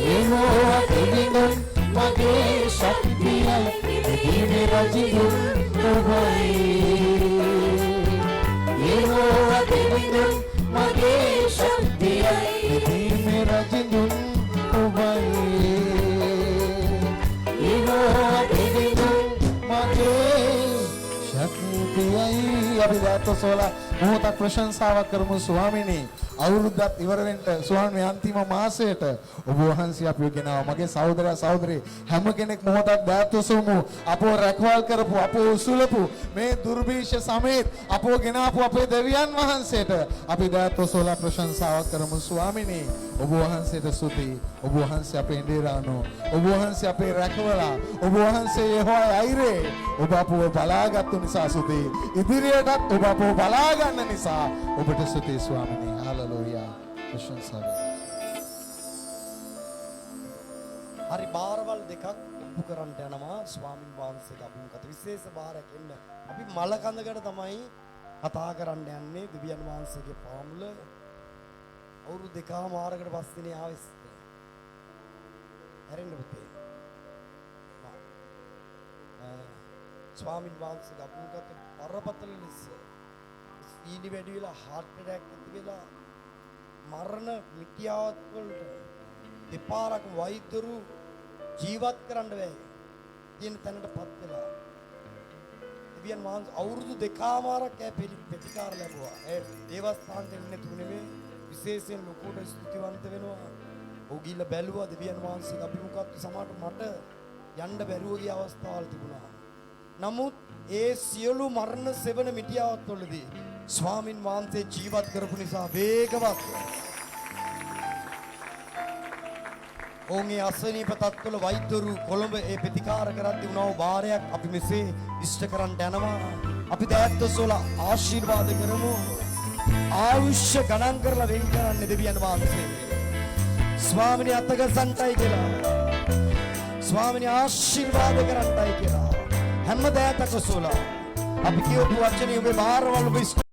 යෙහෝවා දෙවිඳුන් මගේ ශක්තියයි මෙදිමේ රජුන් ඔබයි යෙහෝවා දෙවිඳුන් මගේ ශක්තියයි මෙදිමේ රජුන් ඔබයි යෙහෝවා දෙවිඳුන් මගේ ශක්තියයි අපි දැත්තසෝලා මොහොතක් ප්‍රශංසාවක් කරමු ස්වාමිනේ අවුරුද්දත් ඉවර වෙන්න ස්වාමී අන්තිම මාසයට ඔබ වහන්සේ අපිව ගෙනාවා මගේ සහෝදරයා සහෝදරි හැම කෙනෙක් මොහොතක් දැත්තසෝමු අපව රැකවල් කරපු අපව උසුලපු මේ දුර්භීෂ සමේත් අපව ගෙනාපු අපේ දෙවියන් වහන්සේට අපි දැත්තසෝලා ප්‍රශංසාවක් කරමු ස්වාමිනේ ඔබ වහන්සේට ස්තුතියි ඔබ වහන්සේ අපේ ඉන්දිරානෝ ඔබ වහන්සේ අපේ රැකවලා ඔබ වහන්සේ යෙහෝවා අයිරේ ඔබ අපව බලාගත්තු නිසා ස්තුතියි ඉදිරියටත් ඔබ අපව බලා ගන්න නිසා ඔබට ස්තුතියි ස්වාමිනේ හාලෙලූයා ප්‍රශංසාව හරි බාරවල් දෙකක් ඔප්පු කරන්න යනවා ස්වාමින් වහන්සේගේ අභිමුඛත විශේෂ බාරයක් එන්න අපි මල කඳකට තමයි කතා කරන්න යන්නේ දෙවියන් වහන්සේගේ පාමුල අවුරුදු දෙකමාරකට පස්සේනේ ආවෙස් හැරෙන්න පුතේ ස්වාමින් වහන්සේගේ අභිමුඛත පරපතල ලෙස ඊනි වැඩි වෙලා heart attack ඇති වෙලා මරණ මිත්‍යාවත් වලට දෙපාරක් වෛද්‍යරු ජීවත් කරන්න බෑ කියන තැනටපත් වෙලා දෙවියන් වහන්සේ අවුරුදු දෙකමාරක් ප්‍රතිකාර ලැබුවා ඒ දේවස්ථානට එන්නේ තුනේ විශේෂයෙන් ලොකුට ස්තුතිවන්ත වෙනවා ඔහු ගිහිල්ලා බැලුවා දෙවියන් වහන්සේගේ අභිමුඛත් සමාට මට යන්න බැරුව ගිය අවස්ථාවල් තිබුණා නමුත් ඒ සියලු මරණ සෙවන මිටියාවත් වලදී ස්වාමින් වහන්සේ ජීවත් කරපු නිසා වේගවත් ඔවුන්ගේ අසනීප තත්ත්වවල වෛද්‍යවරු කොළඹ ඒ ප්‍රතිකාර කරද්දී වුණා වූ බාරයක් අපි මෙසේ ඉෂ්ට කරන්න යනවා අපි දැත්තසොල ආශිර්වාද කරමු ආයුෂ්‍ය ගණන් කරලා වෙන් කරන්නේ දෙවියන් වහන්සේ ස්වාමිනේ අතගසන්ටයි කියලා ස්වාමිනේ ආශිර්වාද කරන්ටයි කියලා හැම දෑතකසොල අපි කියපු වචනේ ඔබේ බාරවල ඔබ